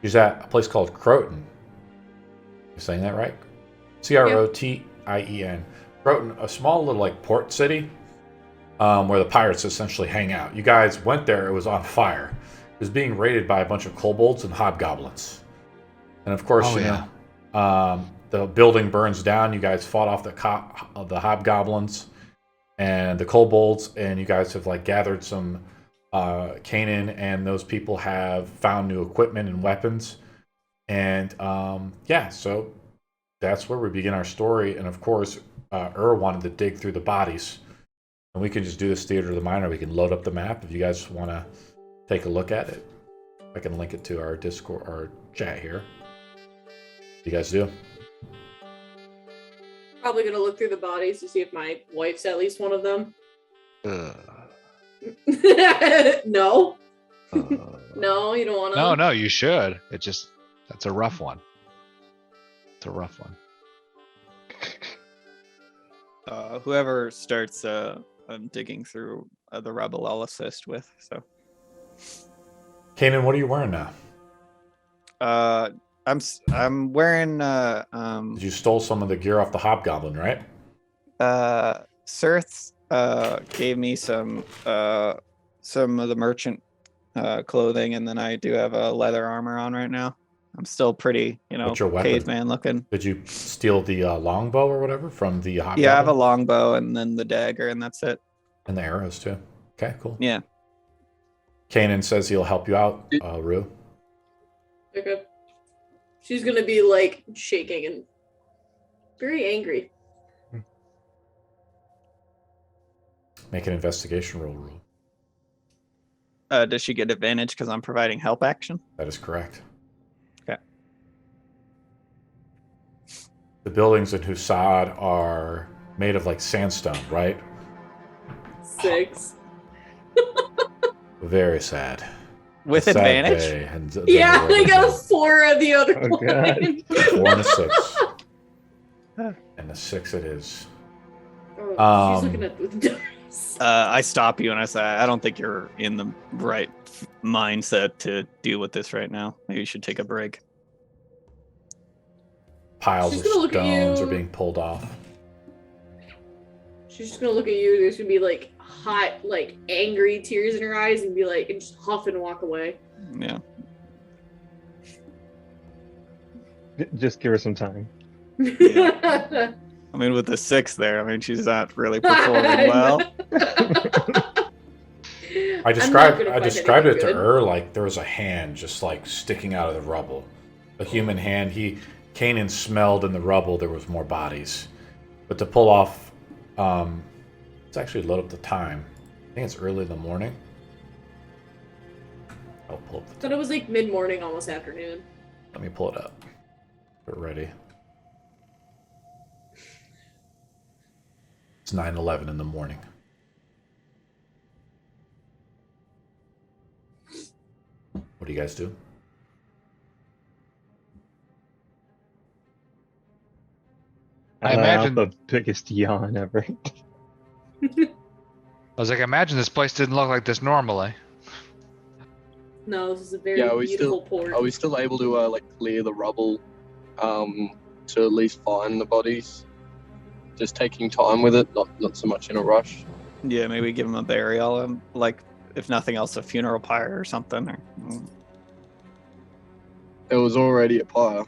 He's at a place called Croton. You saying that right? Crotien. Croton, a small little like port city where the pirates essentially hang out. You guys went there. It was on fire. It was being raided by a bunch of kobolds and hobgoblins. And of course, the building burns down. You guys fought off the hobgoblins and the kobolds, and you guys have like gathered some Canaan, and those people have found new equipment and weapons. And so that's where we begin our story. And of course, wanted to dig through the bodies. And we can just do this theater of the mind, or we can load up the map if you guys want to take a look at it. I can link it to our Discord, our chat here. You guys do? Probably gonna look through the bodies to see if my wife's at least one of them. No. No, you don't want to. No, you should. That's a rough one. It's a rough one. Whoever starts digging through the rubble, I'll assist with. So, Kanan, what are you wearing now? I'm wearing You stole some of the gear off the hobgoblin, right? Sirth gave me some of the merchant clothing, and then I do have a leather armor on right now. I'm still pretty, What's your weapon? caveman looking. Did you steal the longbow or whatever from the hobgoblin? Yeah, I have a longbow and then the dagger, and that's it. And the arrows too. Okay, cool. Yeah. Kanan says he'll help you out, Rue. Okay. She's gonna be like shaking and very angry. Make an investigation roll, Rue. Does she get advantage because I'm providing help action? That is correct. Okay. The buildings in Husad are made of like sandstone, right? 6. Very sad. With A sad advantage? day, and Yeah, I got a 4 on the other one. God. 4 and a 6. And a 6 it is. Oh, she's looking at the dice. I stop you and I say, I don't think you're in the right mindset to deal with this right now. Maybe you should take a break. Piles She's of gonna look at stones you. are being pulled off. She's just gonna look at you. There's gonna be like hot, like angry tears in her eyes, and be like, and just huff and walk away. Yeah. Just give her some time. Yeah. I mean, with the 6 there, I mean, she's not really performing well. I described it to her like there was a hand just like sticking out of the rubble. A human hand. Kanan smelled in the rubble there was more bodies. But to pull off, let's actually load up the time. I think it's early in the morning. I'll pull up the Thought it was like mid-morning, almost afternoon. Let me pull it up. We're ready. It's 9:11 in the morning. What do you guys do? I imagine the biggest yawn ever. I was like, imagine this place didn't look like this normally. No, this is a very Yeah, are we beautiful port. Are we still able to like clear the rubble to at least find the bodies? Just taking time with it, not so much in a rush. Yeah, maybe give him a burial, and like, if nothing else, a funeral pyre or something. Or, It was already a pyre.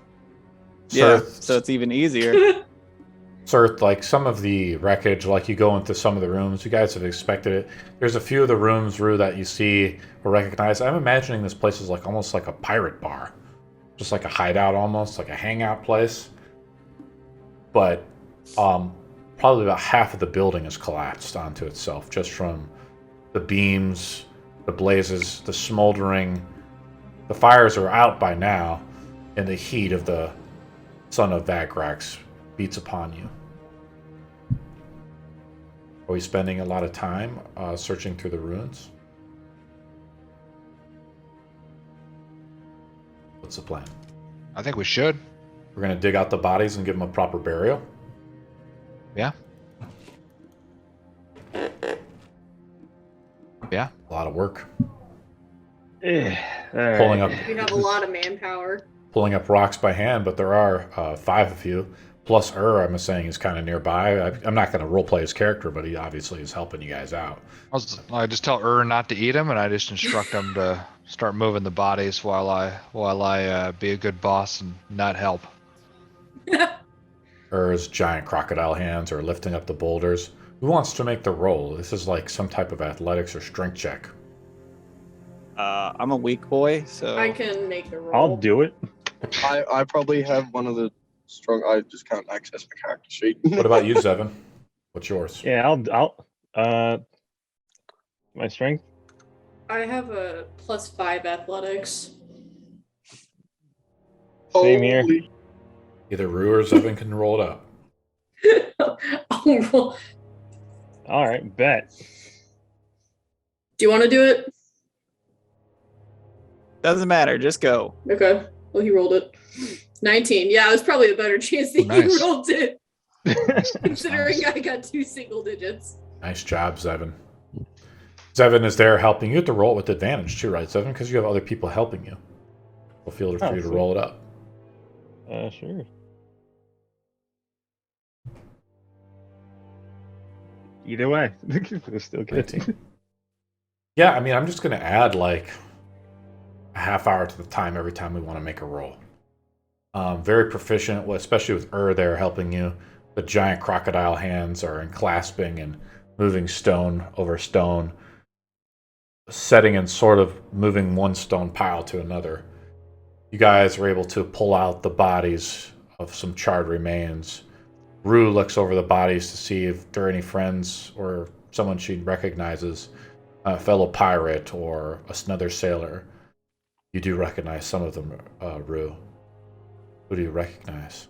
yeah, so it's even easier. Sir, like some of the wreckage, like you go into some of the rooms, you guys have expected it. There's a few of the rooms, Rue, that you see or recognize. I'm imagining this place is like almost like a pirate bar. Just like a hideout almost, like a hangout place. But probably about half of the building is collapsed onto itself just from the beams, the blazes, the smoldering. The fires are out by now, and the heat of the sun of Vagrax beats upon you. Are we spending a lot of time searching through the ruins? What's the plan? I think we should. We're going to dig out the bodies and give them a proper burial? Yeah. Yeah. A lot of work. All pulling right. up We have a lot of manpower. pulling up rocks by hand, but there are 5 of you. Plus I'm saying is kind of nearby. I'm not going to roleplay his character, but he obviously is helping you guys out. I just tell not to eat him, and I just instruct him to start moving the bodies while I be a good boss and not help. His giant crocodile hands are lifting up the boulders. Who wants to make the roll? This is like some type of athletics or strength check. I'm a weak boy, so I can make the roll. I'll do it. I probably have one of the strong. I just can't access my character sheet. What about you, Zevin? What's yours? Yeah, my strength. I have a +5 athletics. Same here. Holy- Either Rue or Zevin can roll it up. I'll roll. All right, bet. Do you want to do it? doesn't matter. Just go. Okay. Well, he rolled it. 19. Yeah, it was probably a better chance that Nice. he rolled it, considering nice. I got 2 single digits. Nice job, Zevin. Zevin is there helping you. You have to roll it with advantage too, right, Zevin? Because you have other people helping you. We'll feel free to sweet. roll it up. Sure. Either way, it's still good. Yeah, I mean, I'm just going to add like a half hour to the time every time we want to make a roll. Very proficient, especially with there helping you. The giant crocodile hands are clasping and moving stone over stone, setting and sort of moving one stone pile to another. You guys are able to pull out the bodies of some charred remains. Rue looks over the bodies to see if there are any friends or someone she recognizes, a fellow pirate or another sailor. You do recognize some of them, Rue. Who do you recognize?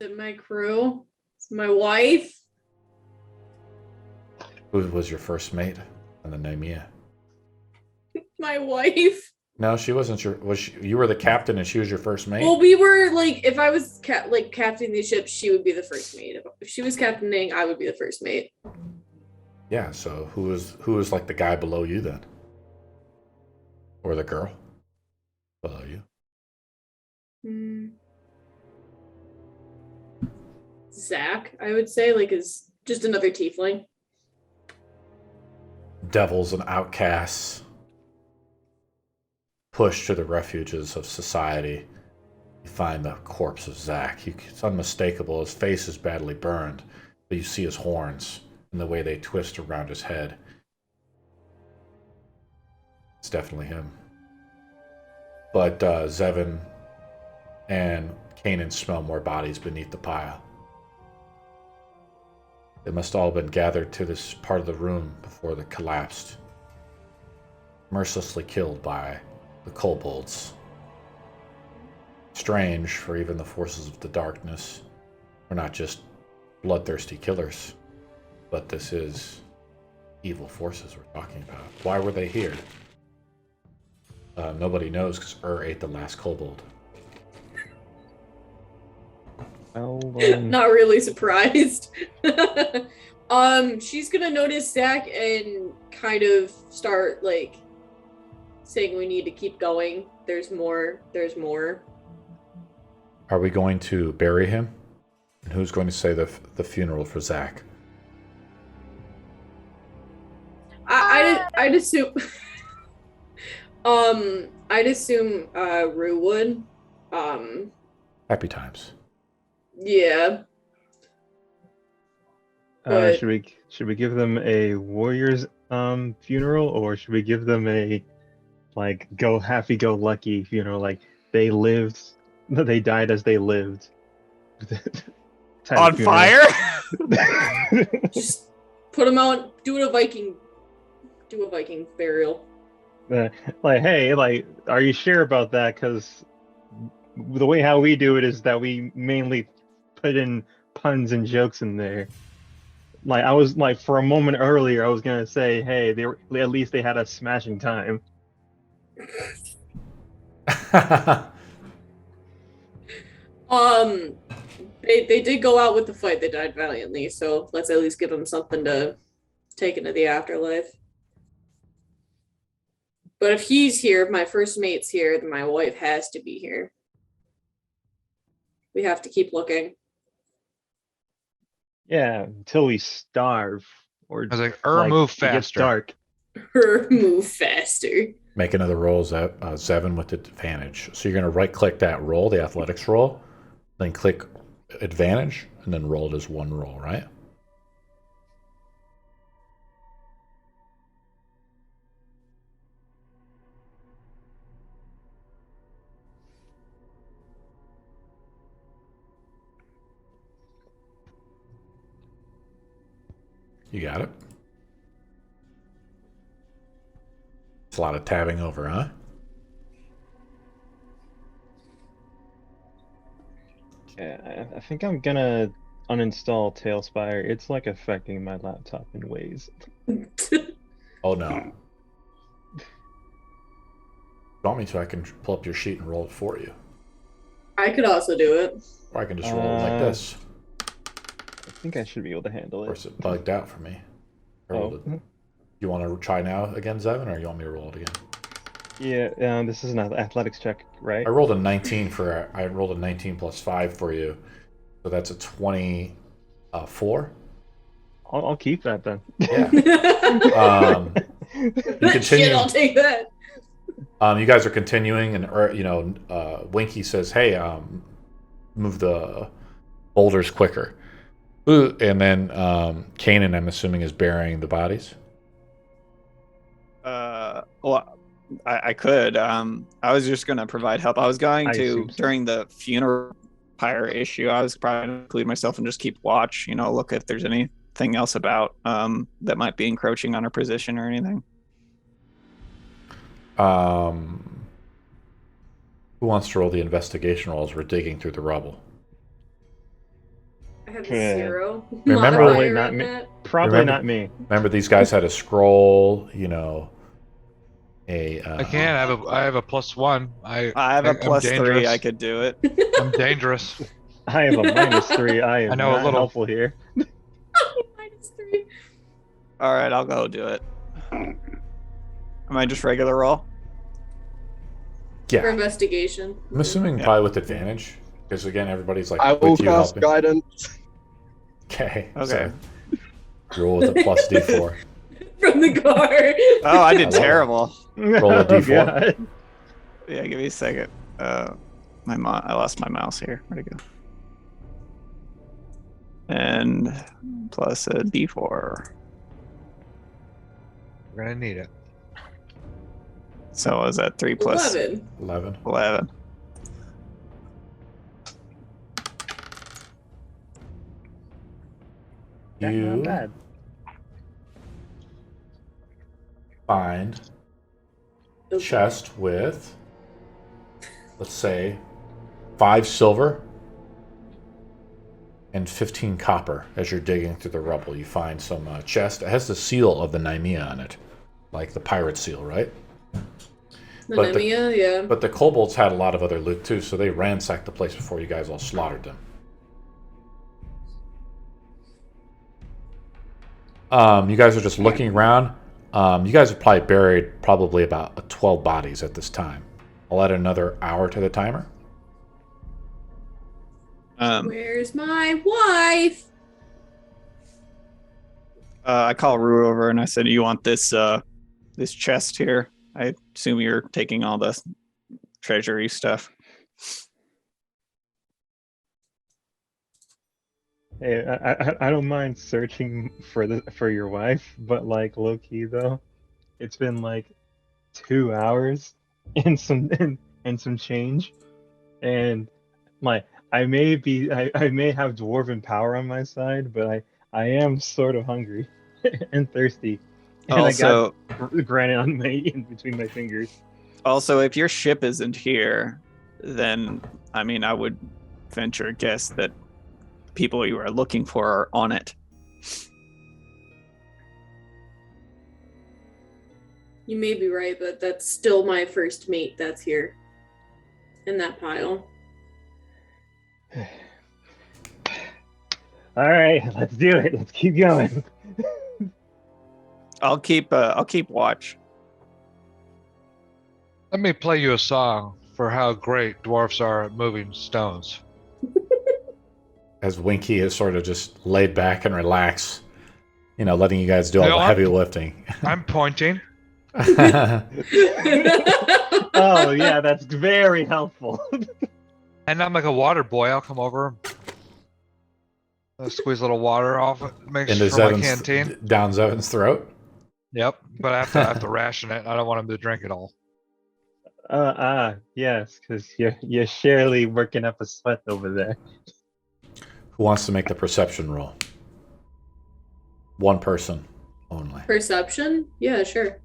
Is it my crew? It's my wife. Who was your first mate on the Nemea? My wife. No, she wasn't your. You were the captain and she was your first mate? Well, we were like, if I was captaining the ship, she would be the first mate. If she was captaining, I would be the first mate. Yeah. So who was like the guy below you then, or the girl below you? Zach, I would say, like, is just another tiefling. Devils and outcasts, pushed to the refuges of society. You find the corpse of Zach. It's unmistakable. His face is badly burned, but you see his horns and the way they twist around his head. It's definitely him. But Zevin and Kanan smell more bodies beneath the pile. They must all have been gathered to this part of the room before they collapsed, mercilessly killed by the kobolds. Strange, for even the forces of the darkness are not just bloodthirsty killers, but this is evil forces we're talking about. Why were they here? Nobody knows because ate the last kobold. Well, Not really surprised. She's gonna notice Zach and kind of start like saying we need to keep going. There's more. There's more. Are we going to bury him? And who's going to say the funeral for Zach? I'd assume. I'd assume Rue would. Happy times. Yeah. But- should we give them a warrior's funeral, or should we give them a like happy go lucky funeral, like they died as they lived? type On funeral. fire? Just put him out. Do a Viking burial. Like, hey, like, are you sure about that? Because the way how we do it is that we mainly put in puns and jokes in there. Like, I was like, for a moment earlier, I was gonna say, hey, at least they had a smashing time. They did go out with the fight. They died valiantly, so let's at least give them something to take into the afterlife. But if he's here, if my first mate's here, then my wife has to be here. We have to keep looking. Yeah, until we starve or I was like, it move gets faster. dark. Her move faster. Make another roll, Zevin, with advantage. So you're going to right-click that roll, the athletics roll, then click advantage, and then roll it as one roll, right? You got it? It's a lot of tabbing over, huh? Yeah, I think I'm gonna uninstall Tailspire. It's like affecting my laptop in ways. Oh, no. If you want me to, I can pull up your sheet and roll it for you. I could also do it. Or I can just roll it like this. I think I should be able to handle Of it. course, it bugged out for me. I rolled Oh, it. You want to try now again, Zevin, or you want me to roll it again? yeah. This is an athletics check, right? I rolled a 19 I rolled a 19 plus 5 for you. So that's a 24. I'll keep that then. Yeah. You Shit, continue. I'll take that. You guys are continuing, and Winky says, "Hey, move the boulders quicker." Ooh, and then Kanan, I'm assuming, is burying the bodies. Well, I could. I was just going to provide help. I was going I to, assume so. during the funeral pyre issue, I was probably going to include myself and just keep watch, look if there's anything else about that might be encroaching on our position or anything. Who wants to roll the investigation roll as we're digging through the rubble? I have a Yeah. 0. Remember- Probably modifier not on me. that. Probably Remember- not me. Remember, these guys had a scroll, I can't. I have a +1. I have a I'm +3. dangerous. I could do it. I'm dangerous. I have a -3. I am I know a not little. helpful here. -3. All right, I'll go do it. Am I just regular roll? For Yeah, investigation. I'm assuming Yeah. probably with advantage, because again, everybody's like I will with you cast helping. guidance. Okay. Okay. So roll with a plus D4. From the car. Oh, I did love it. terrible. Roll a Oh, D4. God. Yeah, give me a second. I lost my mouse here. Where'd it go? And plus a D4. We're gonna need it. So is that 3 plus 11. 11. 11? Yeah, You not bad. find a chest with, let's say, 5 silver and 15 copper. As you're digging through the rubble, you find some chest. It has the seal of the Nymea on it, like the pirate seal, right? The But the- Nemia, yeah. But the kobolds had a lot of other loot too, so they ransacked the place before you guys all slaughtered them. You guys are just looking around. You guys have probably buried about 12 bodies at this time. I'll add another hour to the timer. Where's my wife? I call Rue over and I said, "You want this this chest here? I assume you're taking all the treasury stuff." Hey, I don't mind searching for your wife, but like low key though, it's been like 2 hours and some change, and I may have dwarven power on my side, but I am sort of hungry and thirsty, and Also, I got granite on in between my fingers. if your ship isn't here, then I would venture a guess that people you are looking for are on it. You may be right, but that's still my first mate that's here. In that pile. All right, let's do it. Let's keep going. I'll keep watch. Let me play you a song for how great dwarfs are at moving stones. As Winky is sort of just laid back and relaxed, letting you guys do all You know the what? heavy lifting. I'm pointing. Oh yeah, that's very helpful. And I'm like a water boy. I'll come over. I'll squeeze a little water off it. Make Into sure my canteen. Zevin's, down Zevin's throat. Yep. But I have to ration it. I don't want him to drink it all. Yes, because you're surely working up a sweat over there. Who wants to make the perception roll? One person only. Perception? Yeah, sure.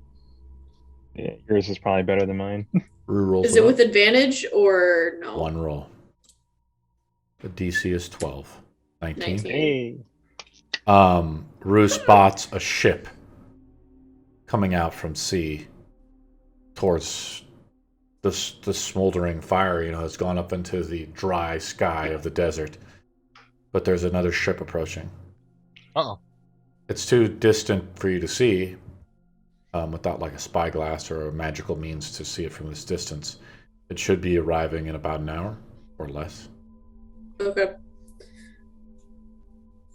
Yeah, yours is probably better than mine. Rue rolls Is it up. with advantage or no? One roll. The DC is 12. 19. 19. Hey. Rue spots a ship coming out from sea towards the smoldering fire. It's gone up into the dry sky of the desert. But there's another ship approaching. Uh-oh. It's too distant for you to see without like a spyglass or a magical means to see it from this distance. It should be arriving in about an hour or less. Okay.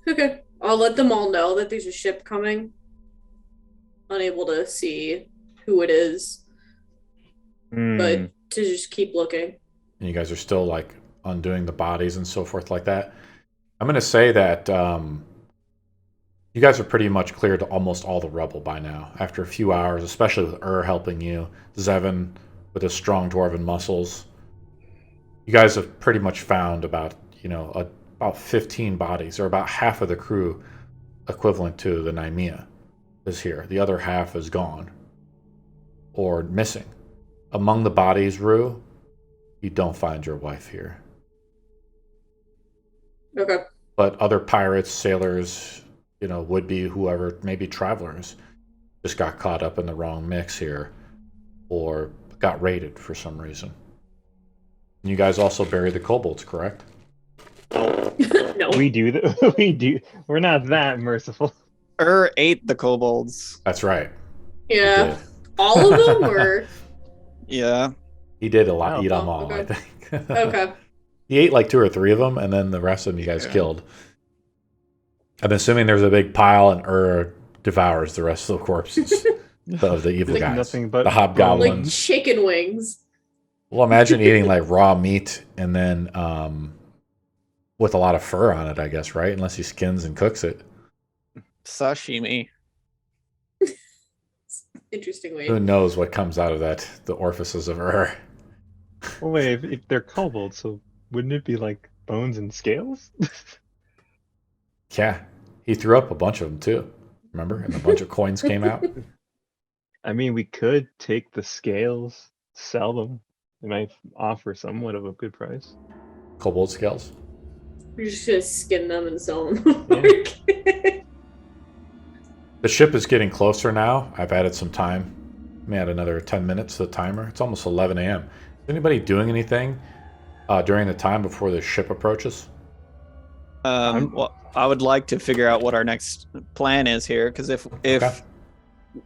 Okay. I'll let them all know that there's a ship coming. Unable to see who it is, but to just keep looking. And you guys are still like undoing the bodies and so forth like that. I'm going to say that you guys are pretty much cleared almost all the rubble by now. After a few hours, especially with helping you, Zevin with his strong dwarven muscles. You guys have pretty much found about 15 bodies, or about half of the crew equivalent to the Nymea is here. The other half is gone or missing. Among the bodies, Rue, you don't find your wife here. Okay. But other pirates, sailors, would-be whoever, maybe travelers, just got caught up in the wrong mix here or got raided for some reason. You guys also buried the kobolds, correct? No. We do. We're not that merciful. Ate the kobolds. That's right. He Yeah. did. All of them or Yeah. He did a lot. Oh, Eat them all, okay. I think. okay. He ate like 2 or 3 of them, and then the rest of them you guys killed. I'm assuming there's a big pile, and devours the rest of the corpses of the evil Like guys. nothing but the Like hobgoblins. chicken wings. Well, imagine eating like raw meat and then with a lot of fur on it, I guess, right? Unless he skins and cooks it. Sashimi. Interesting way. Who knows what comes out of the orifices of Ur. Well, wait, if they're kobolds, so wouldn't it be like bones and scales? Yeah. He threw up a bunch of them too. Remember? And a bunch of coins came out. I mean, we could take the scales, sell them. They might offer somewhat of a good price. Kobold scales. We're just gonna skin them and sell them. The ship is getting closer now. I've added some time. Let me add another 10 minutes to the timer. It's almost 11 a.m. Is anybody doing anything during the time before the ship approaches? Well, I would like to figure out what our next plan is here, because if Okay.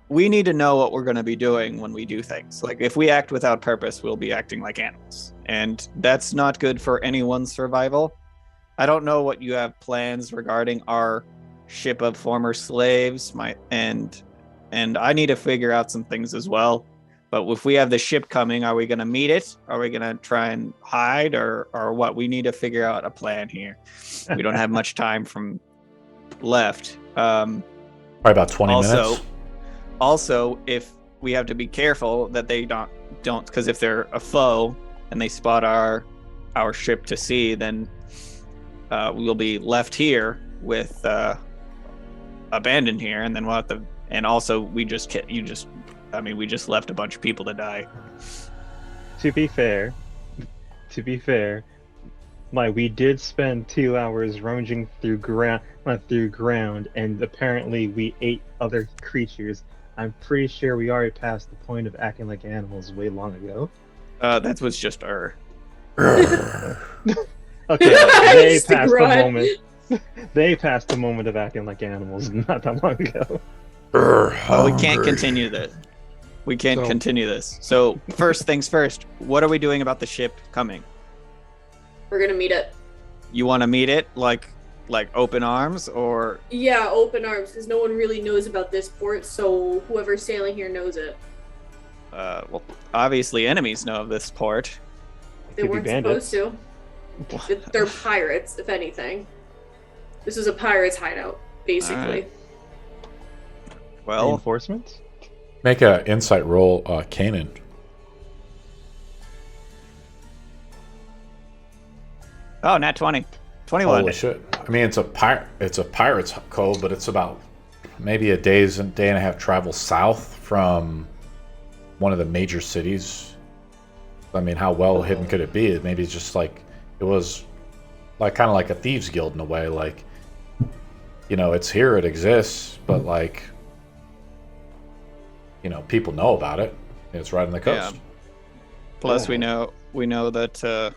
we need to know what we're going to be doing when we do things. Like if we act without purpose, we'll be acting like animals, and that's not good for anyone's survival. I don't know what you have plans regarding our ship of former slaves, and I need to figure out some things as well. But if we have the ship coming, are we going to meet it? Are we going to try and hide, or what? We need to figure out a plan here. We don't have much time left. Probably about 20 minutes. Also, if we have to be careful that they don't, because if they're a foe and they spot our ship to sea, then we'll be left here with abandoned here, and then we'll have to. And also, we just left a bunch of people to die. To be fair, we did spend 2 hours ranging through ground, and apparently we ate other creatures. I'm pretty sure we already passed the point of acting like animals way long ago. That was just our. Okay, they Just a passed the grunt. moment. They passed the moment of acting like animals not that long ago. Well, we can't continue that. We can't So- continue this. So first things first, what are we doing about the ship coming? We're gonna meet it. You want to meet it like open arms, or Yeah, open arms, because no one really knows about this port, so whoever's sailing here knows it. well, obviously enemies know of this port. They Could be weren't bandits. supposed to. They're pirates, if anything. This is a pirate's hideout, basically. Alright. Well, Reinforcements? Make an insight roll, Kanan. oh, nat 20. 21. Holy shit! I mean, it's a pirate's cove, but it's about maybe a day and a half travel south from one of the major cities. I mean, how well hidden could it be? Maybe it's just like it was, like kind of like a thieves' guild in a way. Like, you know, it's here, it exists, but like, you know, people know about it. It's right on the coast. Plus, we know that,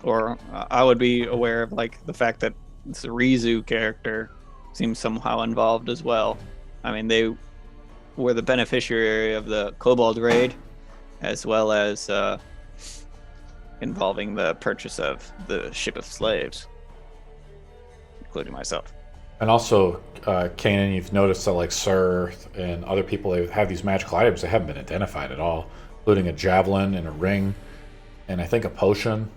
or I would be aware of like the fact that this Rizu character seems somehow involved as well. I mean, they were the beneficiary of the Kobold raid, as well as involving the purchase of the ship of slaves, including myself. And also, Kanan, you've noticed that like Sir and other people, they have these magical items that haven't been identified at all, including a javelin and a ring, and I think a potion,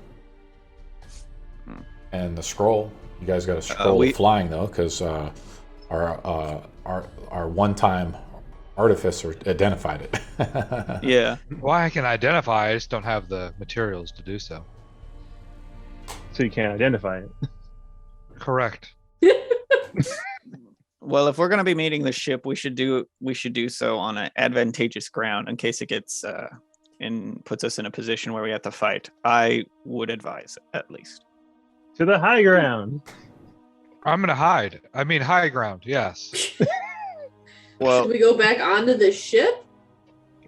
and the scroll. You guys got a scroll of flying though, because our one-time artificer identified it. Yeah. Well, I can identify. I just don't have the materials to do so. So you can't identify it. Correct. Well, if we're going to be meeting the ship, we should do so on an advantageous ground in case it gets and puts us in a position where we have to fight. I would advise, at least. To the high ground. I'm gonna hide. I mean, high ground. Yes. Well, Should we go back onto the ship?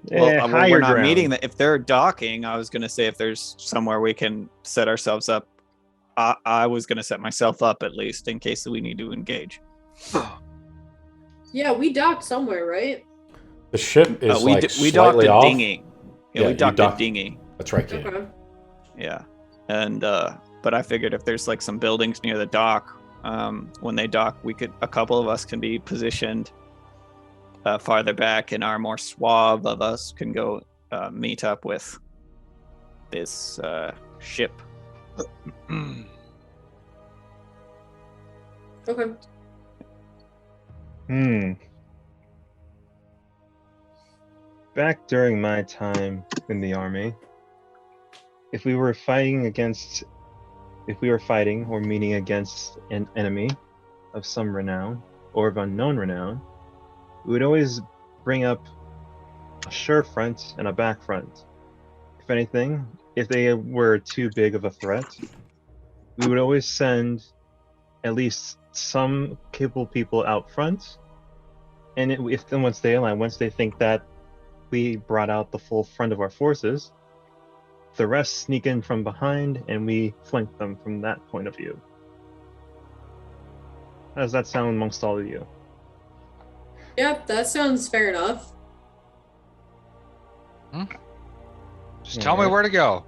Higher we're not ground. meeting that. If they're docking, I was going to say if there's somewhere we can set ourselves up. I was going to set myself up at least in case we need to engage. Yeah, we docked somewhere, right? The ship is we like we docked slightly a off. dinghy. Yeah, Yeah, we you docked docked- a dinghy. That's right, Kanan. Okay. Yeah, and but I figured if there's like some buildings near the dock, when they dock, a couple of us can be positioned farther back, and our more suave of us can go meet up with this ship. Okay. Back during my time in the army, if we were fighting or meeting against an enemy of some renown or of unknown renown, we would always bring up a sure front and a back front. If anything, if they were too big of a threat, we would always send at least some capable people out front, and once they think that we brought out the full front of our forces, the rest sneak in from behind and we flank them from that point of view. How does that sound amongst all of you? Yep, that sounds fair enough. Just tell me where to go.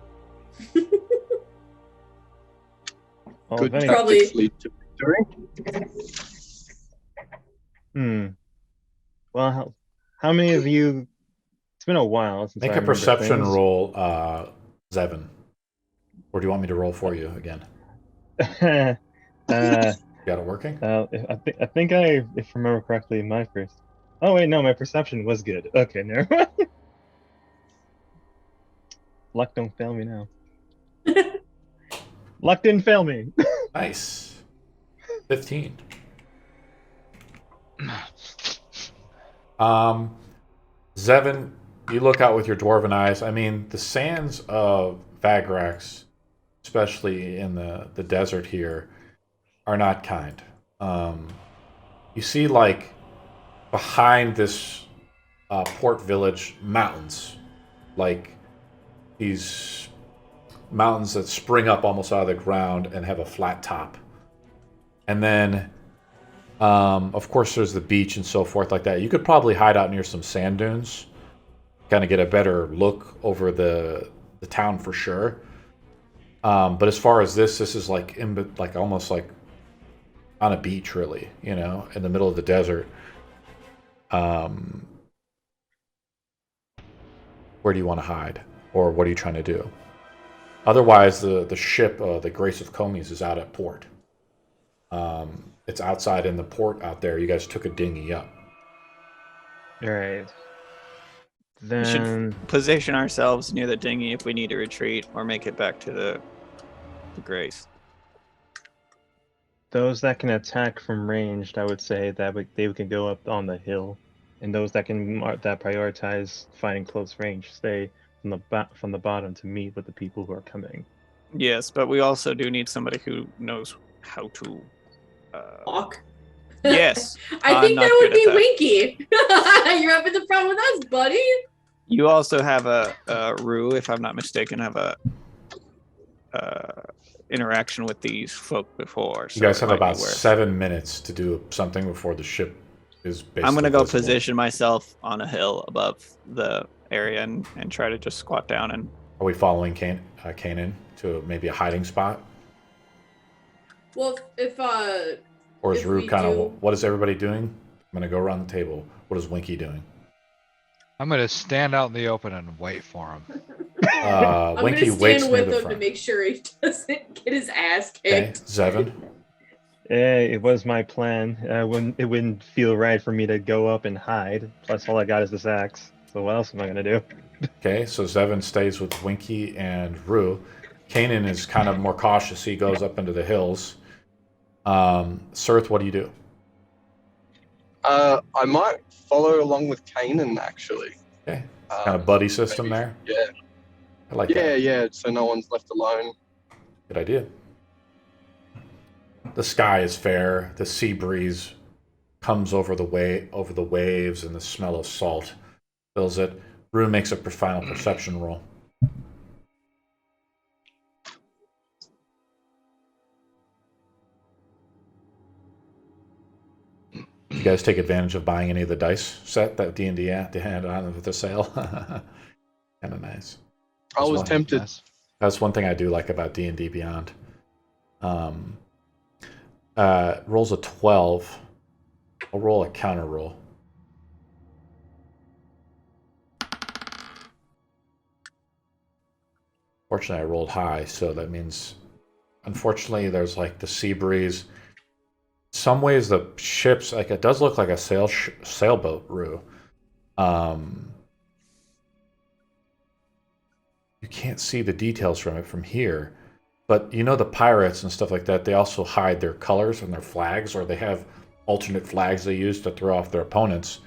Well, Good if any- Probably- tactics lead to victory. Well, how many of you? It's been a while since Make I a remember perception things. roll, Zevin. Or do you want me to roll for you again? uh, Got it working? I think if I remember correctly, my first. Oh wait, no, my perception was good. Okay, never mind. Luck don't fail me now. Luck didn't fail me. Nice. 15. Zevin, you look out with your dwarven eyes. I mean, the sands of Vagrax, especially in the desert here, are not kind. You see, like, behind this port village, mountains. Like, these mountains that spring up almost out of the ground and have a flat top. And then, of course, there's the beach and so forth like that. You could probably hide out near some sand dunes. kind of get a better look over the town for sure. But as far as this is like almost like on a beach, really, you know, in the middle of the desert. Where do you want to hide, or what are you trying to do? Otherwise, the ship, the Grace of Comies, is out at port. It's outside in the port out there. You guys took a dinghy up. All right. We should Then position ourselves near the dinghy if we need to retreat or make it back to the Grace. those that can attack from ranged, I would say that they can go up on the hill, and those that can that prioritize fighting close range stay from the bottom to meet with the people who are coming. Yes, but we also do need somebody who knows how to. Walk. Yes. I I'm think not that would good be at that. Winky. You're having the problem with us, buddy. You also have a Rue, if I'm not mistaken, have a interaction with these folk before. You guys so it have might be about worth- 7 minutes to do something before the ship is basically I'm gonna go visible. position myself on a hill above the area and try to just squat down and. Are we following Kanan to maybe a hiding spot? Well, if Or is If Rue we kind do- of, what is everybody doing? I'm going to go around the table. What is Winky doing? I'm gonna stand out in the open and wait for him. I'm Winky gonna waits stand near with the him to front. make sure he doesn't get his ass Okay, kicked. Zevin. It was my plan. It wouldn't feel right for me to go up and hide. Plus, all I got is this axe. So what else am I gonna do? Okay, so Zevin stays with Winky and Rue. Kanan is kind of more cautious. He goes up into the hills. Sirth, what do you do? I might follow along with Kanan, actually. Okay, kind of buddy system there. Yeah, I like that. yeah, so no one's left alone. Good idea. The sky is fair. The sea breeze comes over the waves, and the smell of salt fills it. Rue makes a final perception roll. You guys take advantage of buying any of the dice set that D&D had on with the sale. Kind of nice. I was one. tempted. Nice. That's one thing I do like about D&D Beyond. Rolls a 12. I'll roll a counter roll. Fortunately, I rolled high, so that means, unfortunately, there's like the sea breeze. Some ways the ships, like it does look like a sailboat, Rue. You can't see the details from it from here, but you know the pirates and stuff like that, they also hide their colors and their flags, or they have alternate flags they use to throw off their opponents.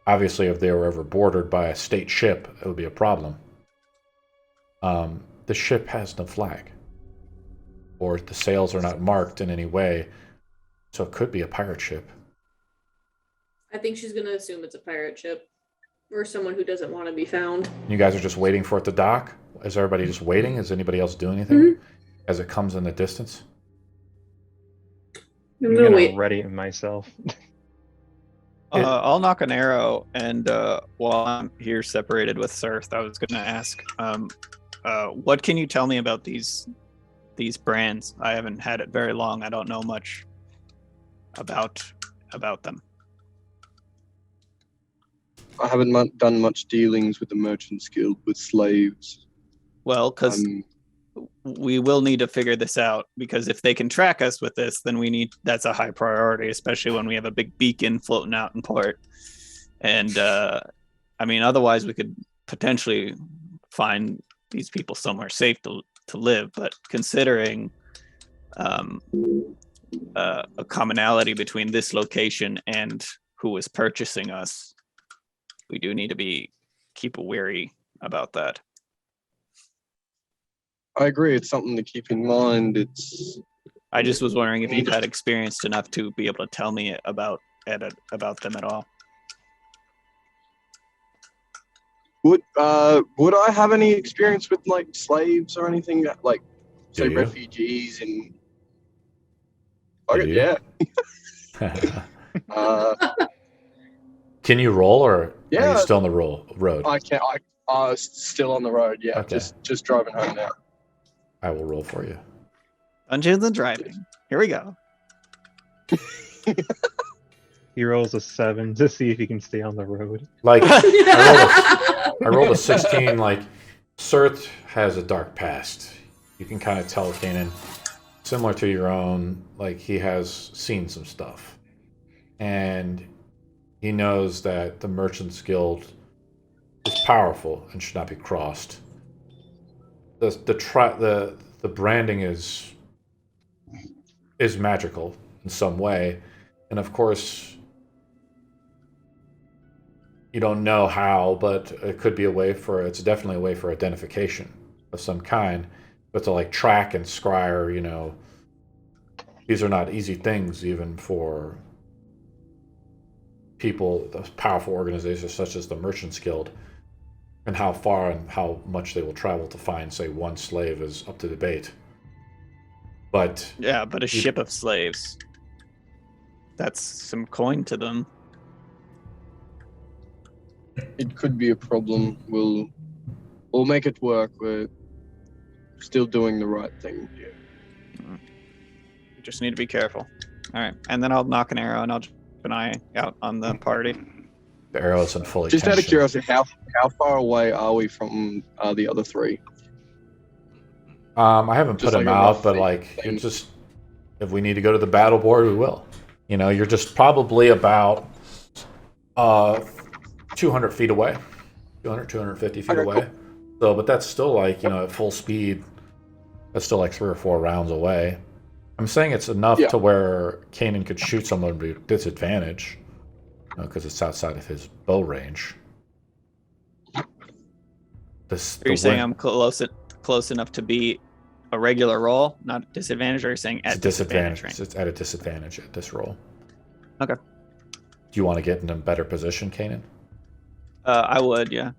Obviously, if they were ever boarded by a state ship, it would be a problem. The ship has no flag, or the sails are not marked in any way, so it could be a pirate ship. I think she's gonna assume it's a pirate ship or someone who doesn't want to be found. You guys are just waiting for it to dock? Is everybody just waiting? Is anybody else doing anything as it comes in the distance? I'm I'm gonna gonna wait. ready myself. I'll knock an arrow, and while I'm here separated with Sirth, I was going to ask, what can you tell me about these brands? I haven't had it very long. I don't know much about them. I haven't done much dealings with the Merchants Guild with slaves. Well, because we will need to figure this out, because if they can track us with this, then that's a high priority, especially when we have a big beacon floating out in port. And I mean, otherwise we could potentially find these people somewhere safe to live. But considering a commonality between this location and who is purchasing us, we do need to keep a wary about that. I agree, it's something to keep in mind. I just was wondering if you've had experienced enough to be able to tell me about them at all. Would I have any experience with like slaves or anything, like Do say you? refugees and? Do Okay, you? yeah. Can you roll, or are Yeah. you still on the road? I can't. Still on the road. Yeah, Okay. just driving home now. I will roll for you. Dungeons and driving. Here we go. He rolls a 7 to see if he can stay on the road. Like, I rolled a 16. Like, Sirth has a dark past. You can kind of tell, Kanan, similar to your own. Like, he has seen some stuff, and he knows that the Merchants Guild is powerful and should not be crossed. The branding is magical in some way, and of course, you don't know how, but it could be a way for. It's definitely a way for identification of some kind, but to like track and scryer, you know, these are not easy things even for people, the powerful organizations such as the Merchants Guild, and how far and how much they will travel to find, say, one slave is up to debate. But Yeah, but a ship of slaves. That's some coin to them. It could be a problem. We'll make it work. We're still doing the right thing here. You just need to be careful. All right, and then I'll knock an arrow and I'll keep an eye out on the party. the arrow isn't fully Just out of tensioned. curiosity, how far away are we from the other three? I haven't Just put them like a out, rough but thing. like it's just if we need to go to the battle board, we will. You know, you're just probably about 200 feet away, 250 feet Okay, away. cool. So, but that's still like, you know, at full speed, that's still like 3 or 4 rounds away. I'm saying it's enough Yeah. to where Kanan could shoot someone with disadvantage, because it's outside of his bow range. This, Are you saying I'm close enough to be a regular roll, not disadvantage, or are you saying it's at a disadvantage. range? It's at a disadvantage at this roll. Okay. Do you want to get in a better position, Kanan? I would, yeah.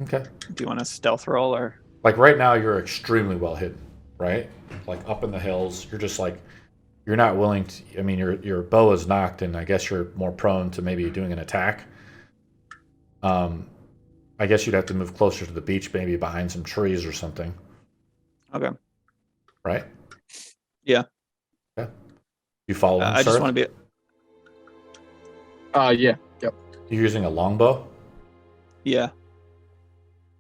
Okay. Do you want a stealth roll or? Like right now, you're extremely well hidden, right? Like up in the hills, you're just like, you're not willing to. I mean, your bow is knocked, and I guess you're more prone to maybe doing an attack. I guess you'd have to move closer to the beach, maybe behind some trees or something, Okay. right? Yeah. Yeah. You follow him, I just sir? want to be. Yeah. Yep. You're using a longbow? Yeah. I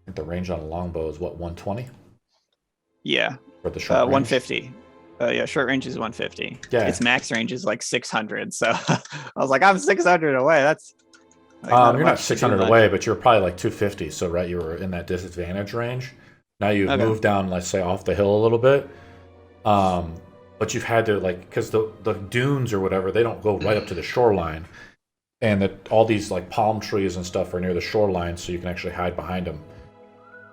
think the range on a longbow is what, 120? Yeah. For the short range? 150. Yeah, short range is 150. Yeah. Its max range is like 600. So I was like, I'm 600 away. That's. Like, You're not 600 much. away, but you're probably like 250. So, right, you were in that disadvantage range. Now you've Okay. moved down, let's say, off the hill a little bit. But you've had to, like, because the dunes or whatever, they don't go right up to the shoreline. And all these, like, palm trees and stuff are near the shoreline, so you can actually hide behind them.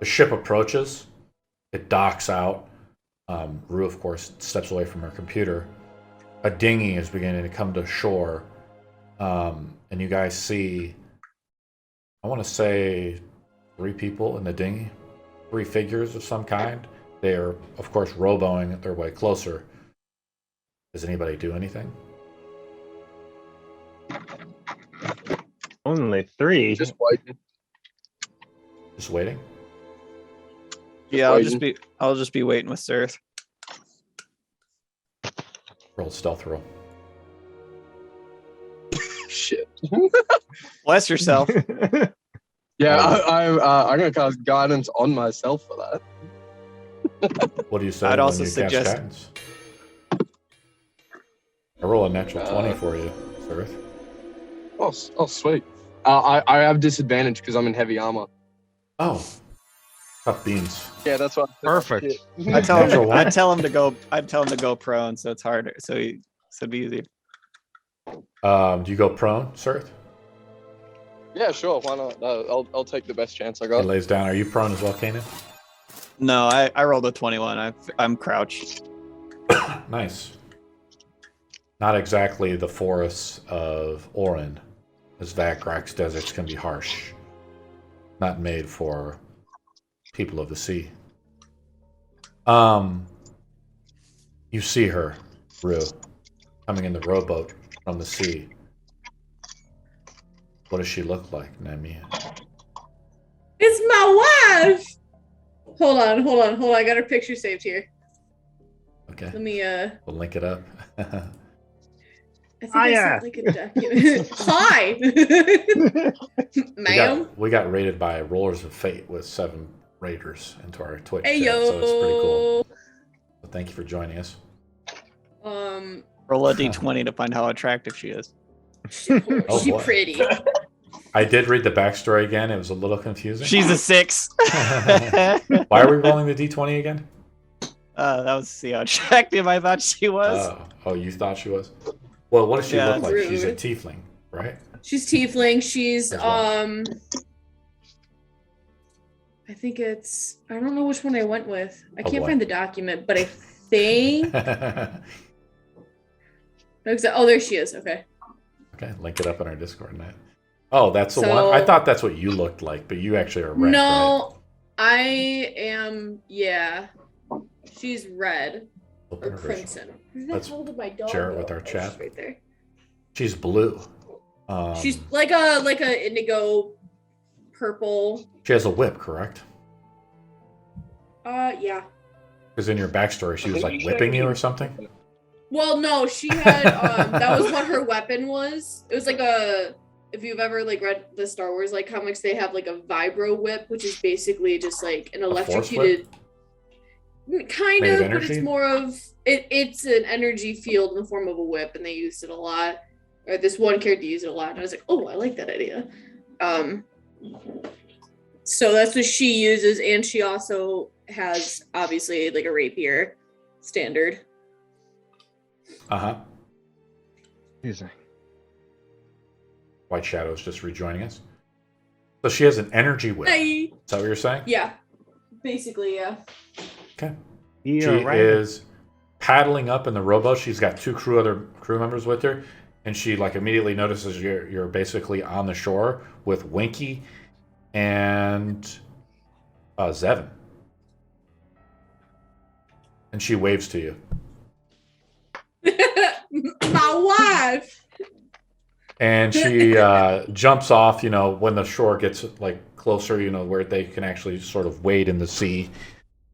The ship approaches. It docks out. Rue, of course, steps away from her computer. A dinghy is beginning to come to shore. And you guys see, I want to say 3 people in the dinghy, 3 figures of some kind. They are, of course, rowboating their way closer. Does anybody do anything? Only 3. Just waiting. Just waiting? Yeah, waiting. I'll just be waiting with Sirth. Roll stealth roll. Shit. Bless yourself. Yeah, I'm gonna cast guidance on myself for that. What do you say I'd when also you suggest- cast guidance? I roll a natural 20 for you, Sirth. Oh, sweet. I have disadvantage because I'm in heavy armor. Oh, tough beans. Yeah, that's what. Perfect. I'd tell Natural him. one. I'd tell him to go prone, so it's harder. So it'd be easy. Do you go prone, Sirth? Yeah, sure. Why not? I'll take the best chance I He got. lays down. Are you prone as well, Kanan? No, I rolled a 21. I'm crouched. Nice. Not exactly the forests of Orin, as Vagrak's deserts can be harsh. Not made for people of the sea. You see her, Rue, coming in the rowboat from the sea. What does she look like, Nemia? It's my wife! Hold on. I got her picture saved here. Okay. Let me, We'll link it up. I think I sent like a document. Hi! Ma'am? We got rated by Rollers of Fate with 7 raiders into our Twitch Hey, chat, yo! so it's pretty cool. So thank you for joining us. Roll a d20 to find how attractive she is. Oh, she boy. pretty. I did read the backstory again. It was a little confusing. She's a 6. Why are we rolling the d20 again? That was to see how attractive I thought she was. Oh, you thought she was? Well, what does she Yeah. look like? She's a Rude. tiefling, right? She's tiefling. She's As well. I think it's I don't know which one I went with. I Oh, can't boy. find the document, but I think oh, there she is. Okay. Okay, link it up in our Discord, Matt. Oh, that's the So- one. I thought that's what you looked like, but you actually are red. Right? No, I am. Yeah, she's red Open or her version. crimson. Where the Let's hell did my dog share it go? with our Oh, she's chat. right there. She's blue. She's like a indigo purple. She has a whip, correct? Yeah. Because in your backstory, she was like whipping you or something. Well, no, she had that was what her weapon was. It was like a if you've ever like read the Star Wars like comics, they have like a vibro whip, which is basically just like an A force electrocuted kind Made of of, but energy? it's more of it's an energy field in the form of a whip, and they used it a lot. Or this one character used it a lot, and I was like, oh, I like that idea. So that's what she uses, and she also has obviously like a rapier standard. Uh-huh. Amazing. White Shadow's just rejoining us. So she has an energy whip. Hey. Is that what you're saying? Yeah, basically, yeah. Okay. Yeah, She right. is paddling up in the rowboat. She's got 2 other crew members with her, and she like immediately notices you're basically on the shore with Winky and Zevin, and she waves to you. My wife. And she jumps off, when the shore gets like closer, where they can actually sort of wade in the sea,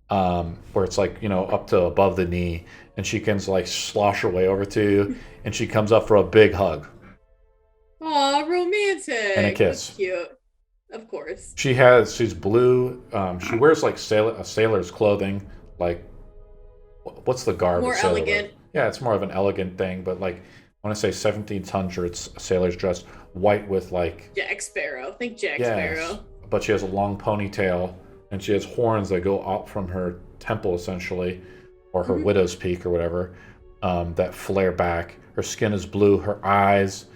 where it's like, up to above the knee, and she can like slosh her way over to you, and she comes up for a big hug. Aw, romantic. And a kiss. That's cute. Of course. She's blue. She wears like a sailor's clothing, like what's the garb? More a sailor elegant. wears? Yeah, it's more of an elegant thing, but like I want to say 1700s sailor's dress, white with like Jack Sparrow. Think Jack yes, Sparrow. but she has a long ponytail and she has horns that go up from her temple essentially, or her widow's peak or whatever, that flare back. Her skin is blue. Her eyes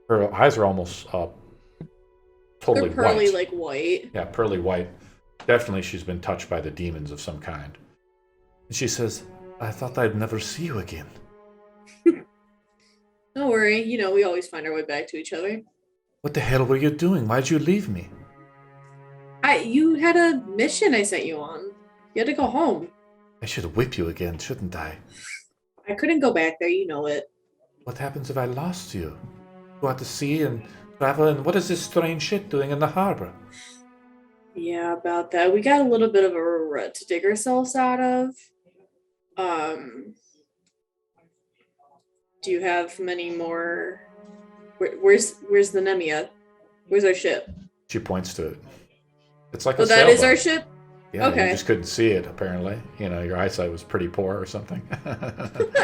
are almost totally They're pearly white. like white. Yeah, pearly white. Definitely she's been touched by the demons of some kind. And she says, I thought I'd never see you again. Don't worry. We always find our way back to each other. What the hell were you doing? Why'd you leave me? You had a mission I sent you on. You had to go home. I should whip you again, shouldn't I? I couldn't go back there. You know it. What happens if I lost you? Go out to sea and travel, and what is this strange shit doing in the harbor? Yeah, about that. We got a little bit of a rut to dig ourselves out of. Do you have many more? Where's the Nemia? Where's our ship? She points to it. It's like Oh, a that is sailboat. our ship? Yeah, Okay. you just couldn't see it, apparently. Your eyesight was pretty poor or something.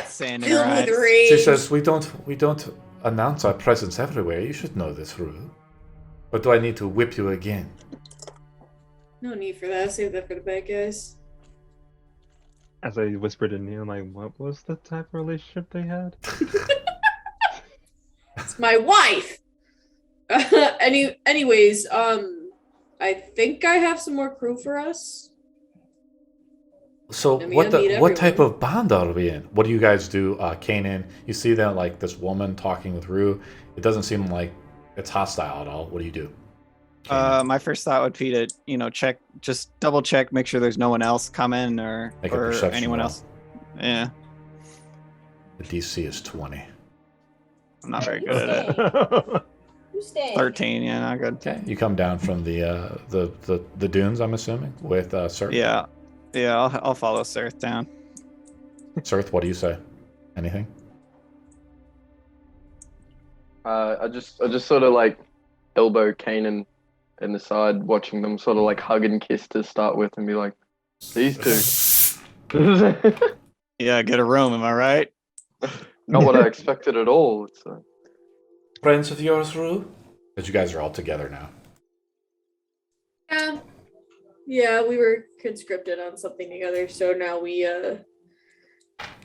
Sand in her Filled eyes. with rage. She says, we don't announce our presence everywhere. You should know this rule. Or do I need to whip you again? No need for that. Save that for the bad guys. As I whispered to Neil, like, what was the type of relationship they had? It's my wife. Anyways, I think I have some more crew for us. So Let me what unmute what type everyone. of bond are we in? What do you guys do? Kanan, you see that like this woman talking with Rue. It doesn't seem like it's hostile at all. What do you do? Kanan? My first thought would be to, check, just double check, make sure there's no one else coming or Make a perception anyone roll. else. Yeah, The DC is 20. I'm not very good at it. Tuesday. 13, yeah, not good. Okay, you come down from the dunes, I'm assuming, with Sirth. Yeah. Yeah, I'll follow Sirth down. Sirth, what do you say? Anything? I just sort of like elbow Kanan in the side, watching them sort of like hug and kiss to start with, and be like, "These two." Yeah, get a room, am I right? Not what I expected at all. It's Friends of yours, Rue? But you guys are all together now. Yeah. Yeah, we were conscripted on something together, so now we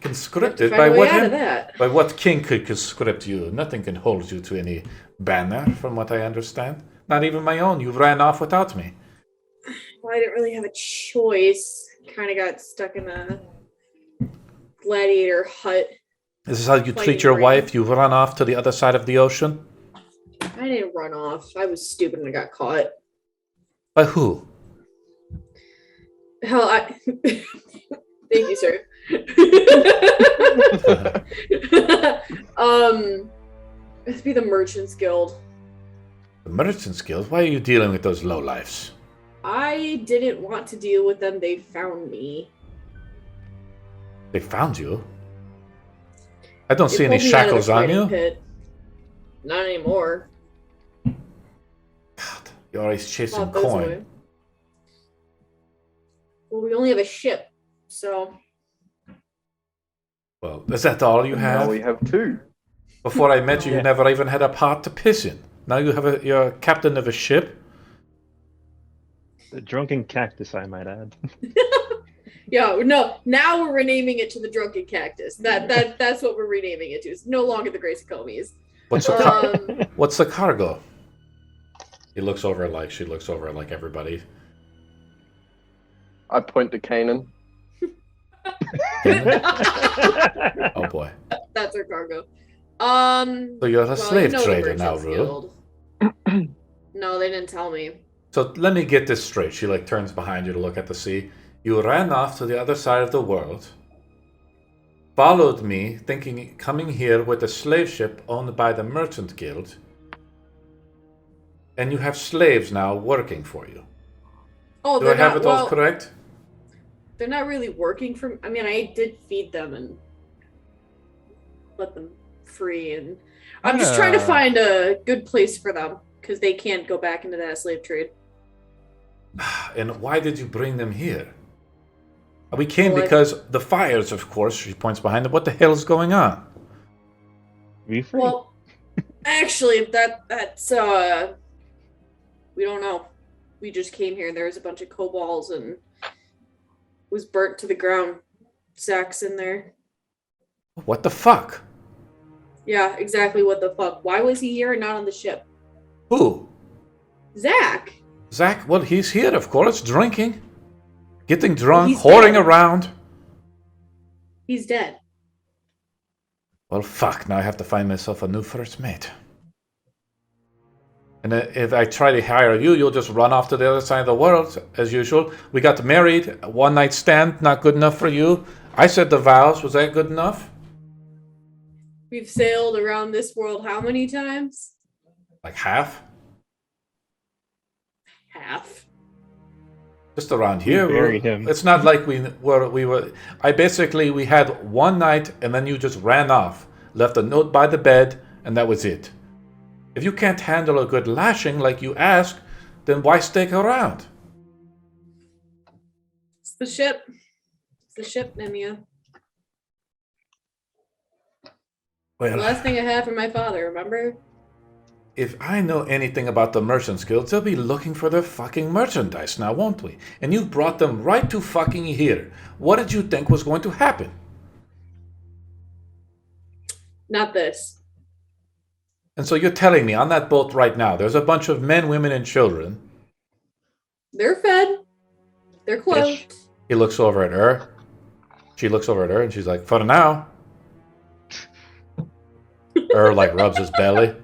Conscripted find by a way what? out of that. By what king could conscript you? Nothing can hold you to any banner, from what I understand. Not even my own. You ran off without me. Well, I didn't really have a choice. Kind of got stuck in a gladiator hut. This is how you Fighting treat your rain. wife? You run off to the other side of the ocean? I didn't run off. I was stupid and I got caught. By who? Hell, I. Thank you, sir. It'd be the Merchants Guild. The Merchants Guild? Why are you dealing with those lowlifes? I didn't want to deal with them. They found me. They found you? I don't They see any pulled me out of the shackles on fighting you. pit. Not anymore. God, you're always chasing Not those coin. way. Well, we only have a ship, so Well, is that all you now have? we have two. Before I met you, you Yeah. never even had a pot to piss in. Now you're captain of a ship? The drunken cactus, I might add. yeah, no. Now we're renaming it to the Drunken Cactus. That's what we're renaming it to. It's no longer the Grace Comies. What's the cargo? He looks over like she looks over like everybody. I point to Kanan. Oh boy. That's our cargo. So you're a well, slave you know the trader now, Merchants Rue. Guild. No, they didn't tell me. So let me get this straight. She like turns behind you to look at the sea. You ran off to the other side of the world, followed me, thinking coming here with a slave ship owned by the Merchant Guild, and you have slaves now working for you. Oh, Do I they're have not. it all Well, correct? they're not really working for. I mean, I did feed them and let them free, and I'm just trying to find a good place for them because they can't go back into that slave trade. And why did you bring them here? We came Well, because the fires, of course. She points behind them. What the hell is going on? Be free. Well, actually, that's we don't know. We just came here. There was a bunch of kobolds and was burnt to the ground. Zach's in there. What the fuck? Yeah, exactly. What the fuck? Why was he here and not on the ship? Who? Zach. Zach? Well, he's here, of course, drinking, getting drunk, He's whoring dead. around. He's dead. Well, fuck. Now I have to find myself a new first mate. And if I try to hire you, you'll just run off to the other side of the world, as usual. We got married, a one-night stand, not good enough for you. I said the vows, was that good enough? We've sailed around this world how many times? Like half? Half. Just around here. buried him. It's not like we were. We had one night, and then you just ran off, left a note by the bed, and that was it. If you can't handle a good lashing like you asked, then why stick around? It's the ship. It's the ship, Nemia. The Well, last thing I had from my father, remember? if I know anything about the Merchants Guild, they'll be looking for their fucking merchandise now, won't we? And you've brought them right to fucking here. What did you think was going to happen? Not this. And so you're telling me on that boat right now, there's a bunch of men, women, and children. They're fed. They're clothed. He looks over at her. She looks over at her, and she's like, for now. Like rubs his belly.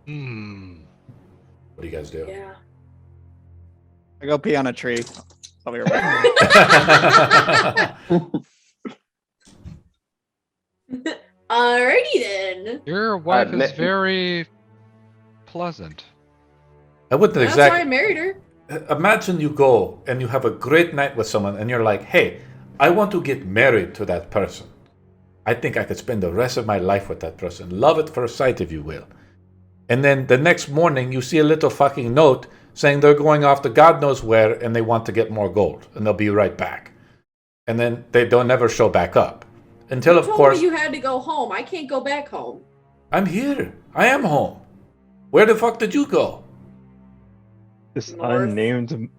What do you guys do? Yeah. I go pee on a tree. I'll be right back. Alrighty then. Your wife Admit- is very pleasant. I wouldn't That's why I exactly. married her. Imagine you go and you have a great night with someone and you're like, hey, I want to get married to that person. I think I could spend the rest of my life with that person. Love at first sight, if you will. And then the next morning you see a little fucking note saying they're going off to God knows where and they want to get more gold and they'll be right back. And then they don't ever show back up. Until, You of told course, me you had to go home. I can't go back home. I'm here. I am home. Where the fuck did you go? This North. unnamed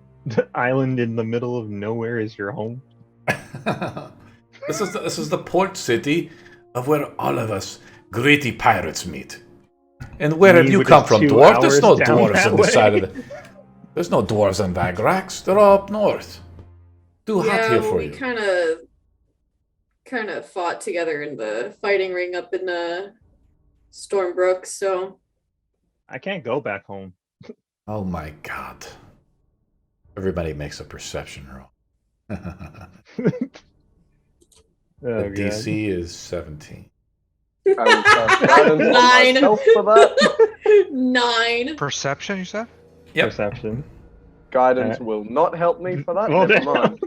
island in the middle of nowhere is your home. This is the port city of where all of us gritty pirates meet. And where have Me, you which come is from, 2 dwarf? There's no hours down dwarves that on the side way. of the. There's no dwarves on Vagrax. They're all up north. Too hot here for we you. kind of fought together in the fighting ring up in Stormbrook, so I can't go back home. Oh my god. Everybody makes a perception roll. Oh, The God. DC is 17. I will cast guidance on 9. myself for that. 9. Perception, you said? Yep. Perception. Guidance will not help me for that. Oh, Never damn. mind.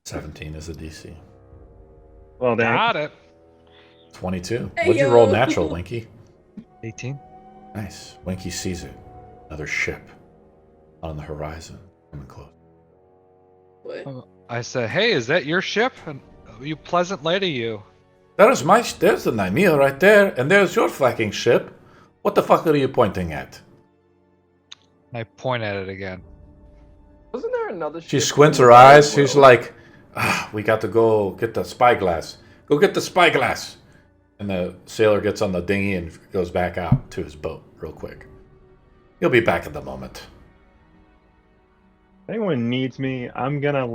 17 is a DC. Well, then. Got it. 22. Hey, What'd you roll yo. natural, Winky? 18. Nice. Winky sees it. Another ship on the horizon. Coming close. What? I said, hey, is that your ship? And you pleasant lady, you. There's the Nymea right there, and there's your fucking ship. What the fuck are you pointing at? I point at it again. Wasn't there another She ship squints in her the eyes. world? She's like, we got to go get the spyglass. Go get the spyglass. And the sailor gets on the dinghy and goes back out to his boat real quick. He'll be back in a moment. If anyone needs me, I'm gonna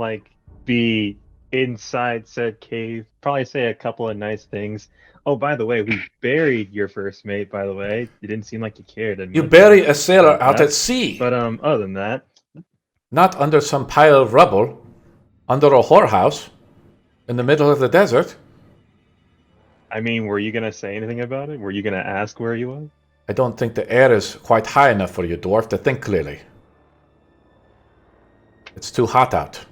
be inside said cave. Probably say a couple of nice things. Oh, by the way, we buried your first mate. By the way, you didn't seem like you cared. You bury a sailor about out that. at sea. But other than that, Not under some pile of rubble. Under a whorehouse. In the middle of the desert. I mean, were you gonna say anything about it? Were you gonna ask where he was? I don't think the air is quite high enough for you, dwarf, to think clearly. It's too hot out.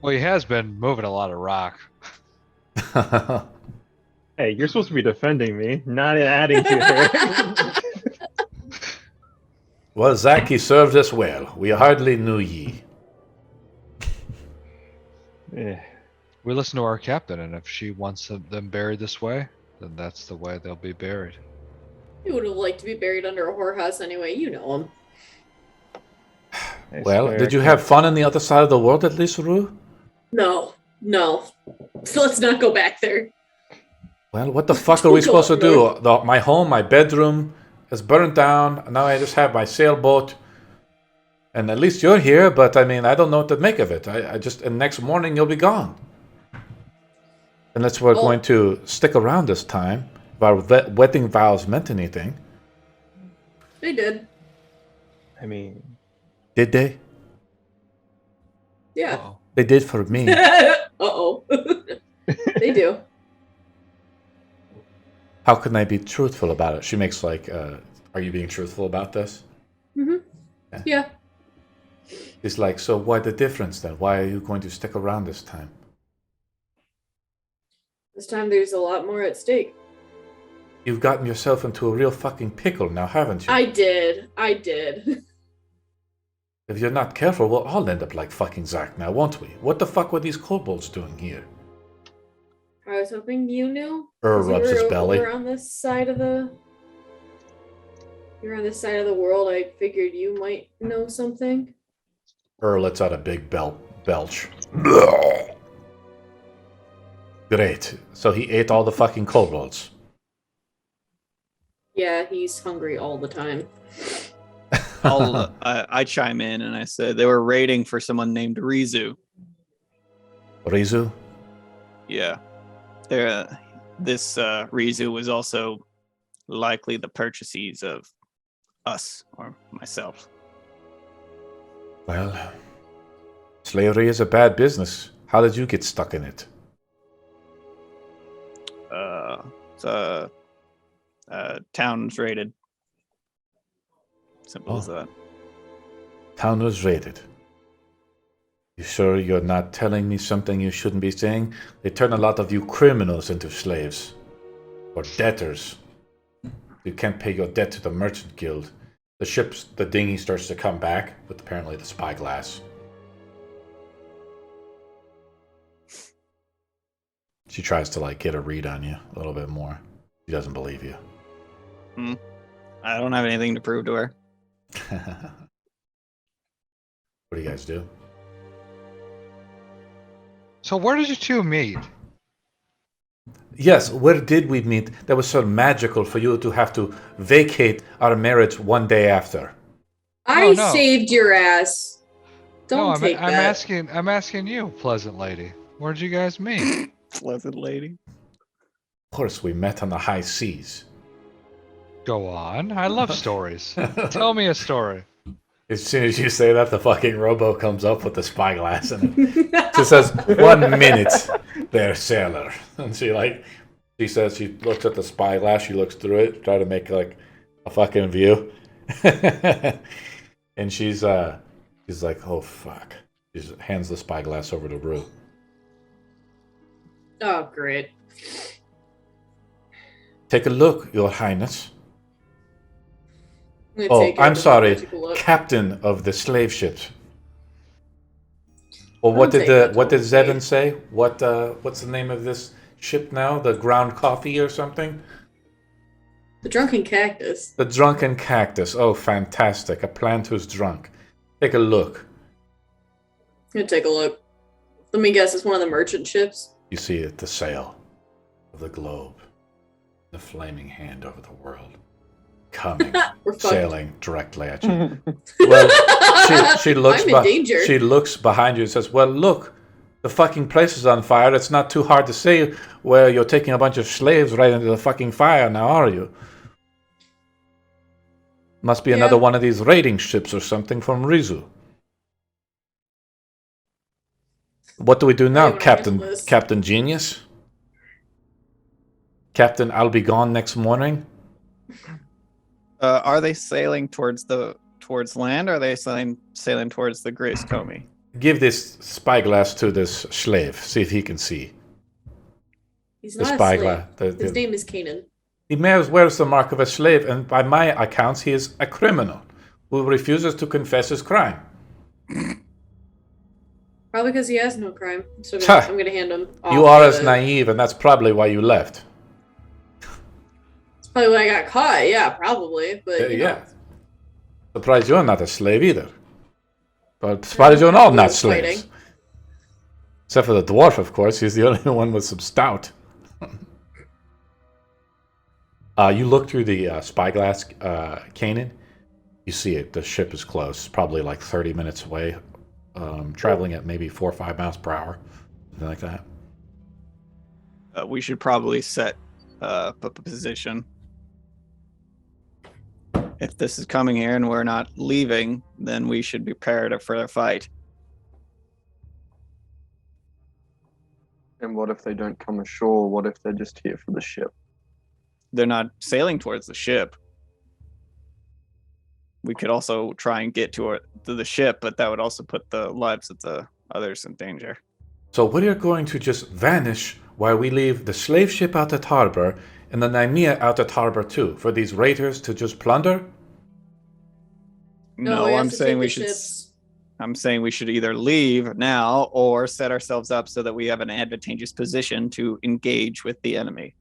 Well, he has been moving a lot of rock. Hey, you're supposed to be defending me, not adding to her. Well, Zach, he served us well. We hardly knew ye. Eh, We listen to our captain, and if she wants them buried this way, then that's the way they'll be buried. You would have liked to be buried under a whorehouse anyway. You know him. I Well, swear did I you can't- have fun on the other side of the world at least, Rue? No. So let's not go back there. Well, what the fuck are we supposed to do? My home, my bedroom is burned down. Now I just have my sailboat. And at least you're here, but I mean, I don't know what to make of it. And next morning you'll be gone. Unless we're Well- going to stick around this time. If our wedding vows meant anything. They did. I mean, Did they? Yeah. Uh-oh. They did for me. Uh-oh. They do. How can I be truthful about it? She makes are you being truthful about this? Yeah. He's like, so why the difference then? Why are you going to stick around this time? This time there's a lot more at stake. You've gotten yourself into a real fucking pickle now, haven't you? I did. If you're not careful, we'll all end up like fucking Zach now, won't we? What the fuck were these kobolds doing here? I was hoping you knew. Rubs You his were belly. over on this side of the. You're on this side of the world. I figured you might know something. Lets out a big belch. Great. So he ate all the fucking kobolds. Yeah, he's hungry all the time. I chime in and I said they were raiding for someone named Rizu. Rizu? Yeah, this Rizu was also likely the purchasees of us or myself. Well, slavery is a bad business. How did you get stuck in it? Town's raided. Simple as Oh. that. Town was raided. You sure you're not telling me something you shouldn't be saying? They turn a lot of you criminals into slaves. Or debtors. You can't pay your debt to the merchant guild. The dinghy starts to come back with apparently the spyglass. She tries to get a read on you a little bit more. She doesn't believe you. I don't have anything to prove to her. What do you guys do? So where did you two meet? Yes, where did we meet that was so magical for you to have to vacate our marriage one day after? I no. saved your ass. Don't No, take I'm that. I'm asking you, pleasant lady. Where'd you guys meet? Pleasant lady. Of course, we met on the high seas. Go on. I love stories. Tell me a story. As soon as you say that, the fucking robo comes up with the spyglass and it just says, 1 minute there, sailor. And she says, she looks at the spyglass, she looks through it, try to make a fucking view. And she's like, oh fuck. She just hands the spyglass over to Rue. Oh, great. Take a look, your highness. I'm gonna Oh, take it I'm and sorry, take a look. captain of the slave ships. Well, I'll what take it, did don't Zevin worry. say? What's the name of this ship now? The Ground Coffee or something? The drunken cactus. The Drunken Cactus. Oh, fantastic! A plant who's drunk. Take a look. I'm gonna take a look. Let me guess, it's one of the merchant ships. You see it, the sail of the globe, the flaming hand over the world, coming, We're fucked. sailing directly at you. Well, she looks. I'm in danger. She looks behind you and says, "Well, look, the fucking place is on fire. It's not too hard to see where you're taking a bunch of slaves right into the fucking fire now, are you? Must be another one of these raiding ships or something from Rizu. What do we do now, How do you wanna handle Captain? this? Captain Genius? Captain, I'll be gone next morning. Are they sailing towards land, or are they sailing towards the Grace Comey? Give this spyglass to this slave. See if he can see. He's The not a spyglass. slave. His name is Kanan. He wears the mark of a slave, and by my accounts, he is a criminal who refuses to confess his crime. Probably because he has no crime. So Ha! I'm gonna hand him off. You are as naive, and that's probably why you left. That's probably why I got caught. Yeah, probably. But you know. Yeah. Surprised you're not a slave either. But surprised you're all not slaves. Fighting. Except for the dwarf, of course. He's the only one with some stout. You look through the spyglass, Kanan. You see it. The ship is close. Probably 30 minutes away. Traveling at maybe 4 or 5 miles per hour. Something like that. We should probably set up a position. If this is coming here and we're not leaving, then we should be prepared for a fight. And what if they don't come ashore? What if they're just here for the ship? They're not sailing towards the ship. We could also try and get to the ship, but that would also put the lives of the others in danger. So we're going to just vanish while we leave the slave ship out at harbor and the Nymea out at harbor too, for these raiders to just plunder? No, we have I'm to saying take we the should. ships. I'm saying we should either leave now or set ourselves up so that we have an advantageous position to engage with the enemy.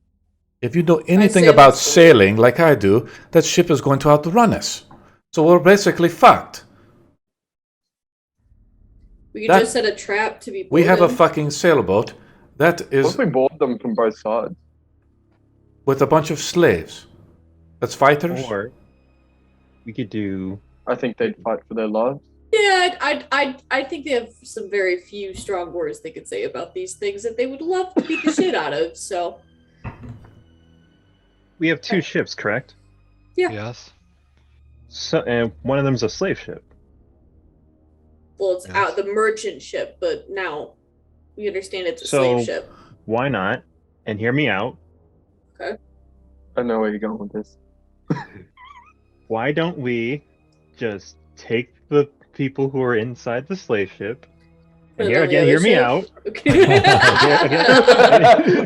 If you know anything say about let's go. sailing like I do, that ship is going to outrun us. So we're basically fucked. We could That- just set a trap to be. We have a boarded. fucking sailboat that What is if we board them from both sides? with a bunch of slaves. That's fighters. Or we could do. I think they'd fight for their lives. Yeah, I think they have some very few strong words they could say about these things that they would love to beat the shit out of. So We have 2 ships, correct? Yeah. Yes. So, and one of them's a slave ship. well, it's Yes. out the merchant ship, but now we understand it's a So- slave ship. Why not? And hear me out. Okay. I know where you're going with this. Why don't we just take the people who are inside the slave ship? And here again, hear me out. Okay.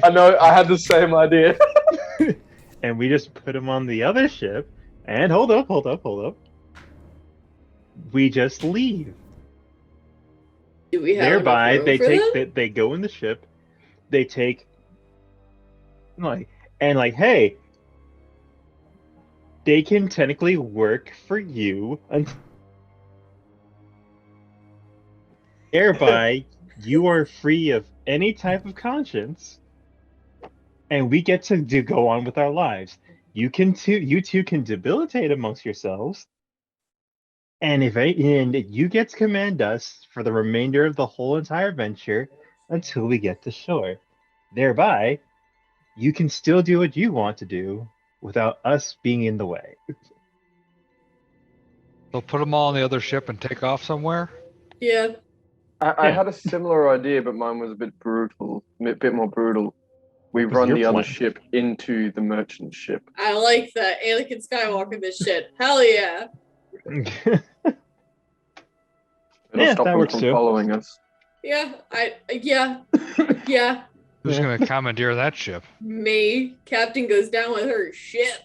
I know. I had the same idea. And we just put them on the other ship. And hold up. We just leave. Do we have Thereby, enough room for them? they go in the ship. They take hey, they can technically work for you until thereby you are free of any type of conscience, and we get to go on with our lives. You two can debilitate amongst yourselves, and you get to command us for the remainder of the whole entire venture until we get to shore. Thereby, you can still do what you want to do without us being in the way. They'll put them all on the other ship and take off somewhere. Yeah. I had a similar idea, but mine was a bit brutal, a bit more brutal. We run your the other plan. ship into the merchant ship. I like that. Anakin Skywalker this shit. Hell yeah. It'll Yeah, stop that them works from too. following us. Yeah. Yeah. Who's Yeah. gonna commandeer that ship? Me. Captain goes down with her ship.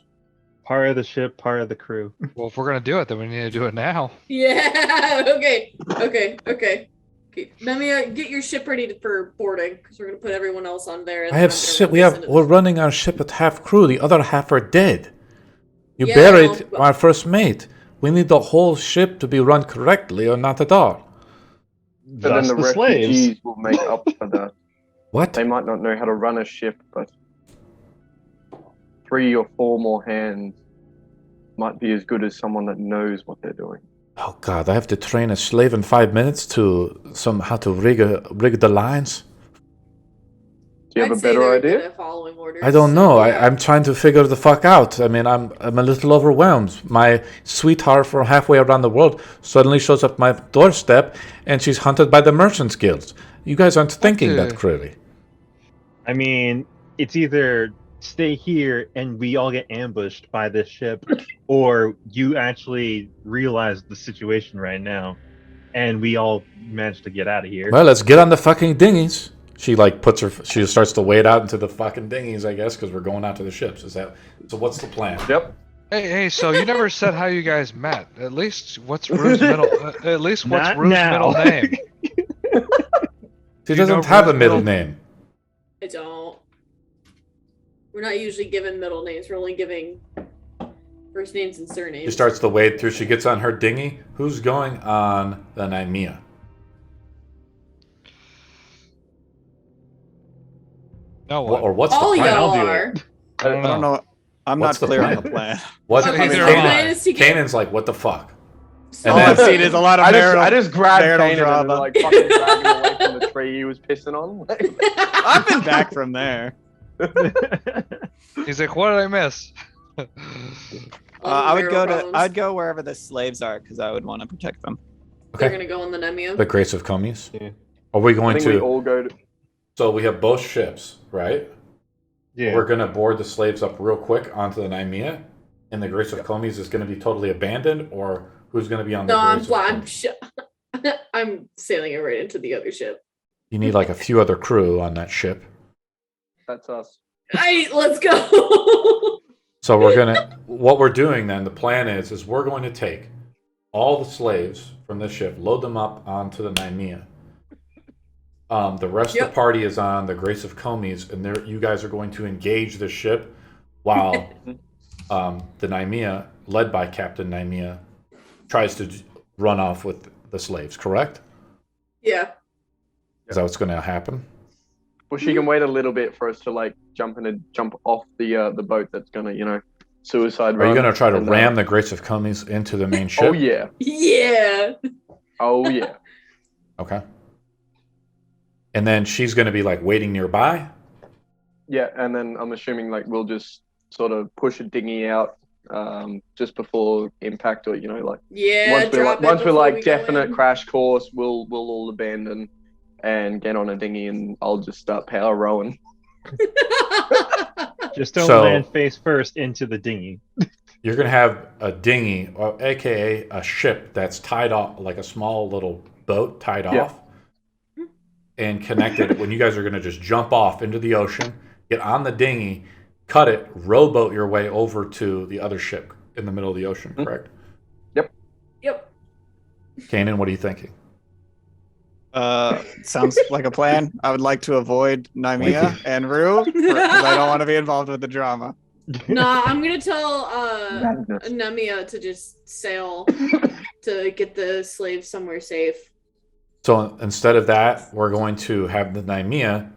Part of the ship, part of the crew. Well, if we're gonna do it, then we need to do it now. Yeah. Okay. Let me get your ship ready for boarding because we're gonna put everyone else on there. And I have then I'm si- gonna we listen have to we're this. running our ship at half crew. The other half are dead. You Yeah, buried well, our first mate. We need the whole ship to be run correctly, or not at all. So then Thus the the slaves. refugees will make up for that. What? They might not know how to run a ship, but 3 or 4 more hands might be as good as someone that knows what they're doing. Oh God! I have to train a slave in 5 minutes to how to rig the lines. Do you have I'd a say better they're idea? good at following orders, I don't so know. yeah. I'm trying to figure the fuck out. I mean, I'm a little overwhelmed. My sweetheart from halfway around the world suddenly shows up at my doorstep, and she's hunted by the merchants guilds. You guys aren't thinking that Okay. clearly. I mean, it's either stay here and we all get ambushed by this ship, or you actually realize the situation right now, and we all manage to get out of here. Well, let's get on the fucking dinghies. She she starts to wade out into the fucking dinghies, I guess, because we're going out to the ships. So what's the plan? Yep. Hey, so you never said how you guys met. At least what's Rue's middle Not Rue's now. middle name? She You know doesn't have a Rue's middle middle- name. I don't. We're not usually given middle names. We're only giving first names and surnames. She starts to wade through. She gets on her dinghy. Who's going on the Naimia? No one. Or what's All the plan? y'all I'll do are. I don't I don't know. I'm What's not the clear on plan? the plan. What? Okay, Neither so am the I. plan is to get. Kanan's like, what the fuck? So And All I've then- seen is a lot of I just grabbed marital Kanan and drama. like fucking dragged him away from the tree he was pissing on. I've been back from there. He's like, what did I miss? I'd go wherever the slaves are because I would want to protect them. They're Okay. gonna go on the Nemia. The Grace of Comies. Yeah. Are we I going think we to? all go to. So we have both ships, right? Yeah. We're gonna board the slaves up real quick onto the Naimia, and the Grace of Comies is gonna be totally abandoned, or who's gonna be on the No, Grace of Comies? I'm sailing it right into the other ship. You need like a few other crew on that ship. That's us. Let's go. So what we're doing then, the plan is we're going to take all the slaves from this ship, load them up onto the Naimia. The rest of Yep. the party is on the Grace of Comies, and you guys are going to engage the ship while the Naimia, led by Captain Naimia, tries to run off with the slaves, correct? Yeah. Is that what's going to happen? Well, she can wait a little bit for us to like jump off the boat that's gonna, suicide Are run. you going to try to and, ram the Grace of Comies into the main ship? Oh yeah. Yeah. Oh yeah. Okay. And then she's going to be like waiting nearby? Yeah, and then I'm assuming like we'll just sort of push a dinghy out just before impact, or like Yeah. once we're like we go definite in. crash course, we'll all abandon and get on a dinghy, and I'll just start power rowing. Just don't So- land face first into the dinghy. You're going to have a dinghy, or aka a ship that's tied off, like a small little boat tied Yeah. off and connected. When you guys are going to just jump off into the ocean, get on the dinghy, cut it, rowboat your way over to the other ship in the middle of the ocean, correct? Yep. Kanan, what are you thinking? Sounds like a plan. I would like to avoid Naimia Winky. and Rue because I don't want to be involved with the drama. Nah, I'm gonna tell Madness. Nemia to just sail to get the slaves somewhere safe. So instead of that, we're going to have the Naimia.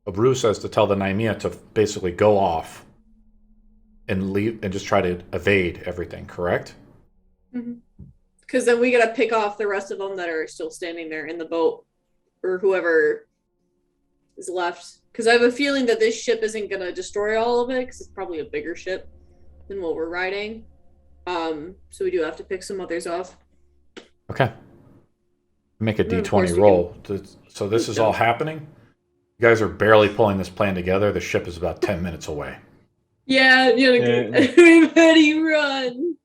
Abreu says to tell the Naimia to basically go off and leave and just try to evade everything, correct? Because then we gotta pick off the rest of them that are still standing there in the boat, or whoever is left. Because I have a feeling that this ship isn't gonna destroy all of it, because it's probably a bigger ship than what we're riding. So we do have to pick some others off. Okay. Make a And then, of course, D20 we roll. So this is all Yeah. happening. You guys are barely pulling this plan together. The ship is about 10 minutes away. Yeah, everybody run.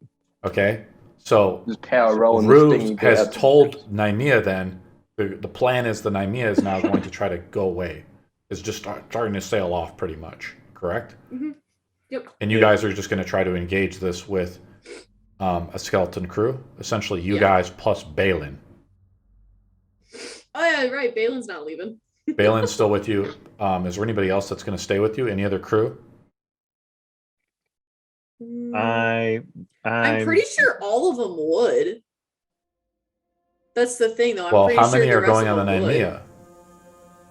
Okay? So Just power rolling this Rue thing. has told Naimia then, the plan is the Naimia is now going to try to go away. Is just starting to sail off pretty much, correct? Yep. And you guys are just going to try to engage this with a skeleton crew. Essentially, you Yeah. guys plus Balin. Oh yeah, right. Balin's not leaving. Balin's still with you. Is there anybody else that's going to stay with you? Any other crew? I'm pretty sure all of them would. That's the thing, though. I'm Well, pretty how sure many the are rest going of on the them would. Naimia?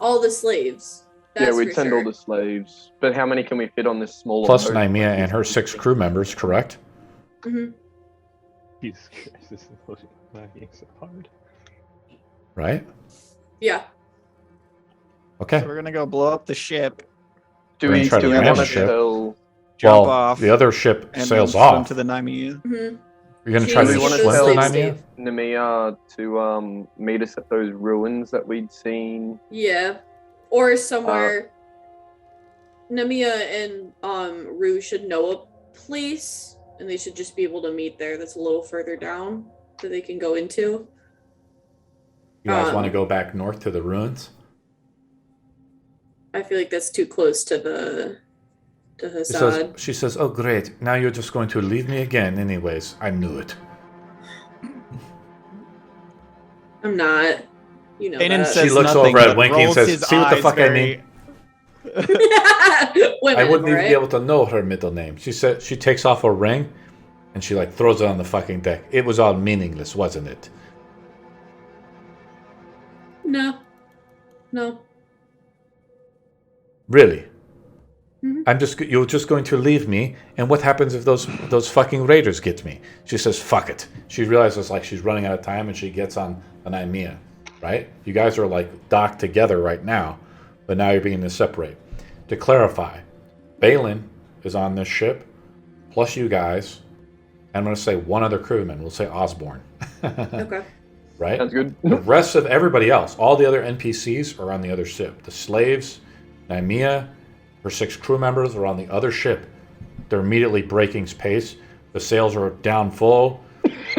All the slaves. Yeah, That's we'd for send sure. all the slaves. But how many can we fit on this smaller Plus boat? Naimia and her 6 crew members, correct? Mhm. Jesus Christ, this is not being so hard. Right? Yeah. Okay. So we're gonna go blow up the ship, Do We're gonna we, try to do we ram want the to ship. tell... jump Well, off, the other ship and sails then swim off. to the Naimia. hmm You're going to She try Do to we want to Swim swim to to tell Naimia? Naimia? Nemea to meet us at those ruins that we'd seen? Yeah. Or somewhere. Nemia and Rue should know a place, and they should just be able to meet there. That's a little further down that they can go into. You guys want to go back north to the ruins? I feel like that's too close to the Hassad. She says, oh, great. Now you're just going to leave me again anyways. I knew it. I'm not. You know Kanan that. says She looks nothing, over at but Winky and rolls says, his "See what the eyes fuck I mean?" Women, I wouldn't even right? be able to know her middle name. She said she takes off her ring and she like throws it on the fucking deck. It was all meaningless, wasn't it? No. Really? Mhm. You're just going to leave me, and what happens if those fucking raiders get me? She says, fuck it. She realizes like she's running out of time and she gets on an Imea, right? You guys are like docked together right now, but now you're beginning to separate. To clarify, Balin is on this ship, plus you guys, and I'm going to say one other crewman. We'll say Osborne. Okay. Right? Sounds good. The rest of everybody else, all the other NPCs are on the other ship. The slaves, Naimia, her 6 crew members are on the other ship. They're immediately breaking pace. The sails are down full,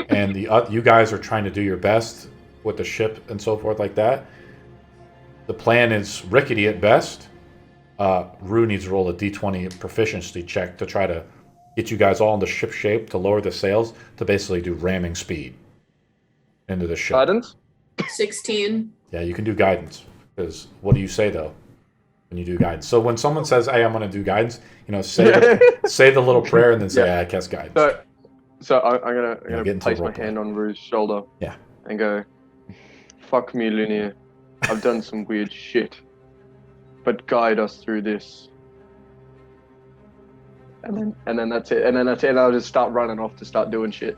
and you guys are trying to do your best with the ship and so forth like that. The plan is rickety at best. Rue needs to roll a D20 proficiency check to try to get you guys all into ship shape to lower the sails to basically do ramming speed into the ship. Guidance? 16. Yeah, you can do guidance. Because what do you say though when you do guidance? So when someone says, "Hey, I'm going to do guidance," say the little prayer and then say, Yeah. "I cast guidance." So I'm get gonna into place my roleplay. hand on Rue's shoulder. Yeah. And go, "Fuck me, Linear. I've done some weird shit, but guide us through this." And then that's it. And I'll just start running off to start doing shit.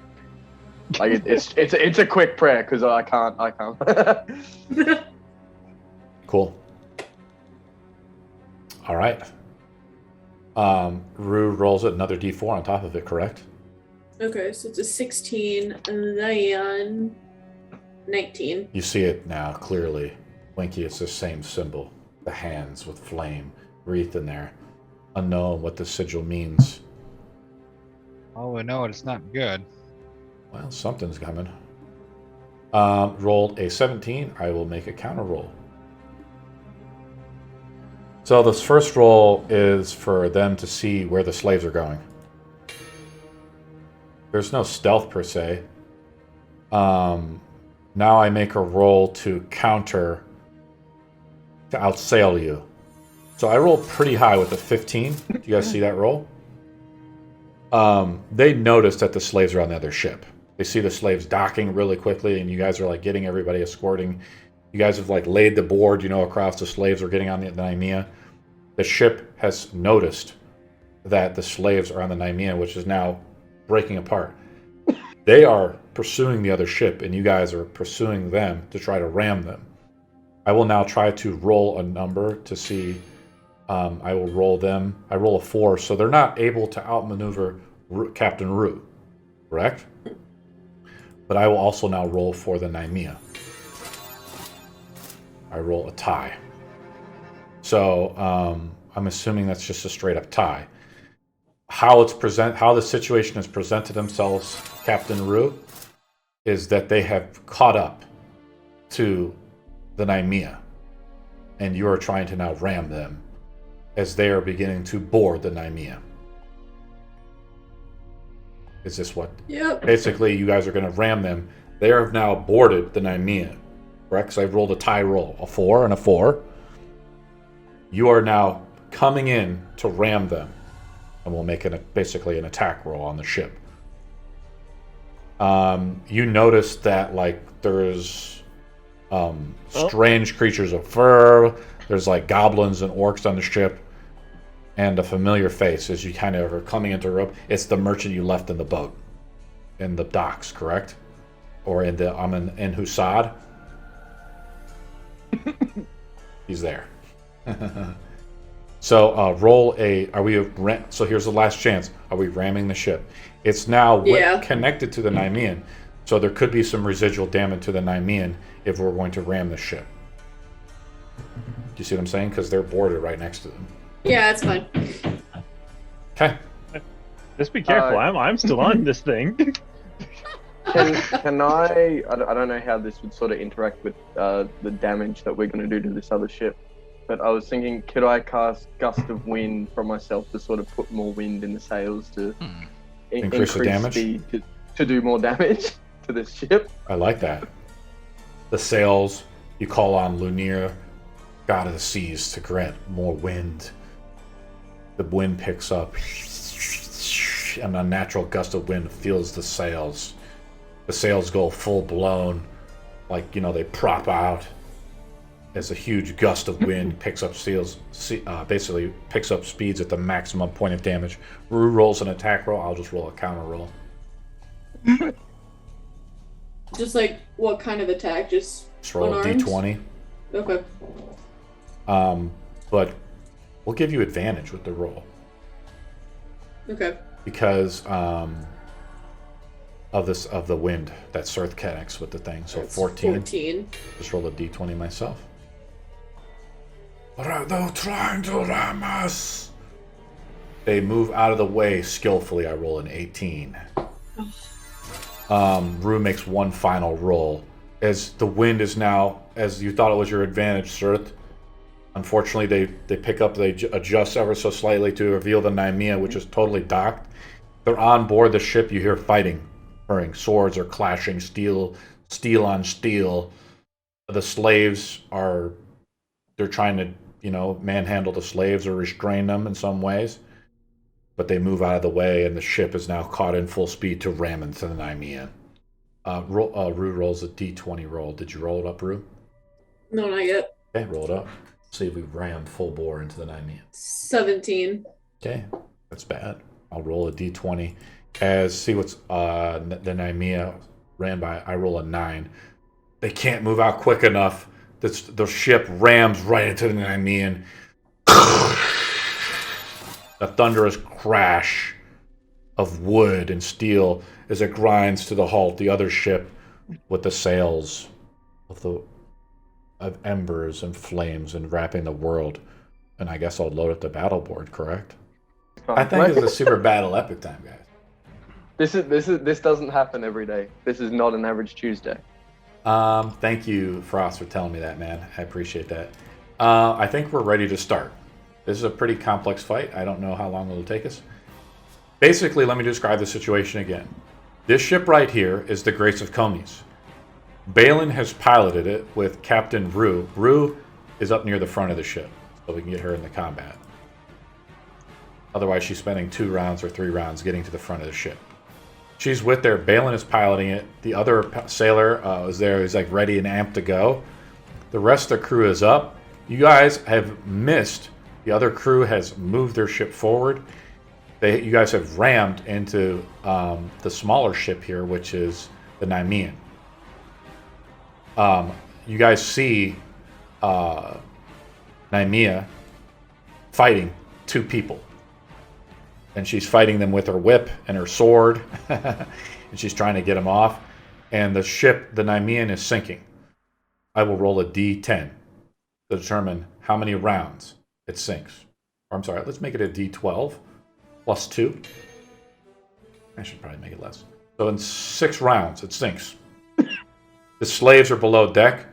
Like it's a quick prayer because I can't. Cool. All right. Rue rolls another D4 on top of it, correct? Okay, so it's a 16 and then 19. You see it now clearly. Winky, it's the same symbol. The hands with flame wreathed in there. unknown what the sigil means. Oh, we know it's not good. Well, something's coming. Rolled a 17. I will make a counter roll. So this first roll is for them to see where the slaves are going. There's no stealth per se. Now I make a roll to counter, to outsail you. So I rolled pretty high with a 15. Do you guys see that roll? They notice that the slaves are on the other ship. They see the slaves docking really quickly, and you guys are like getting everybody escorting. You guys have like laid the board, you know, across the slaves are getting on the Nymea. The ship has noticed that the slaves are on the Nymea, which is now breaking apart. They are pursuing the other ship, and you guys are pursuing them to try to ram them. I will now try to roll a number to see. I will roll them. I roll a 4, so they're not able to outmaneuver Captain Rue, correct? But I will also now roll for the Nymea. I roll a tie. So I'm assuming that's just a straight up tie. How the situation has presented themselves, Captain Rue, is that they have caught up to the Nymea, and you are trying to now ram them as they are beginning to board the Nymea. Is this what? Yep. Basically, you guys are going to ram them. They have now boarded the Nymea, correct? So I've rolled a tie roll, a 4 and a 4. You are now coming in to ram them, and we'll make basically an attack roll on the ship. You notice that like there's strange creatures of fur. There's like goblins and orcs on the ship, and a familiar face as you kind of are coming into rope. It's the merchant you left in the boat, in the docks, correct? Or in the in Husad. He's there. So roll a. Are we? So here's the last chance. Are we ramming the ship? It's now connected to the Nymean, so there could be some residual damage to the Nymean if we're going to ram the ship. Do you see what I'm saying? Because they're boarded right next to them. Yeah, it's fine. Okay. Just be careful. I'm still on this thing. Can I don't know how this would sort of interact with the damage that we're going to do to this other ship, but I was thinking, could I cast Gust of Wind from myself to sort of put more wind in the sails to Increase the damage? speed to do more damage to this ship? I like that. The sails, you call on Lunir, god of the seas, to grant more wind. The wind picks up, and a natural gust of wind fills the sails. The sails go full blown, like, you know, they prop out as a huge gust of wind picks up basically picks up speeds at the maximum point of damage. Rue rolls an attack roll. I'll just roll a counter roll. Just like what kind of attack? Just roll a unarmed? d20. Okay. But we'll give you advantage with the roll. Okay. Because of the wind that Sirth connects with the thing. So That's 14. 14. Just roll a d20 myself. What are they trying to ram us? They move out of the way skillfully. I roll an 18. Rue makes one final roll. As the wind is now, as you thought it was your advantage, Sirth, unfortunately they pick up, they adjust ever so slightly to reveal the Nymea, which is totally docked. They're on board the ship. You hear fighting occurring. Swords are clashing, steel on steel. The slaves they're trying to, you know, manhandle the slaves or restrain them in some ways. But they move out of the way, and the ship is now caught in full speed to ram into the Nymea. Rue rolls a d20 roll. Did you roll it up, Rue? No, not yet. Okay, roll it up. See if we ram full bore into the Nymea. 17. Okay, that's bad. I'll roll a d20. See what's the Nymea ran by. I roll a 9. They can't move out quick enough. The ship rams right into the Nymean. A thunderous crash of wood and steel as it grinds to the halt. The other ship with the sails of embers and flames and wrapping the world. And I guess I'll load up the battle board, correct? I think it's a super battle epic time, guys. This doesn't happen every day. This is not an average Tuesday. Thank you, Frost, for telling me that, man. I appreciate that. I think we're ready to start. This is a pretty complex fight. I don't know how long it'll take us. Basically, let me describe the situation again. This ship right here is the Grace of Comes. Balin has piloted it with Captain Rue. Rue is up near the front of the ship, so we can get her in the combat. Otherwise, she's spending 2 rounds or 3 rounds getting to the front of the ship. She's with there. Balin is piloting it. The other sailor is there. He's like ready and amped to go. The rest of the crew is up. You guys have missed. The other crew has moved their ship forward. You guys have rammed into the smaller ship here, which is the Nemean. You guys see Nemea fighting 2 people. And she's fighting them with her whip and her sword. And she's trying to get them off. And the ship, the Nemean, is sinking. I will roll a D10 to determine how many rounds it sinks. Or I'm sorry, let's make it a D12 plus 2. I should probably make it less. So in 6 rounds, it sinks. The slaves are below deck.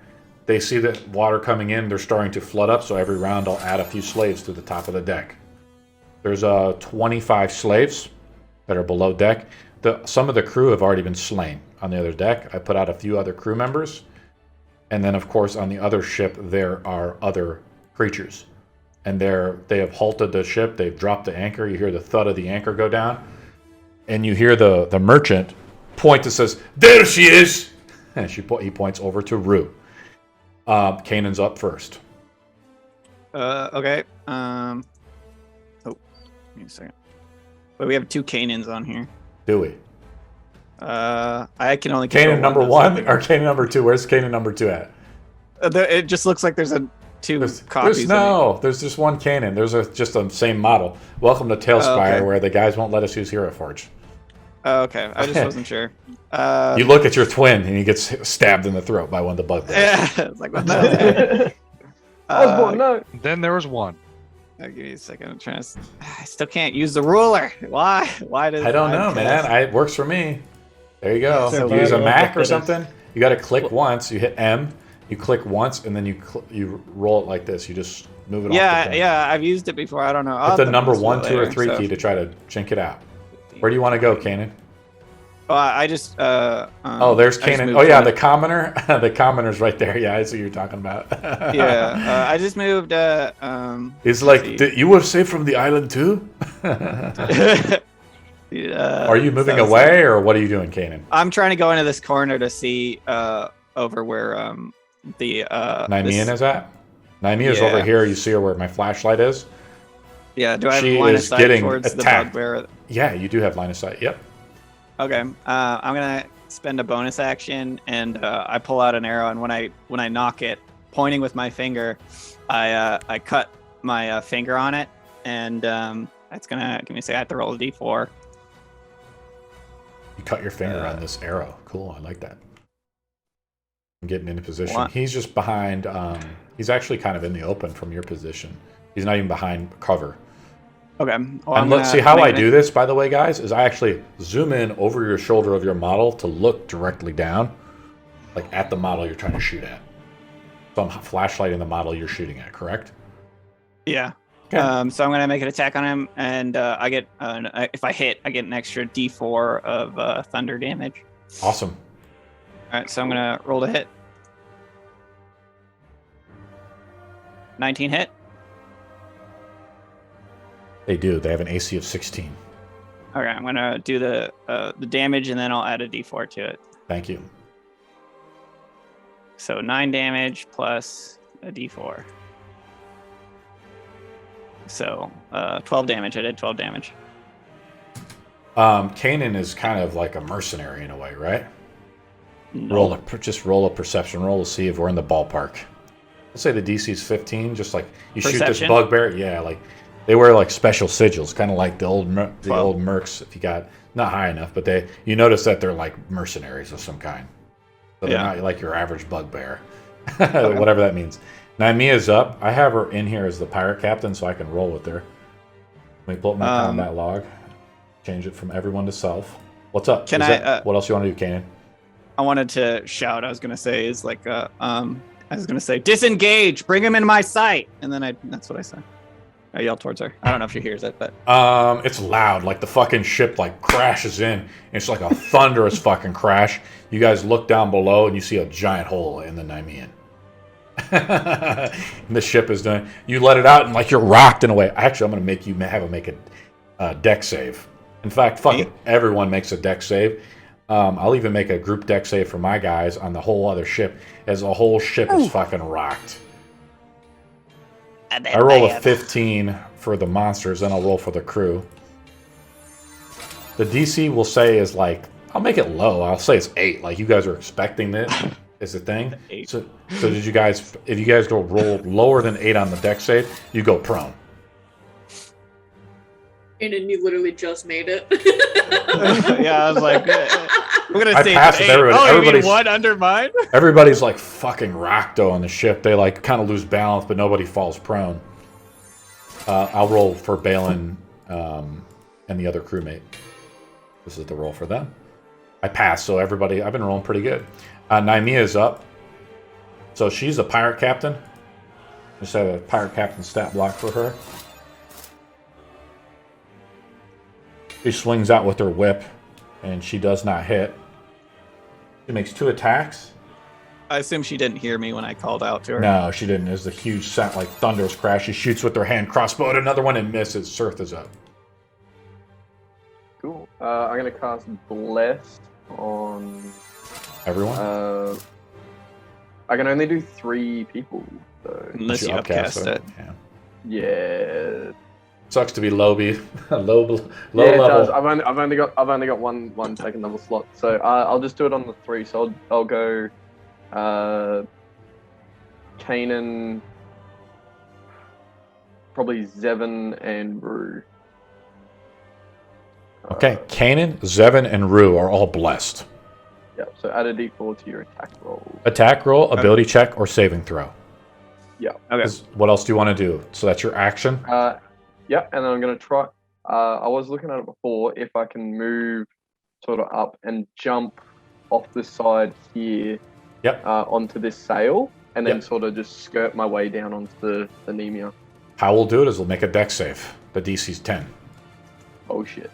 They see the water coming in. They're starting to flood up. So every round, I'll add a few slaves to the top of the deck. There's 25 slaves that are below deck. Some of the crew have already been slain on the other deck. I put out a few other crew members. And then, of course, on the other ship, there are other creatures. And they have halted the ship. They've dropped the anchor. You hear the thud of the anchor go down. And you hear the merchant point that says, "There she is!" And he points over to Rue. Kanan's up first. Okay. Give me a second. But we have 2 Kanans on here. Do we? I can only Kanan number 1 or Kanan number 2? Where's Kanan number 2 at? It just looks like there's 2 copies. There's just 1 Kanan. There's just the same model. Welcome to Tailspire, where the guys won't let us use Hero Forge. Oh, okay. I just wasn't sure. You look at your twin, and he gets stabbed in the throat by one of the bug bears. Yeah, it's like, what the Osborne, no. Then there was one. Give me a second. I'm trying to. I still can't use the ruler. Why? Why does? I don't know, man. It works for me. There you go. So You use a you Mac or look at something. You got to click once. You hit M. You click once, and then you roll it like this. You just move it off the thing. Yeah. I've used it before. I don't know. Hit the number 1, 2, or 3 key to try to chink it out. Where do you want to go, Kanan? Oh, I just. There's Kanan. Oh yeah, the commoner. The commoner's right there. Yeah, I see what you're talking about. Yeah, I just moved. It's like you were saved from the island too. Are you moving away, or what are you doing, Kanan? I'm trying to go into this corner to see over where the Nemean is at. Nemean is over here. You see her where my flashlight is. Yeah. Do I have She line of is sight getting towards attacked. the bugbear? Yeah, you do have line of sight. Yep. Okay. I'm gonna spend a bonus action, and I pull out an arrow, and when I knock it, pointing with my finger, I cut my finger on it, and that's gonna give me a second. I have to roll a d4. You cut your finger on this arrow. Cool. I like that. I'm getting into position. What? He's just behind. He's actually kind of in the open from your position. He's not even behind cover. Okay. Well, And let's see how I do this, by the way, guys, is I actually zoom in over your shoulder of your model to look directly down, like at the model you're trying to shoot at. So I'm flashlighting the model you're shooting at, correct? Yeah. Okay. So I'm gonna make an attack on him, and I get if I hit, I get an extra d4 of thunder damage. Awesome. All right. So I'm gonna roll to hit. 19 hit. They do. They have an AC of 16. Okay, I'm gonna do the damage, and then I'll add a d4 to it. Thank you. So 9 damage plus a d4. So 12 damage. I did 12 damage. Kanan is kind of like a mercenary in a way, right? No. Just roll a perception roll to see if we're in the ballpark. Let's say the DC is 15. Just like you shoot this Perception? bugbear. Yeah, like they wear like special sigils, kind of like the old mercs. If you got not high enough, but you notice that they're like mercenaries of some kind. So they're not like your average bugbear, whatever that means. Naimea's up. I have her in here as the pirate captain, so I can roll with her. Let me pull up my combat log. Change it from everyone to self. What's up? Can what else you want to do, Kanan? I wanted to shout. I was gonna say is like I was gonna say disengage, bring him in my sight, and then that's what I said. I yelled towards her. I don't know if she hears it, but it's loud. Like the fucking ship like crashes in. And it's like a thunderous fucking crash. You guys look down below and you see a giant hole in the Nymean. And the ship is doing. You let it out and like you're rocked in a way. Actually, I'm gonna make you have make a deck save. In fact, fuck it. Everyone makes a deck save. I'll even make a group deck save for my guys on the whole other ship, as the whole ship is fucking rocked. I roll a 15 for the monsters, then I'll roll for the crew. The DC we'll say is like, I'll make it low. I'll say it's 8. Like you guys are expecting it is the thing. 8. So did you guys? If you guys go roll lower than 8 on the deck save, you go prone. And then you literally just made it. yeah, I was like, I'm gonna I say passed with 8. everybody. Oh, you mean Everybody's- 1 under mine? Everybody's like fucking rocked though on the ship. They like kind of lose balance, but nobody falls prone. I'll roll for Balin and the other crewmate. This is the roll for them. I passed, so everybody. I've been rolling pretty good. Nymeia is up, so she's a pirate captain. Just have a pirate captain stat block for her. She swings out with her whip, and she does not hit. She makes 2 attacks. I assume she didn't hear me when I called out to her. No, she didn't. There's a huge sound like thunderous crash. She shoots with her hand crossbow at another one and misses. Surth is up. Cool. I'm gonna cast Blessed on Everyone? I can only do 3 people, so Unless you upcast it. Yeah. yeah. Sucks to be low Yeah, level. it does. I've only got one second level slot, so I'll just do it on the 3. So I'll go, Kanan, probably Zevin and Rue. Okay, Kanan, Zevin, and Rue are all blessed. Yeah. So add a D4 to your attack roll. Attack roll, ability check, or saving throw. Yeah. Okay. What else do you want to do? So that's your action. Yeah, and then I'm gonna try. I was looking at it before. If I can move sort of up and jump off the side here, Yep. onto this sail, and then Yep. sort of just skirt my way down onto the Nemea. How we'll do it is we'll make a deck save. The DC's 10. Oh shit!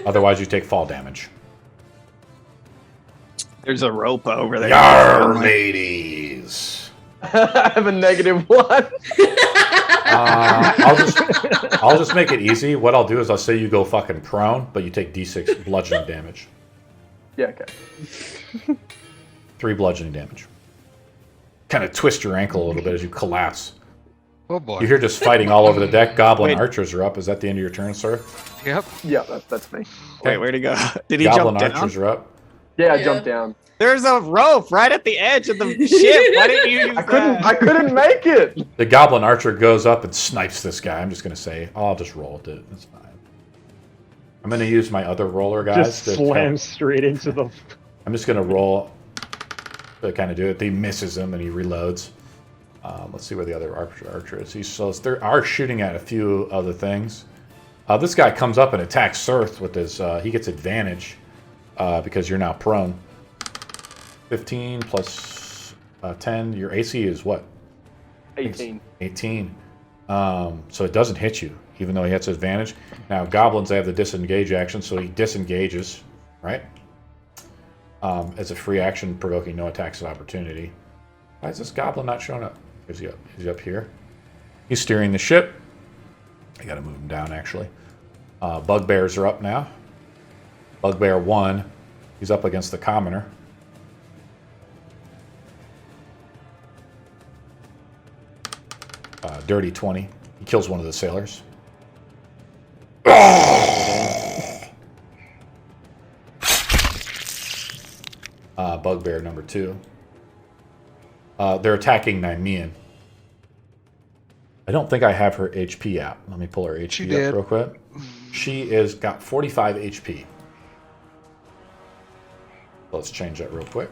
Otherwise, you take fall damage. There's a rope over there. Yar, ladies. I have a -1. I'll just make it easy. What I'll do is I'll say you go fucking prone, but you take D6 bludgeoning damage. Yeah. Okay. 3 bludgeoning damage. Kind of twist your ankle a little bit as you collapse. Oh boy. You hear just fighting all over the deck. Goblin Wait. archers are up. Is that the end of your turn, sir? Yep. Yeah, that's me. Wait, where'd he go? Did he Goblin jump down? archers are up. Yeah, I Yeah. jumped down. There's a rope right at the edge of the ship. Why didn't you use I couldn't make it. The goblin archer goes up and snipes this guy. I'm just going to say, I'll just roll with it. That's fine. I'm going to use my other roller, guys. Just to slams straight into the. I'm just going to roll to kind of do it. He misses him and he reloads. Let's see where the other archer is. They are shooting at a few other things. This guy comes up and attacks Surth with his... he gets advantage because you're now prone. 15 plus 10. Your AC is what? 18. 18. So it doesn't hit you, even though he has advantage. Now, goblins, they have the disengage action, so he disengages, right? As a free action, provoking no attacks of opportunity. Why is this goblin not showing up? Is he up here? He's steering the ship. I gotta move him down, actually. Bugbears are up now. Bugbear 1. He's up against the commoner. Dirty 20. He kills one of the sailors. Bugbear number 2. They're attacking Nymean. I don't think I have her HP out. Let me pull her HP up real quick. She is got 45 HP. Let's change that real quick.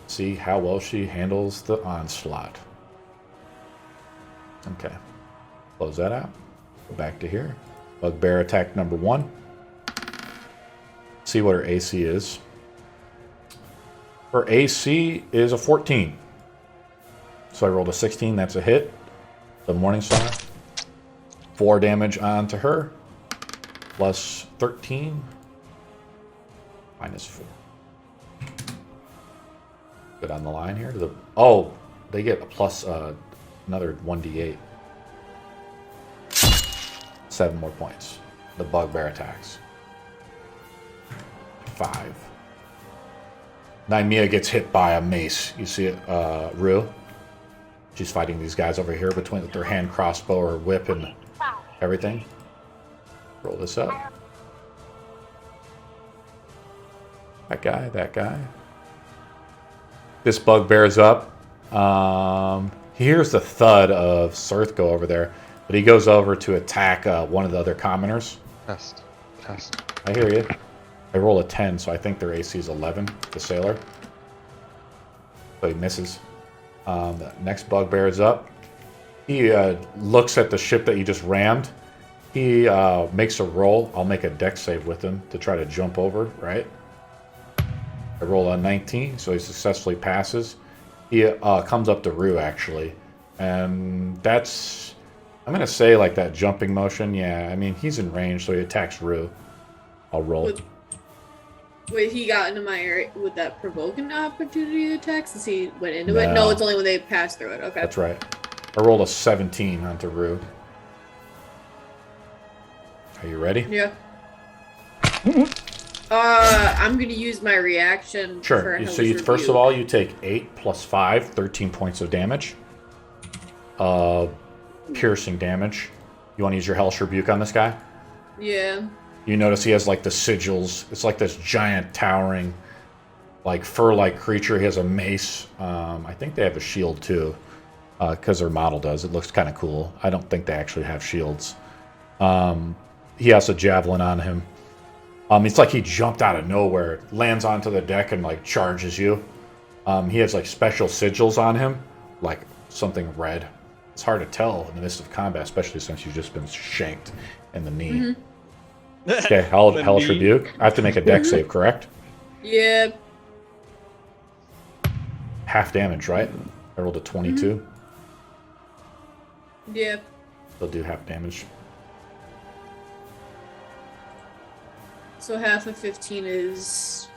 See how well she handles the onslaught. Okay. Close that out. Go back to here. Bugbear attack number 1. See what her AC is. Her AC is a 14. So I rolled a 16. That's a hit. The Morningstar. 4 damage onto her. Plus 13. Minus 4. Good on the line here. Oh, they get a plus another 1d8. 7 more points. The Bugbear attacks. 5. Naimia gets hit by a mace. You see it, Rue? She's fighting these guys over here between their hand crossbow or whip and everything. Roll this up. That guy, that guy. This Bugbear's up. He hears the thud of Sirth go over there, but he goes over to attack one of the other commoners. Test. I hear you. I roll a 10, so I think their AC is 11, the sailor. So he misses. The next Bugbear is up. He looks at the ship that you just rammed. He makes a roll. I'll make a dex save with him to try to jump over, right? I roll a 19, so he successfully passes. He comes up to Rue, actually. And that's, I'm going to say, like, that jumping motion. Yeah, I mean, he's in range, so he attacks Rue. I'll roll. Wait, he got into my area. Would that provoke an opportunity attack since he went into it? No, it's only when they pass through it. Okay. That's right. I rolled a 17 onto Rue. Are you ready? Yeah. I'm gonna use my reaction. Sure. So you, first of all, you take 8 plus 5, 13 points of damage. Piercing damage. You want to use your Hellish Rebuke on this guy? Yeah. You notice he has like the sigils. It's like this giant, towering, like fur-like creature. He has a mace. I think they have a shield too, because their model does. It looks kind of cool. I don't think they actually have shields. He has a javelin on him. It's like he jumped out of nowhere, lands onto the deck, and like charges you. He has like special sigils on him, like something red. It's hard to tell in the midst of combat, especially since you've just been shanked in the knee. Mm-hmm. Okay, Hellish Rebuke. I have to make a dex save, correct? Yeah. Half damage, right? I rolled a 22. Mm-hmm. Yeah. They'll do half damage. So half of 15 is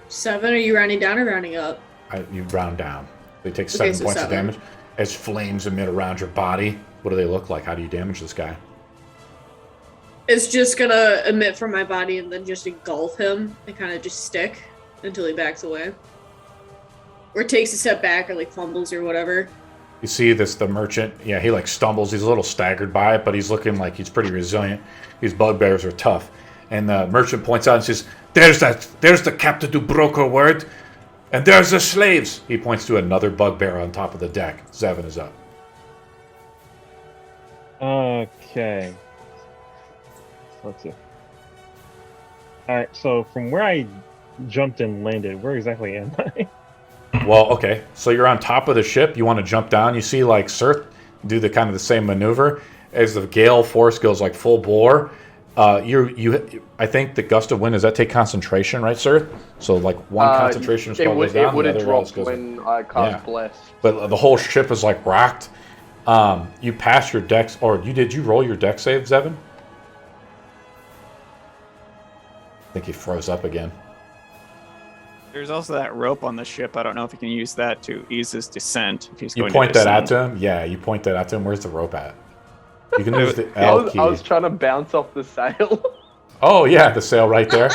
7. Are you rounding down or rounding up? You round down. They take 7 points of damage. As flames emit around your body, what do they look like? How do you damage this guy? It's just gonna emit from my body and then just engulf him and kind of just stick until he backs away. Or takes a step back or like fumbles or whatever. You see the merchant, yeah, he like stumbles. He's a little staggered by it, but he's looking like he's pretty resilient. These bugbears are tough. And the merchant points out and says, there's the captain who broke her word. And there's the slaves. He points to another bugbear on top of the deck. Zevin is up. Okay. Let's see. Alright, so from where I jumped and landed, where exactly am I? Well, okay. So you're on top of the ship. You want to jump down. You see, like, Sirth do the kind of the same maneuver. As the gale force goes, like, full bore, I think the gust of wind, does that take concentration, right, Sirth? So, like, one concentration spell goes down, it would the have other else dropped goes when I cast Bless. But the whole ship is, like, rocked. You pass your dex, or did you roll your dex save, Zevin? I think he froze up again. There's also that rope on the ship. I don't know if you can use that to ease his descent. If he's going you point to that out to him? Yeah, you point that out to him. Where's the rope at? You can use the L key. I was trying to bounce off the sail. Oh, yeah, the sail right there.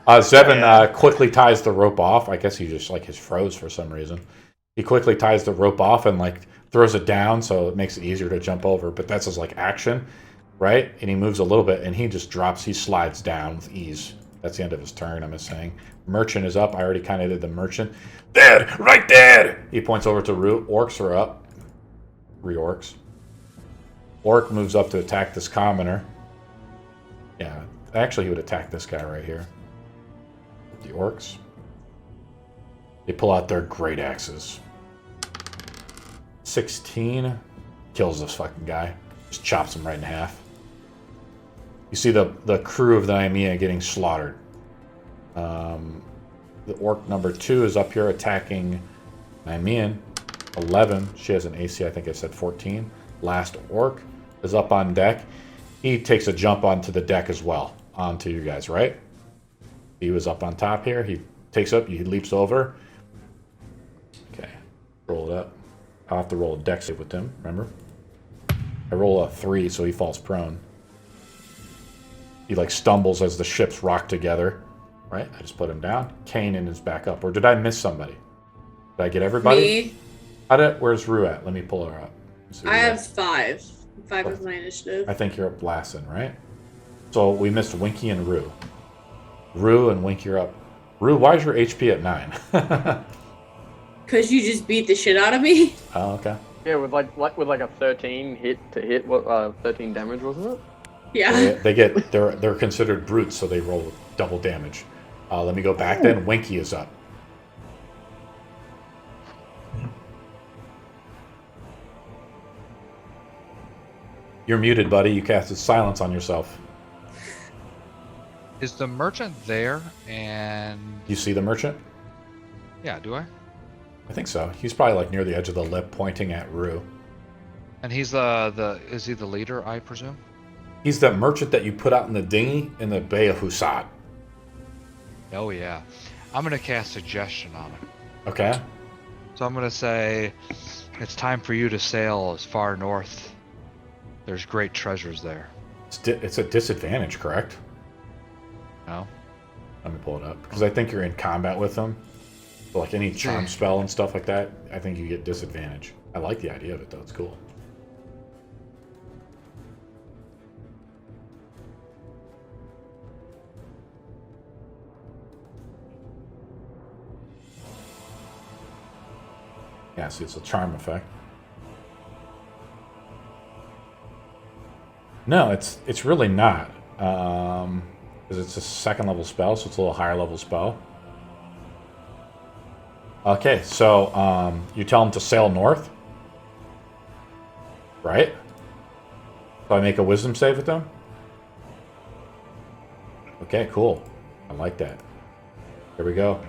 Zevin quickly ties the rope off. I guess he just, like, his froze for some reason. He quickly ties the rope off and, like, throws it down so it makes it easier to jump over. But that's his, like, action, right? And he moves a little bit, and he just drops. He slides down with ease. That's the end of his turn, I'm saying. Merchant is up. I already kind of did the merchant. There! Right there! He points over to Root. Orcs are up. 3 orcs. Orc moves up to attack this commoner. Yeah, actually he would attack this guy right here. The orcs. They pull out their great axes. 16 kills this fucking guy. Just chops them right in half. You see the crew of the Nymea getting slaughtered. The orc number 2 is up here attacking Nymean. 11. She has an AC, I think I said 14. Last orc is up on deck. He takes a jump onto the deck as well. Onto you guys, right? He was up on top here. He takes up, he leaps over. Okay. Roll it up. I'll have to roll a dex save with him, remember? I roll a 3, so he falls prone. He like stumbles as the ships rock together. Right? I just put him down. Kanan is back up. Or did I miss somebody? Did I get everybody? Me. Where's Rue at? Let me pull her up. I have 5. 5 is my initiative. I think you're up last in, right? So we missed Winky and Rue. Rue and Winky are up. Rue, why is your HP at 9? Because you just beat the shit out of me. Oh, okay. Yeah, with like a 13 hit to hit. What 13 damage wasn't it? Yeah. They're considered brutes, so they roll with double damage. Let me go back then. Winky is up. You're muted, buddy. You casted silence on yourself. Is the merchant there? And You see the merchant? yeah, do I? I think so. He's probably like near the edge of the lip, pointing at Rue. And he's is he the leader? I presume. He's the merchant that you put out in the dinghy in the Bay of Husat. Oh yeah, I'm gonna cast suggestion on him. Okay. So I'm gonna say, it's time for you to sail as far north. There's great treasures there. It's a disadvantage, correct? No. Let me pull it up because I think you're in combat with them. So like any charm spell and stuff like that, I think you get disadvantage. I like the idea of it though. It's cool. Yeah, see, it's a charm effect. No, it's really not. Because it's a 2nd level spell, so it's a little higher level spell. Okay, so you tell him to sail north, right? So I make a wisdom save with them? Okay, cool. I like that. Here we go.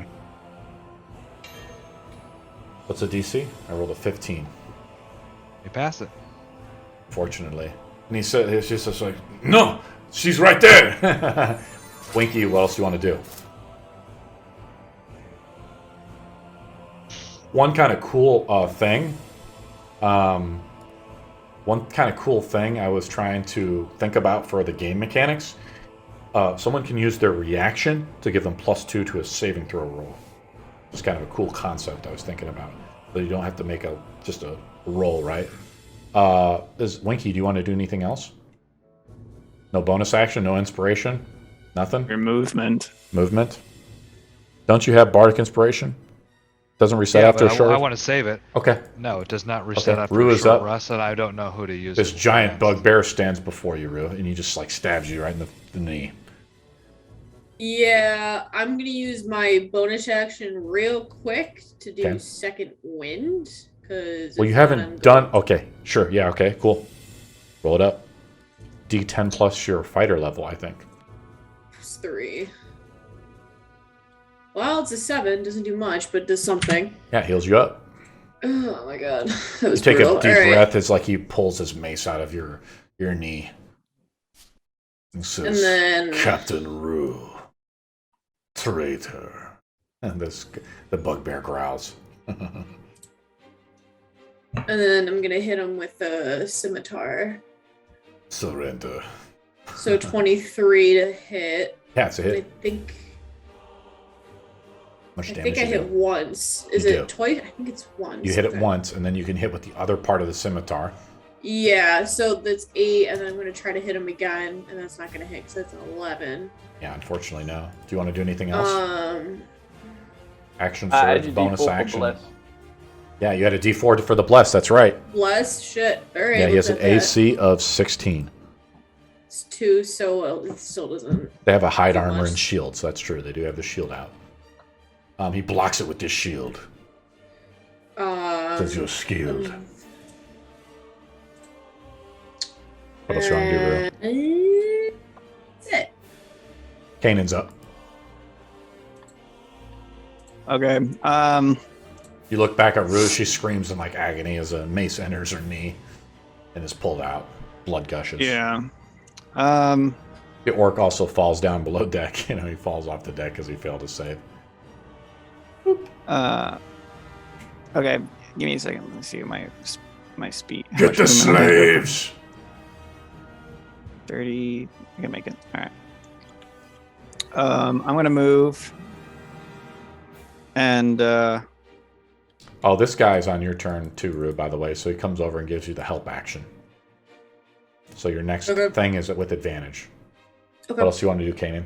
What's the DC? I rolled a 15. You pass it. Fortunately. And he said, it's just like, no, she's right there. Winky, what else do you want to do? One kind of cool thing. One kind of cool thing I was trying to think about for the game mechanics. Someone can use their reaction to give them +2 to a saving throw roll. It's kind of a cool concept I was thinking about. So you don't have to make just a roll, right? Winky, do you want to do anything else? No bonus action, no inspiration? Nothing? Your movement. Movement? Don't you have Bardic Inspiration? Doesn't reset after a short? I want to save it. Okay. No, it does not reset after Rue a is short up. rest, and I don't know who to use. This it giant against. bugbear stands before you, Rue, and he just like stabs you right in the knee. Yeah, I'm gonna use my bonus action real quick to do Okay. second wind. Cause Well, you if not, haven't done... Okay, sure. Yeah, okay, cool. Roll it up. D10 plus your fighter level, I think. It's 3. Well, it's a 7. Doesn't do much, but does something. Yeah, it heals you up. Oh my god, that You was take brutal. a deep All right. breath. It's like he pulls his mace out of your knee. And says, And then Captain Rue, traitor. And the bugbear growls. And then I'm gonna hit him with a scimitar. Surrender. So 23 to hit. Yeah, it's a And I hit. think Much I damage think I you hit do. once. Is You it do. twice? I think it's once. You hit it Okay. once, and then you can hit with the other part of the scimitar. Yeah, so that's 8, and then I'm gonna try to hit him again, and that's not gonna hit because that's an 11. Yeah, unfortunately, no. Do you want to do anything else? Action Add surge, your bonus D4 for action. bless. Yeah, you had a D4 for the bless. That's right. Bless shit. All right. Yeah, he has an what's that? AC of 16. It's 2, so it still doesn't. They have a hide Too armor much. and shield, so that's true. They do have the shield out. He blocks it with this shield. Says you're skilled. What else you want to do, Rue? That's it. Kanan's up. Okay. You look back at Rue. She screams in like agony as a mace enters her knee and is pulled out. Blood gushes. Yeah. The orc also falls down below deck. He falls off the deck because he failed to save. Okay. Give me a second. Let me see my speed. how Get much the movement I have. slaves! 30. I can make it. All right. I'm gonna move. And Oh, this guy's on your turn too, Rue, by the way. So he comes over and gives you the help action. So your next thing is with advantage. Okay. What else do you want to do, Kanan?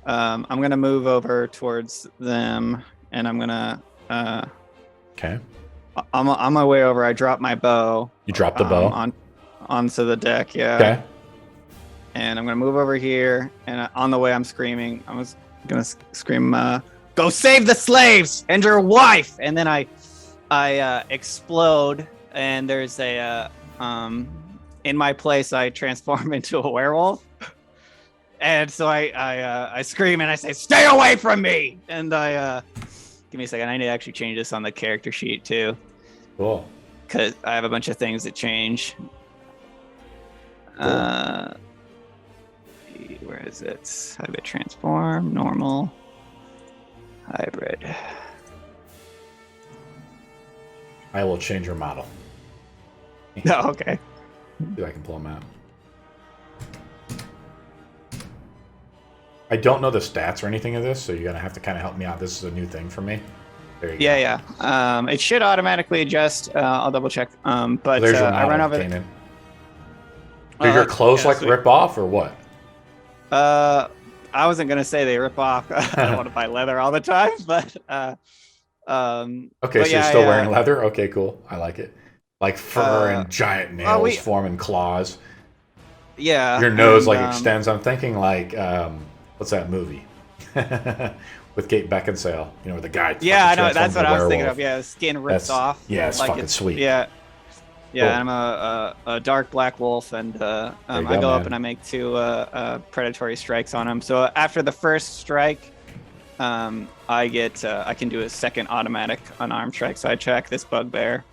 I'm gonna move over towards them, and I'm gonna. Okay. On my way over, I drop my bow. You drop the bow. Onto the deck. Yeah. Okay. And I'm gonna move over here, and on the way, I'm screaming. I was gonna scream, "Go save the slaves and your wife!" And then I explode, and there's a in my place, I transform into a werewolf. And so I scream and I say, "Stay away from me!" And give me a second. I need to actually change this on the character sheet too, Cool. because I have a bunch of things that change. Where is it? Hybrid transform, normal, hybrid. I will change your model. No, okay. See if I can pull them out. I don't know the stats or anything of this, so you're going to have to kind of help me out. This is a new thing for me. There you go. Yeah. It should automatically adjust. I'll double check. But Well, there's your I model, run over. Kanan. Do your clothes yeah, like sweet. rip off or what? I wasn't gonna say they rip off. I don't want to buy leather all the time, but Okay, but so yeah, you're still wearing leather? Okay, cool. I like it. Like fur and giant nails forming claws. Yeah. Your nose and, extends. I'm thinking like, what's that movie? With Kate Beckinsale, where the guy. Yeah, I know. transforms That's what into I was thinking werewolf. of. Yeah, the skin rips That's- off. yeah, it's fucking sweet. Yeah. Yeah, Cool. I'm a dark black wolf, and I go, go up man. and I make 2 predatory strikes on him. So after the first strike, I can do a second automatic unarmed strike. So I track this bugbear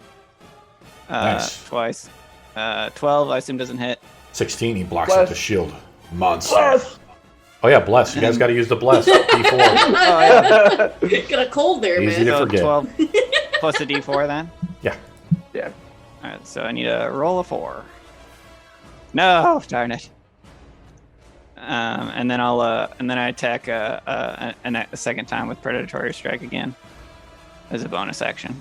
Nice. twice. 12, I assume doesn't hit. 16, he blocks Bless. with the shield. Monster. Bless. Oh yeah, bless. You guys got to use the bless. D4. Oh, yeah. Got a cold there, Easy man. to So forget. 12 plus a d4 then? Yeah. Yeah. All right, so I need to roll a 4. No, darn it. And then I attack a second time with predatory strike again as a bonus action.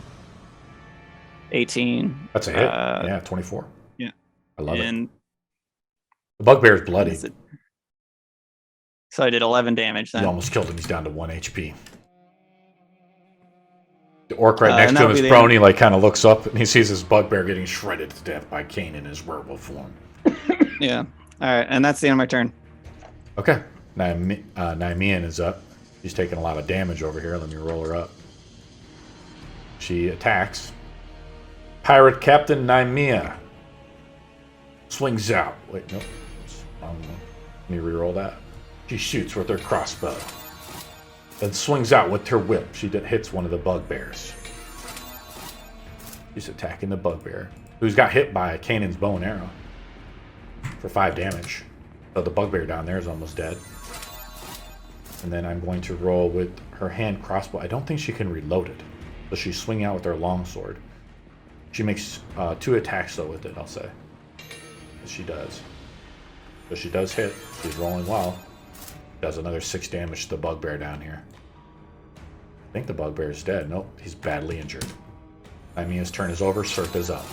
18. That's a hit. Yeah, 24. yeah. I love it. And The bugbear's bloody. that's it. So I did 11 damage then. You almost killed him. He's down to 1 HP. The orc right And next to him that'll is be the prone. end. He like kind of looks up and he sees his bugbear getting shredded to death by Kane in his werewolf form. Yeah. All right, and that's the end of my turn. Okay. Nymean is up. She's taking a lot of damage over here. Let me roll her up. She attacks. Pirate Captain Nymea swings out. Wait, nope. Wrong one. Let me reroll that. She shoots with her crossbow. Then swings out with her whip. She hits one of the bugbears. She's attacking the bugbear, who's got hit by Kanan's bow and arrow for 5 damage. So the bugbear down there is almost dead. And then I'm going to roll with her hand crossbow. I don't think she can reload it. So she's swinging out with her longsword. She makes 2 attacks though with it, I'll say. She does. So she does hit. She's rolling well. Does another 6 damage to the bugbear down here. I think the bugbear is dead. Nope, he's badly injured. Nymea's turn is over. Sirth is up.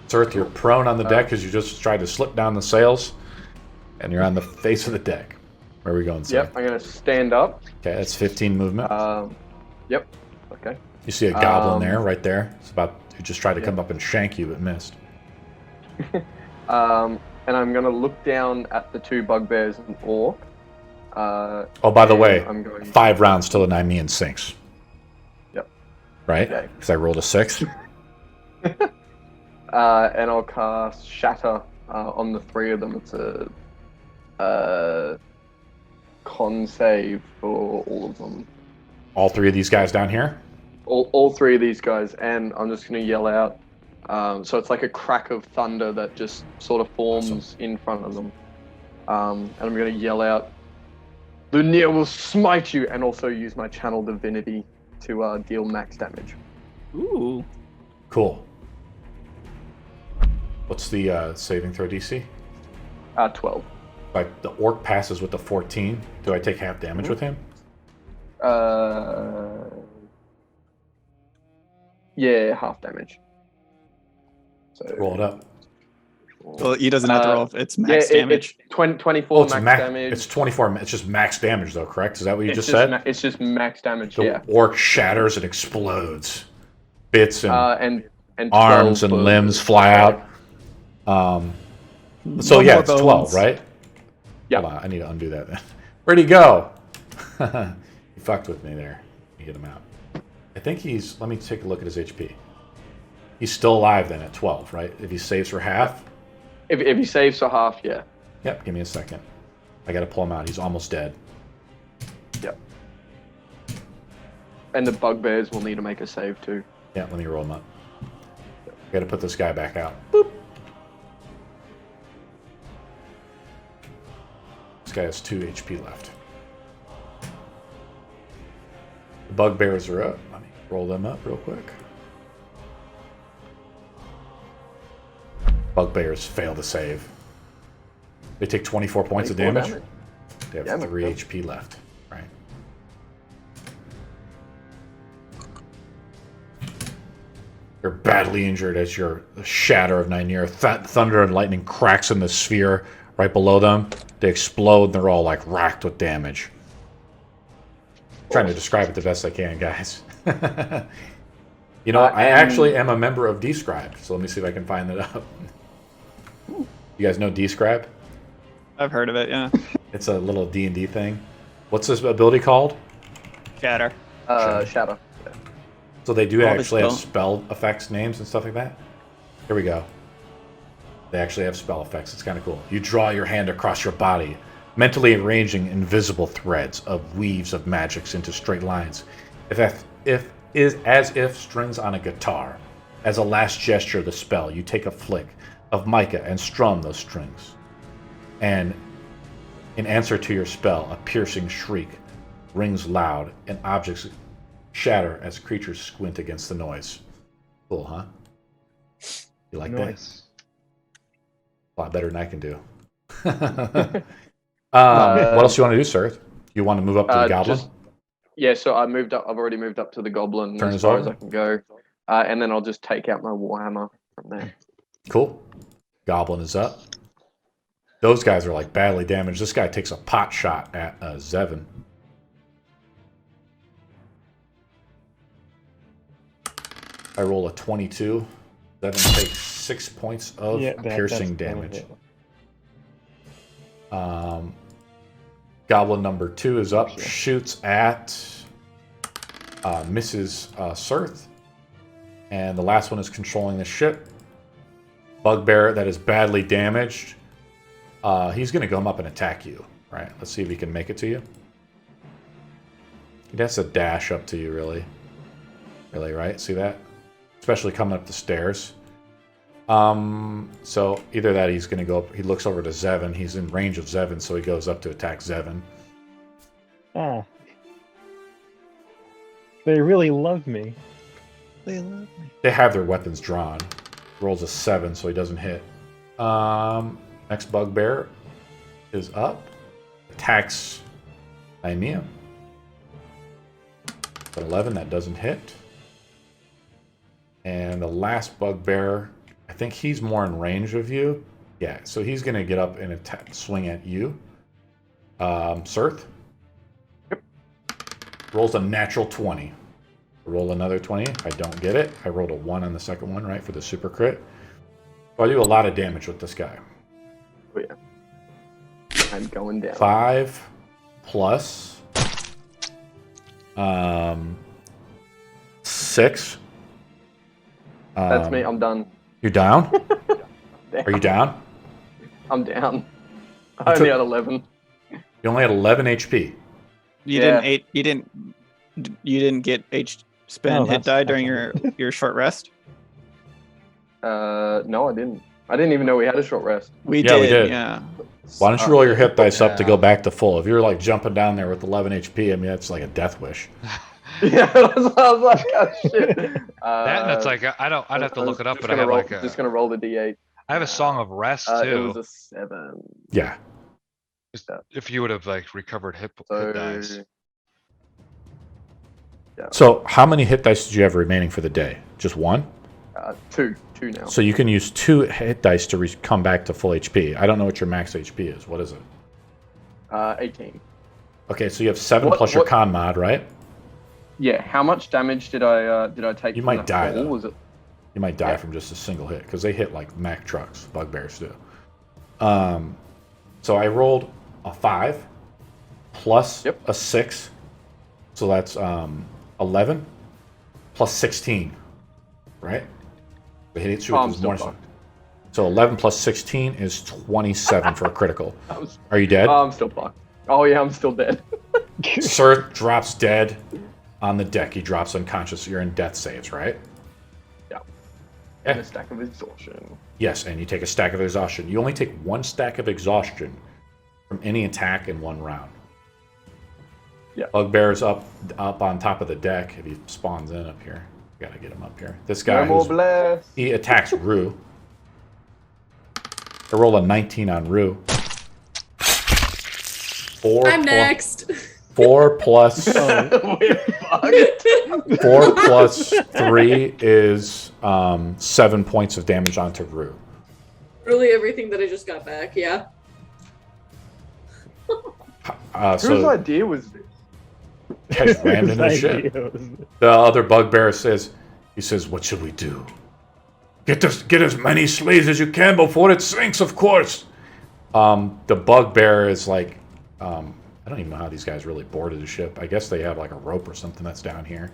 Sirth, you're prone on the deck because you just tried to slip down the sails. And you're on the face of the deck. Where are we going, Sirth? Yep, I'm going to stand up. Okay, that's 15 movement. Yep. Okay. You see a goblin there, right there. It's about to just try to come up and shank you, but missed. And I'm going to look down at the 2 bugbears and orc. Oh, by the way, I'm going... 5 rounds till the Nymean sinks. Yep. Right? Okay. Because I rolled a 6. And I'll cast Shatter on the 3 of them. It's a con save for all of them. All 3 of these guys down here? All 3 of these guys, and I'm just going to yell out. So it's like a crack of thunder that just sort of forms in front of them. And I'm going to yell out, Lunia will smite you, and also use my Channel Divinity to deal max damage. Ooh. Cool. What's the saving throw DC? 12. Like the orc passes with the 14. Do I take half damage with him? Yeah, half damage. So Roll it up. Well, he doesn't have to roll. It's max damage. It's 24 it's max damage. It's 24. It's just max damage, though, correct? Is that what you just said? said? It's just max damage, The orc shatters and explodes. Bits and and arms and limbs fly out. So yeah, it's 12, right? Yeah. Hold on, I need to undo that then. Where'd he go? He fucked with me there. Let me get him out. I think he's... Let me take a look at his HP. He's still alive then at 12, right? If he saves for half? If he saves for half, yeah. Yep, give me a second. I gotta pull him out. He's almost dead. Yep. And the bugbears will need to make a save too. Yeah, let me roll him up. I gotta put this guy back out. Boop. This guy has 2 HP left. The bugbears are up. Let me roll them up real quick. Bugbears fail to save. They take 24 points of damage. They have 3 HP left. Right. They're badly injured as your shatter of Nynaeve. Thunder and lightning cracks in the sphere right below them. They explode and they're all like racked with damage. Trying to describe it the best I can, guys. You know, I actually am a member of Describe, so let me see if I can find that up. You guys know Describe? I've heard of it, yeah. It's a little D&D thing. What's this ability called? Shatter. Shatter. Yeah. So they do actually have spell effects names and stuff like that? Here we go. They actually have spell effects. It's kind of cool. You draw your hand across your body, mentally arranging invisible threads of weaves of magics into straight lines. As if strings on a guitar. As a last gesture of the spell, you take a flick of mica and strum those strings. And in answer to your spell, a piercing shriek rings loud and objects shatter as creatures squint against the noise. Cool, huh? You like that? A lot better than I can do. What else do you want to do, sir? You want to move up to the goblin? So I moved up. I've already moved up to the goblin Turn as far as I can go. And then I'll just take out my warhammer from there. Cool. Goblin is up. Those guys are like badly damaged. This guy takes a pot shot at Zevin. I roll a 22. Zevin takes 6 points of piercing damage. Goblin number 2 is up, shoots at Mrs. Sirth. And the last one is controlling the ship. Bugbear that is badly damaged. He's going to come up and attack you. Right? Let's see if he can make it to you. He has to dash up to you, really. Really, right? See that? Especially coming up the stairs. So either that, he's going to go up. He looks over to Zevin. He's in range of Zevin, so he goes up to attack Zevin. Ah. They really love me. They love me. They have their weapons drawn. Rolls a 7, so he doesn't hit. Next bugbear is up. Attacks Nynaeve. 11, that doesn't hit. And the last bugbear, I think he's more in range of you. Yeah, so he's going to get up and swing at you. Sirth? Yep. Rolls a natural 20. Roll another 20. I don't get it. I rolled a 1 on the second one, right, for the super crit. So I do a lot of damage with this guy. Oh, yeah. I'm going down. 5 plus 6. That's me. I'm done. You're down? Are you down? I'm down. I only had 11. You only had 11 HP. You Yeah. didn't get spend hit die during your short rest. No, I didn't. I didn't even know we had a short rest. We Yeah, we did. did. Yeah. Why don't you roll your hit dice up to Yeah. go back to full? If you're like jumping down there with 11 HP, I mean, that's like a death wish. Yeah, I was like, oh shit. That and it's like I'd have to look it up, but I have roll, like just gonna roll the d8. I have a song of rest It too. was a 7. Yeah. If you would have like recovered hit dice. Yeah. So how many hit dice did you have remaining for the day? Just one? 2 now. So you can use 2 hit dice to come back to full HP. I don't know what your max HP is. What is it? 18. Okay, so you have 7 What- plus your what- con mod, right? Yeah. How much damage did I take? You from might that die, fall? though. Was it? You might die Yeah. from just a single hit because they hit like Mack trucks, bugbears do. So I rolled a 5 plus Yep. a 6, so that's 11 plus 16, right? The hit shoot I'm is still more. fucked. So 11 plus 16 is 27 for a critical. Are you dead? I'm still fucked. Oh yeah, I'm still dead. Sir drops dead on the deck. He drops unconscious. You're in death saves, right? Yeah. Yeah. And a stack of exhaustion. Yes, and you take a stack of exhaustion. You only take 1 stack of exhaustion from any attack in 1 round. Yeah. Bugbear's up on top of the deck. If he spawns in up here, gotta get him up here. This guy, No more blast. he attacks Rue. I roll a 19 on Rue. 4 I'm next. 4 plus We're fucked. 4 plus 3 is 7 points of damage onto Rue. Really, everything that I just got back. Yeah. Whose So idea was this? has rammed into the ship. The other bugbear says, "What should we do? Get as many slaves as you can before it sinks, of course." The bugbear is like, I don't even know how these guys really boarded the ship. I guess they have like a rope or something that's down here,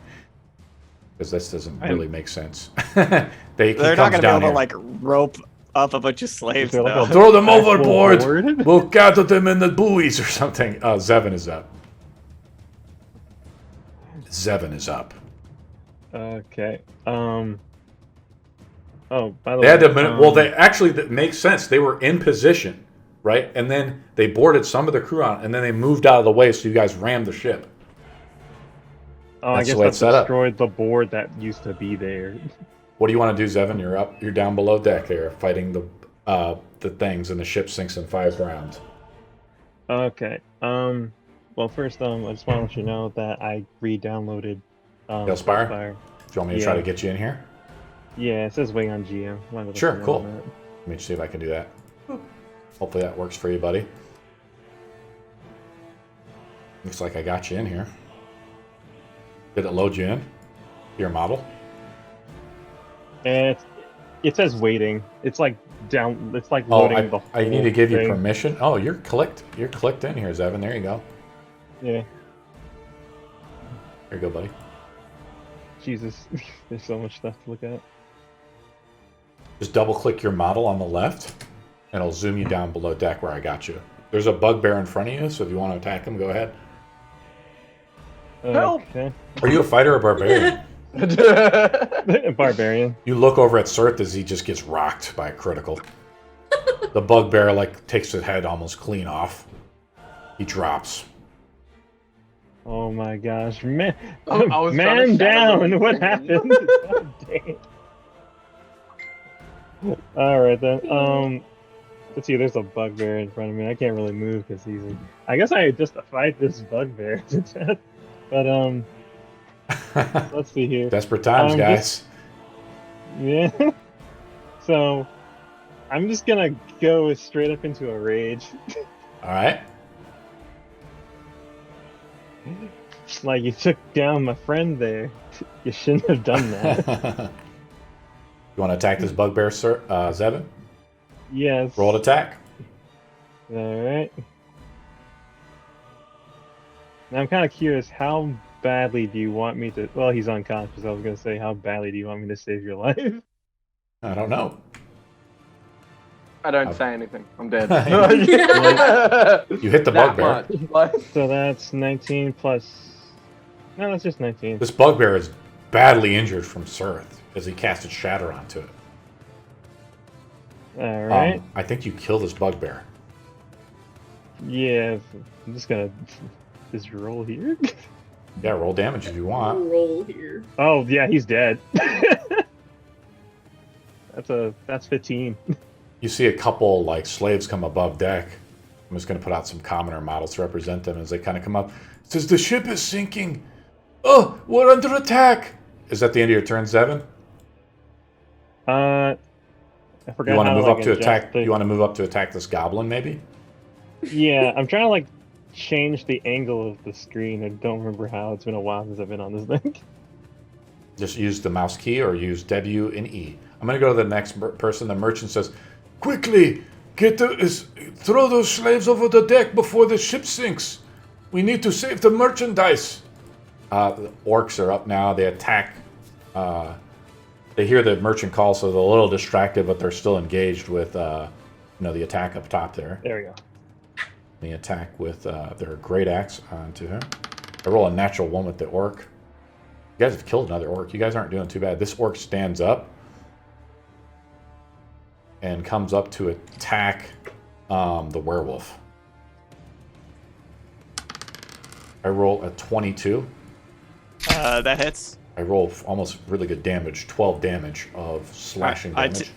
because this doesn't really make sense. They're not comes gonna be down able to here. like rope up a bunch of slaves. They're like though. a- Throw them Actual overboard. board? We'll gather them in the buoys or something. Zevin is up. Zevin is up. Okay. Oh, by the They had way. to. Well, they actually that makes sense. They were in position, right? And then they boarded some of the crew on, and then they moved out of the way, so you guys rammed the ship. Oh, I that's guess the way that it's set up. destroyed the board that used to be there. What do you want to do, Zevin? You're up. You're down below deck there, fighting the things, and the ship sinks in 5 rounds. Okay. Well, first, I just want to let you know that I re-downloaded. Hellspire? Hellspire. Do you want me to try Yeah. to get you in here? Yeah, it says waiting on GM. Wanted to let Sure, you know cool. that. Let me see if I can do that. Hopefully that works for you, buddy. Looks like I got you in here. Did it load you in? Your model? And it says waiting. It's like down. It's like Oh, loading the. I need whole to give you thing. permission. Oh, you're clicked. You're clicked in here, Zevin. There you go. Yeah. Here you go, buddy. Jesus, there's so much stuff to look at. Just double click your model on the left, and it'll zoom you down below deck where I got you. There's a bugbear in front of you, so if you want to attack him, go ahead. Help! Okay. Are you a fighter or barbarian? Barbarian. You look over at Sirth as he just gets rocked by a critical. The bugbear like takes his head almost clean off. He drops. Oh my gosh, man! I was trying Man to shadow down! them. What happened? God damn. All right then. Let's see. There's a bugbear in front of me. I can't really move because he's. I guess I just fight this bugbear to death. But let's see here. Desperate times, guys. Yeah. So, I'm just gonna go straight up into a rage. All right. Like, you took down my friend there. You shouldn't have done that. You want to attack this bugbear, sir, Zevin? Yes. Roll an attack. Alright. Now I'm kind of curious, how badly do you want me to... Well, he's unconscious. I was going to say, how badly do you want me to save your life? I don't know. I don't say anything. I'm dead. You hit the That bugbear. much. Like, So that's 19 plus. No, that's just 19. This bugbear is badly injured from Surth as he casted Shatter onto it. All right. I think you kill this bugbear. Yeah, I'm just gonna just roll here. Yeah, roll damage if you want. Roll here. Oh yeah, he's dead. That's 15. You see a couple like slaves come above deck. I'm just going to put out some commoner models to represent them as they kind of come up. It says the ship is sinking. Oh, we're under attack. Is that the end of your turn, Zevin? I forgot. You want to how move like, up to adjust attack? the- You want to move up to attack this goblin, maybe? Yeah, I'm trying to like change the angle of the screen. I don't remember how. It's been a while since I've been on this thing. Just use the mouse key or use W and E. I'm going to go to the next person. The merchant says, "Quickly, throw those slaves over the deck before the ship sinks. We need to save the merchandise." The orcs are up now. They attack. They hear the merchant call, so they're a little distracted, but they're still engaged with, the attack up top there. There we go. The attack with their great axe onto him. I roll a natural one with the orc. You guys have killed another orc. You guys aren't doing too bad. This orc stands up and comes up to attack the werewolf. I roll a 22. That hits. I roll almost really good damage, 12 damage of slashing damage.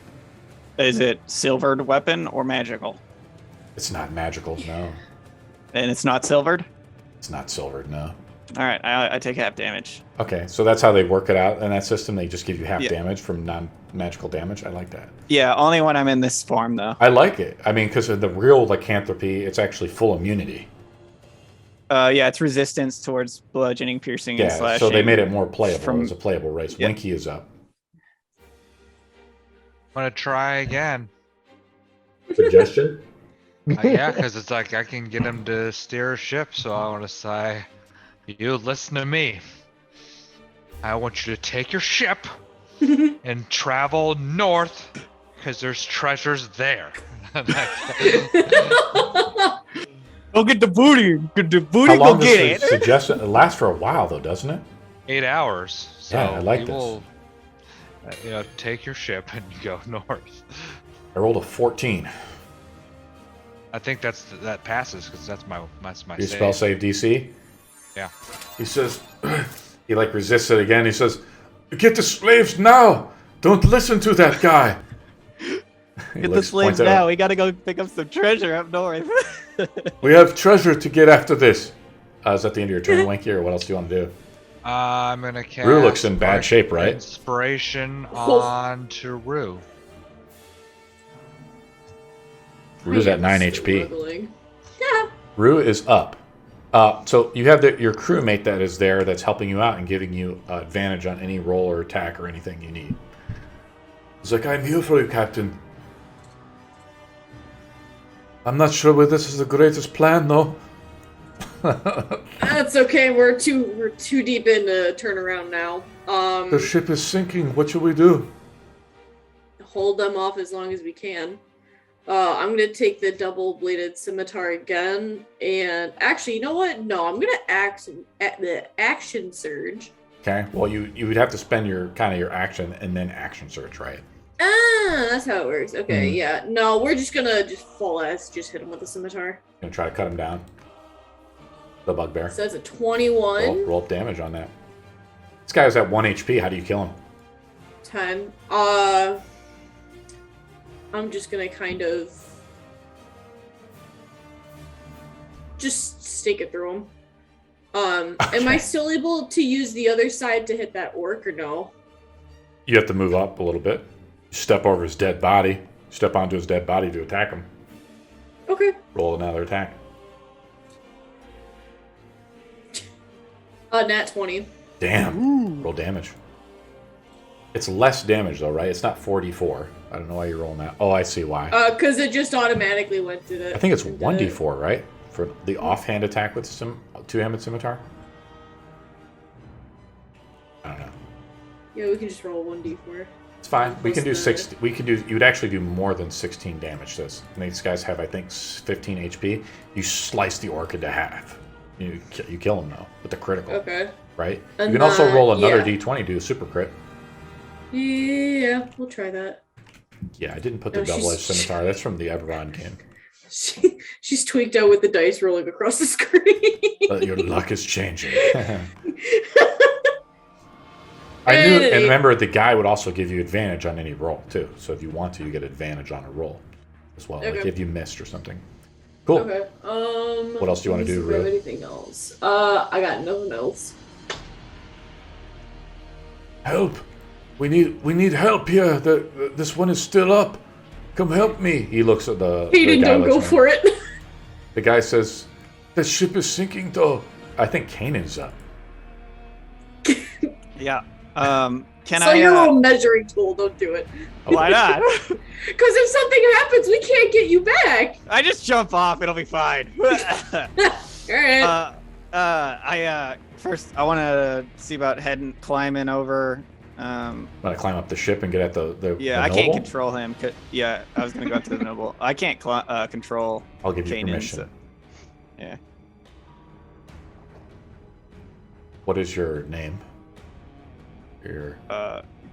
Is it silvered weapon or magical? It's not magical, no. And it's not silvered? It's not silvered, no. All right, I take half damage. Okay, so that's how they work it out in that system. They just give you half Yeah. damage from non-magical damage. I like that. Yeah, only when I'm in this form, though. I like it. I mean, because of the real lycanthropy, it's actually full immunity. Yeah, it's resistance towards bludgeoning, piercing, and Yeah, slashing. so they made it more playable. from- It was a playable race. Yeah. Winky is up. I'm gonna try again. Suggestion? Yeah, because it's like I can get him to steer a ship, so I want to say, you listen to me. I want you to take your ship and travel north, because there's treasures there. Go get the booty. Get the booty. How long Go does get the it. suggestion? It lasts for a while, though, doesn't it? 8 hours. So Yeah, I like you this. will, take your ship and go north. I rolled a 14. I think that passes because that's my Your save. spell save DC? Yeah. He says, he like resists it again. He says, "Get the slaves now! Don't listen to that guy!" He Get the looks- slaves points at- now. We gotta go pick up some treasure up north. We have treasure to get after this. Is that the end of your turn, Winky, or what else do you want to do? I'm gonna cast. Rue looks in bad shape, right? Inspiration on to Rue. Rue's I at am 9 HP. struggling. Rue is up. So you have your crewmate that is there that's helping you out and giving you advantage on any roll or attack or anything you need. He's like, "I'm here for you, Captain. I'm not sure whether this is the greatest plan, though." That's okay. We're too deep into turnaround now. The ship is sinking. What should we do? Hold them off as long as we can. I'm gonna take the double-bladed scimitar again, and actually, you know what? No, I'm gonna the action surge. Okay. Well, you would have to spend your action and then action search, right? Ah, that's how it works. Okay, Mhm. yeah. No, we're just gonna full ass just hit him with the scimitar. Gonna try to cut him down. The bugbear. So that's a 21. Roll up damage on that. This guy is at 1 HP. How do you kill him? 10. I'm just gonna kind of just stick it through him. Am I Okay. still able to use the other side to hit that orc or no? You have to move up a little bit. Step over his dead body. Step onto his dead body to attack him. Okay. Roll another attack. Nat 20. Damn. Roll damage. It's less damage though, right? It's not 44. I don't know why you're rolling that. Oh, I see why. Cause it just automatically went to the. I think it's did 1d4, right? For the offhand attack with two-handed scimitar? I don't know. Yeah, we can just roll 1d4. It's fine. We can do Plus 60. We can do. You would actually do more than 16 damage to this. And these guys have, I think, 15 HP. You slice the orc into half. You kill him though with the critical. Okay. Right. And you can also roll another yeah. D20, do a super crit. Yeah, we'll try that. Yeah, I didn't put the No, double-edged she's- scimitar. That's from the Everon game. She's tweaked out with the dice rolling across the screen. But your luck is changing. I knew, and remember, the guy would also give you advantage on any roll too. So if you want to, you get advantage on a roll as well, like Okay. if you missed or something. Cool. Okay. What else do you want to do, Rue? Anything else? I got nothing else. Help! We need help here. This one is still up. Come help me. He looks at the. Hayden, guy don't go looks at him. for it. The guy says, "The ship is sinking, though." I think Kanan's up. Yeah. Can So I? your own measuring tool, don't do it. Why not? Because if something happens, we can't get you back. I just jump off. It'll be fine. Alright. First I want to see about climbing over. Want to climb up the ship and get at the Yeah, the I can't noble? control him. Yeah, I was gonna go up to the noble. I can't control. I'll give you Kanan, permission. so- yeah. What is your name? Your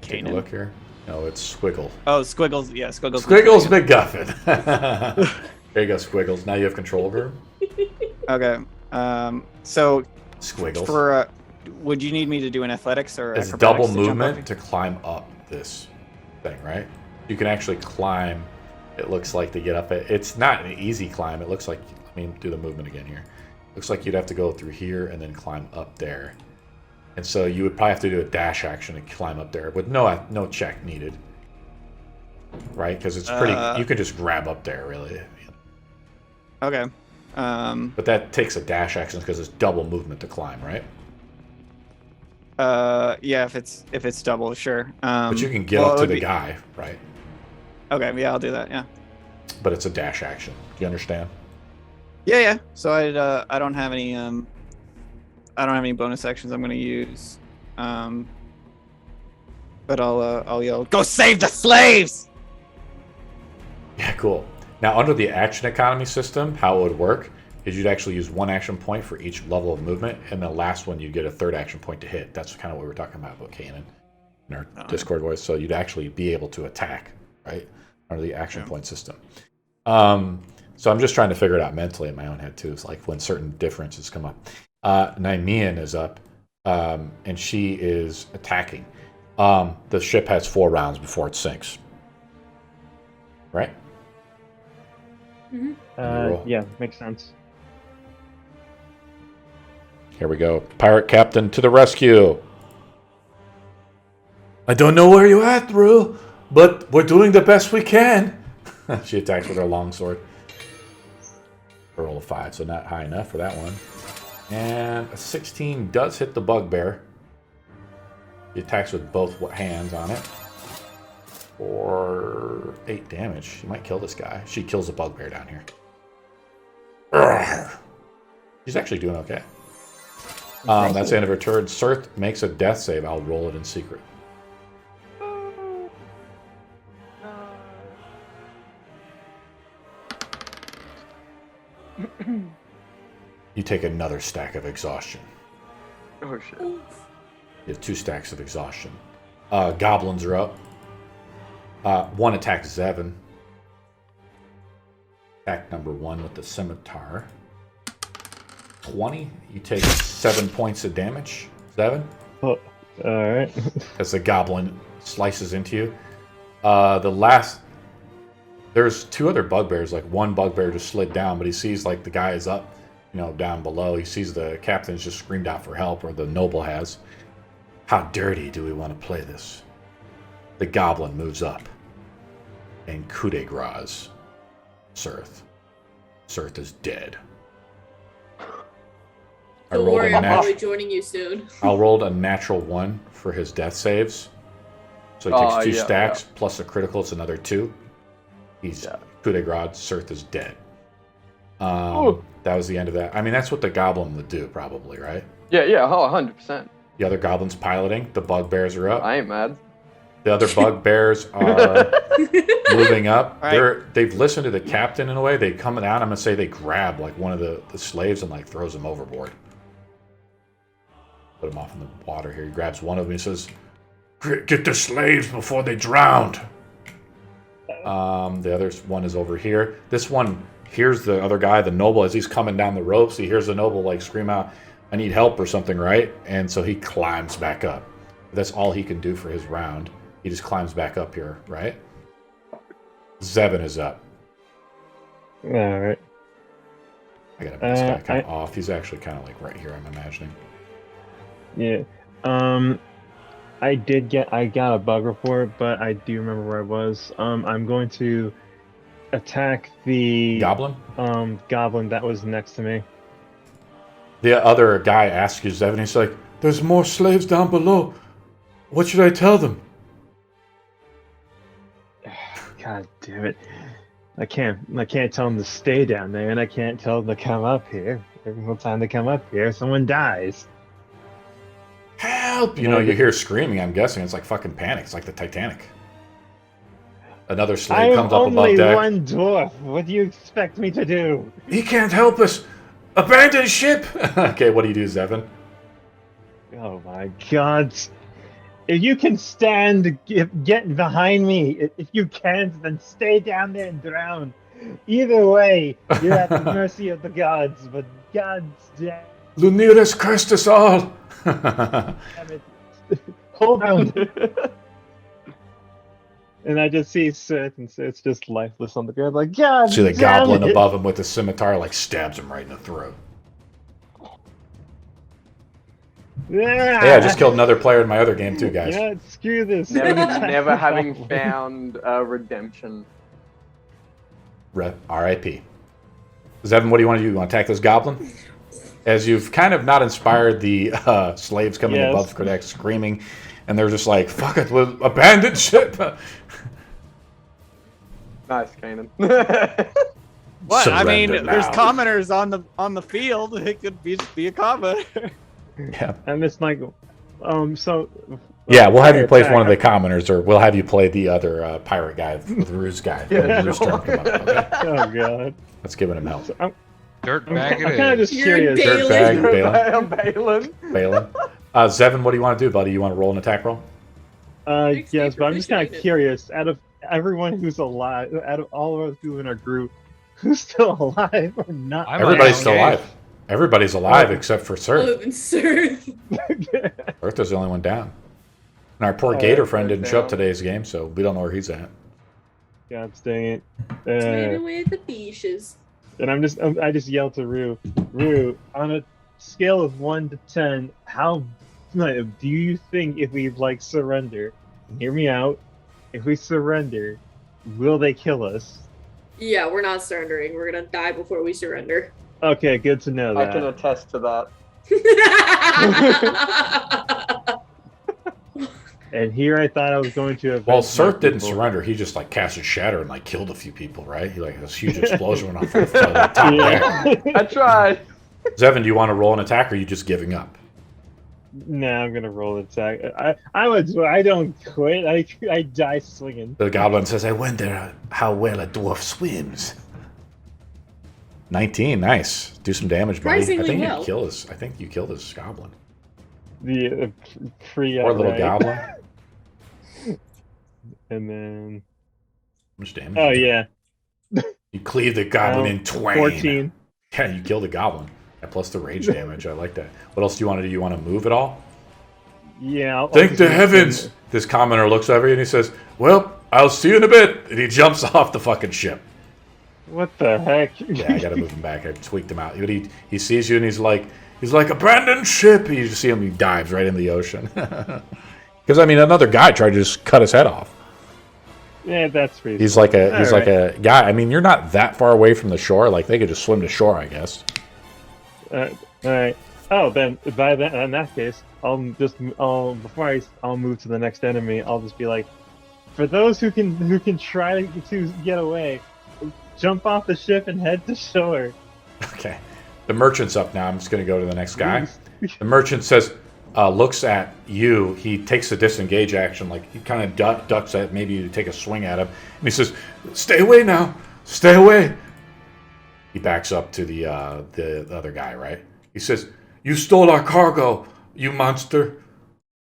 take a Kanan. look here. No, it's Squiggle. Oh, Squiggles. Yeah, Squiggles. Squiggles McGuffin. There you go, Squiggles. Now you have control over him. Okay. So Squiggles. for would you need me to do an athletics or It's acrobatics double to jump movement up? to climb up this thing, right? You can actually climb. It looks like to get up it. It's not an easy climb. It looks like, let me do the movement again here. Looks like you'd have to go through here and then climb up there. And so you would probably have to do a dash action to climb up there with no check needed. Right? Because it's pretty, you can just grab up there, really. Okay. But that takes a dash action because it's double movement to climb, right? Yeah, if it's double, sure. But you can get well, up it to would the be- guy, right? Okay, yeah, I'll do that. Yeah. But it's a dash action. Do you understand? Yeah. So I don't have any bonus actions I'm gonna use. But I'll yell, "Go save the slaves!" Yeah, cool. Now, under the action economy system, how it would work is you'd actually use one action point for each level of movement, and the last one you'd get a third action point to hit. That's kind of what we were talking about Kanan in our Discord voice. So you'd actually be able to attack, right, under the action point system. So I'm just trying to figure it out mentally in my own head, too. It's like when certain differences come up. Nymean is up, and she is attacking. The ship has 4 rounds before it sinks. Right? Roll. Yeah, makes sense. Here we go. Pirate Captain to the rescue. I don't know where you're at, Rue, but we're doing the best we can. She attacks with her longsword. A roll of 5, so not high enough for that one. And a 16 does hit the bugbear. She attacks with both hands on it. For 8 damage. She might kill this guy. She kills the bugbear down here. She's actually doing okay. That's the end of her turn. Sirth makes a death save. I'll roll it in secret. You take another stack of exhaustion. Oh shit. You have 2 stacks of exhaustion. Goblins are up. One attacks Zevin. Attack number 1 with the scimitar. 20. You take 7 points of damage, Zevin. Oh, all right. As the goblin slices into you. There's 2 other bugbears. Like one bugbear just slid down, but he sees like the guy is up, down below. He sees the captain's just screamed out for help, or the noble has. How dirty do we want to play this? The goblin moves up and coup de grace Sirth. Sirth is dead. Don't worry, I'm probably joining you soon. I rolled a natural 1 for his death saves. So he takes 2 stacks, plus a critical, it's another 2. He's coup de grace, Sirth is dead. That was the end of that. I mean, that's what the goblin would do, probably, right? Yeah, 100%. The other goblin's piloting. The bugbears are up. I ain't mad. The other bugbears are moving up. All right. They've listened to the captain in a way. They come down. I'm gonna say they grab like one of the slaves and like throws him overboard. Put him off in the water here. He grabs one of them. He says, "Get the slaves before they drowned." The other one is over here. This one hears the other guy, the noble, as he's coming down the ropes. He hears the noble like scream out, "I need help" or something, right? And so he climbs back up. That's all he can do for his round. He just climbs back up here, right? Zevin is up. All right. I gotta put this guy kind of off. He's actually kind of like right here, I'm imagining. Yeah. I got a bug report, but I do remember where I was. I'm going to attack the Goblin? goblin that was next to me. The other guy asks you, Zevin, he's like, "There's more slaves down below. What should I tell them?" God damn it. I can't tell them to stay down there, and I can't tell them to come up here. Every single time they come up here, someone dies. Help! You know, you hear screaming, I'm guessing. It's like fucking panic. It's like the Titanic. Another slave I'm comes up above only deck. one dwarf. What do you expect me to do? He can't help us! Abandon ship! Okay, what do you do, Zevin? Oh my god. If you can stand, get behind me. If you can't, then stay down there and drown. Either way, you're at the mercy of the gods, but gods damn Lunirus cursed us all! it. Hold on. And I just see Sith, and Sith's just lifeless on the ground, like, God See the damn goblin it. above him with the scimitar, like, stabs him right in the throat. Hey, I just killed another player in my other game, too, guys. Yeah, screw this. Never having found redemption. R.I.P. Zevin, what do you want to do? You want to attack this goblin? As you've kind of not inspired the slaves coming above Kodak screaming, and they're just like, "Fuck it, we'll abandon ship." Nice, Kanan. What? I mean, Surrender there's now. commoners on the field. It could just be a commoner. Yeah. And it's like, so. Yeah, we'll have you play one of the commoners, or we'll have you play the other pirate guy, the ruse guy. Yeah, Ruse turn come up, okay? Oh god. Let's give him help. Dirtbag I'm kind of it is. just You're curious. Balin. Dirtbag, Balin. Balin. Zevin, what do you want to do, buddy? You want to roll an attack roll? Yes, but I'm just kind of Appreciate it. curious. Out of everyone who's alive, out of all of us who in our group, who's still alive or not? I'm Everybody's still okay. alive. Everybody's alive except for Sir. Other than Sir. Arthur's the only one down. And our poor Oh, Gator friend didn't show up down. today's game, so we don't know where he's at. God dang it. Ran away with the fishes. And I just yelled to Rue, on a scale of 1 to 10, how do you think if we surrender? Hear me out. If we surrender, will they kill us? Yeah, we're not surrendering. We're gonna die before we surrender. Okay, good to know I can that. attest to that. And here I thought I was going to avenge Well, my Sir didn't people. surrender. He just casted Shatter and killed a few people, right? He this huge explosion went off from the top deck. Yeah. I tried. Zevin, do you want to roll an attack, or are you just giving up? Nah, I'm gonna roll an attack. I don't quit. I die swinging. The goblin says, "I wonder how well a dwarf swims." 19, nice. Do some damage, buddy. Surprisingly well. I think you killed this goblin. The free Or little outright. goblin. And then How much damage? oh yeah, You cleave the goblin in twain. 14. Yeah, you kill the goblin. Yeah, plus the rage damage. I like that. What else do you want to do? You want to move at all? Yeah. I'll Thank just the move heavens! in. This commoner looks over you and he says, "Well, I'll see you in a bit." And he jumps off the fucking ship. What the heck? Yeah, I gotta move him back. I tweaked him out. But he sees you and he's like, "Abandon ship!" You just see him, he dives right in the ocean. Because I mean, another guy tried to just cut his head off. Yeah, that's pretty. He's like a Alright. a guy. I mean, you're not that far away from the shore. Like they could just swim to shore, I guess. All right. Oh, then by that in that case, I'll move to the next enemy. I'll just be like, for those who can try to get away, jump off the ship and head to shore. Okay. The merchant's up now. I'm just gonna go to the next guy. The merchant says, looks at you. He takes a disengage action, like he kind of ducks at maybe you take a swing at him, and he says, "Stay away now, stay away." He backs up to the other guy, right? He says, "You stole our cargo, you monster."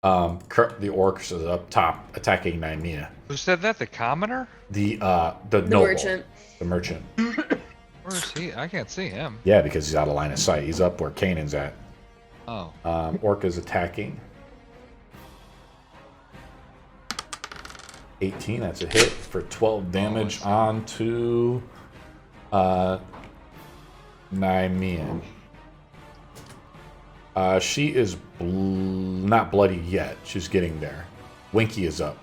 The orcs is up top attacking Naimia. Who said that? The commoner? The noble, merchant. The merchant. Where is he? I can't see him. Yeah, because he's out of line of sight. He's up where Kanan's at. Oh. Orc is attacking. 18, that's a hit for 12 damage onto Naimia. She is not bloody yet. She's getting there. Winky is up.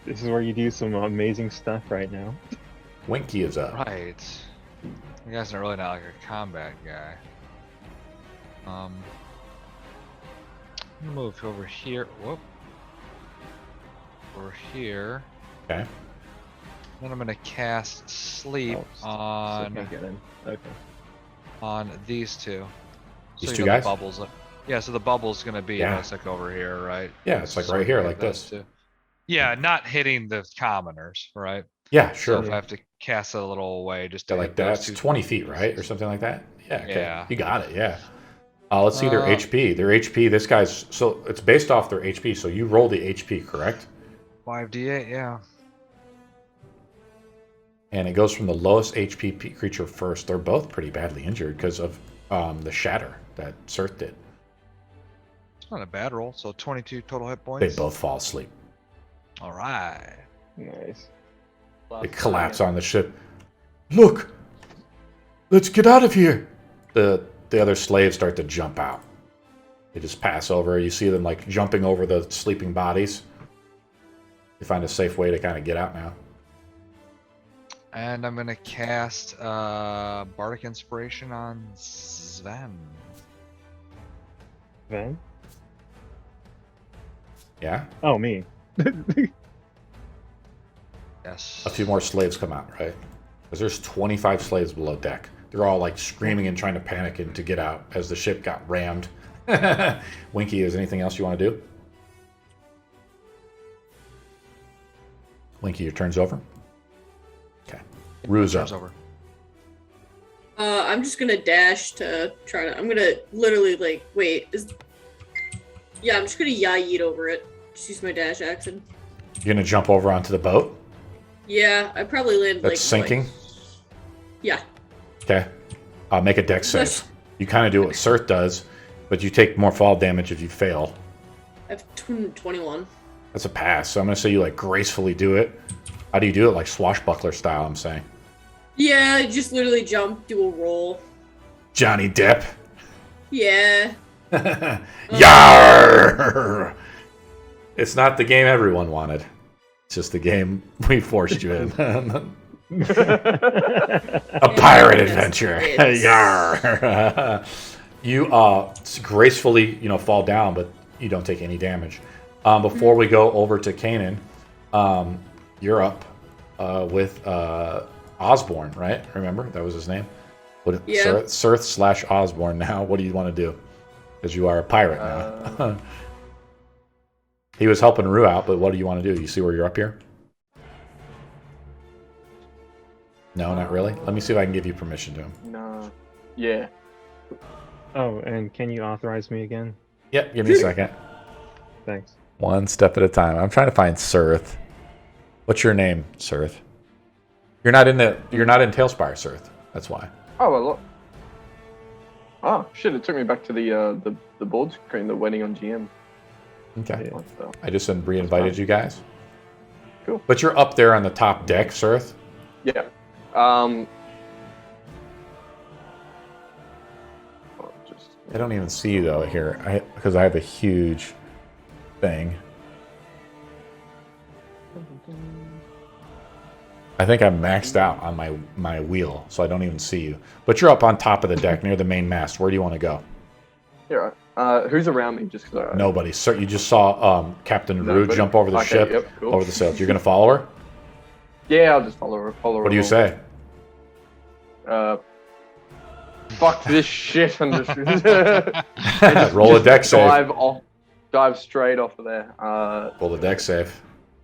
This is where you do some amazing stuff right now. Winky is up. Right. You guys are really not like a combat guy. I'm gonna move over here. Whoop. Over here. Okay. Then I'm gonna cast sleep Can't get in. Okay. on these two. These you two know guys? The bubbles. Yeah, so the bubble's gonna be Yeah. it's like over here, right? Yeah, it's like So right here, get like those this. two. Yeah, not hitting the commoners, right? Yeah, So sure. if I have to cast it a little away, just to Yeah, hit like those that's two 20 feet, right? Or something like that? Yeah, okay. Yeah. You got it, yeah. Let's see their Uh, HP. Their HP, this guy's, so it's based off their HP, so you roll the HP, correct? 5d8, yeah. And it goes from the lowest HP creature first. They're both pretty badly injured because of the shatter that Sirth did. It's not a bad roll. So 22 total hit They points. both fall asleep. All right. Nice. They collapse on the ship. Look! Let's get out of here! The other slaves start to jump out. They just pass over. You see them like jumping over the sleeping bodies. They find a safe way to kind of get out now. And I'm gonna cast Bardic Inspiration on Sven. Van? Yeah? Oh, me. Yes. A few more slaves come out, right? Because there's 25 slaves below deck. They're all like screaming and trying to panic and to get out as the ship got rammed. Winky, is anything else you want to do? Winky, your turn's over. Okay. Rue's Turns up. over. I'm just gonna dash to try to. I'm gonna literally like wait. Yeah, I'm just gonna yeet over it. Just use my dash action. You're going to jump over onto the boat Yeah, I probably land that's like sinking. Like, yeah. Okay. Make a deck save. You kind of do what Sirth does, but you take more fall damage if you fail. I have 21. That's a pass. So I'm going to say you like gracefully do it. How do you do it? Like swashbuckler style, I'm saying. Yeah, just literally jump, do a roll. Johnny Depp. Yeah. Yarr! It's not the game everyone wanted. It's just the game we forced you in. A pirate adventure. Yarr! You gracefully, fall down, but you don't take any damage. Before we go over to Kanan, you're up with Osborne, right? Remember that was his name. Yeah. Sirth / Osborne. Now, what do you want to do? Because you are a pirate now. He was helping Rue out, but what do you want to do? You see where you're up here? No, not really. Let me see if I can give you permission to him. No. Yeah. Oh, and can you authorize me again? Yep, give me a second. Thanks. One step at a time. I'm trying to find Sirth. What's your name, Sirth? You're not in Tailspire, Sirth. That's why. Oh, a lot. Oh shit! It took me back to the board screen, the wedding on GM. Okay. What the- I just re-invited you guys. Cool. But you're up there on the top deck, Sirth. Yeah. I don't even see you though here, because I have a huge thing. I think I'm maxed out on my wheel, so I don't even see you. But you're up on top of the deck near the main mast. Where do you want to go? Yeah. Right. Who's around me? Just because I. Nobody. Sir, you just saw Captain Rue Nobody. jump over the Okay, ship, yep, cool. over the sails. You're gonna follow her? Yeah, I'll just follow her. What do you say? fuck this shit and just, Roll a deck save. Dive straight off of there. Roll the deck save.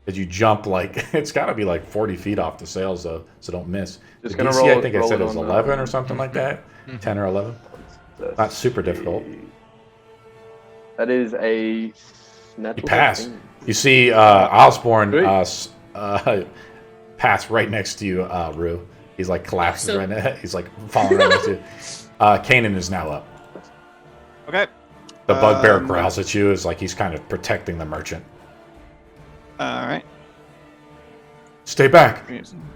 As you jump, like, it's got to be like 40 feet off the sails, though, so don't miss. Just The gonna DC, roll I it- think I roll said it it was on, 11 or something like that. 10 or 11. Not super difficult. That is a natural. You pass. 15. You see Osborne Sweet. pass right next to you, Rue. He's like collapses Awesome. right now. He's like falling right next to you. Kanan is now up. Okay. The bugbear growls at you as like he's kind of protecting the merchant. All right. Stay back.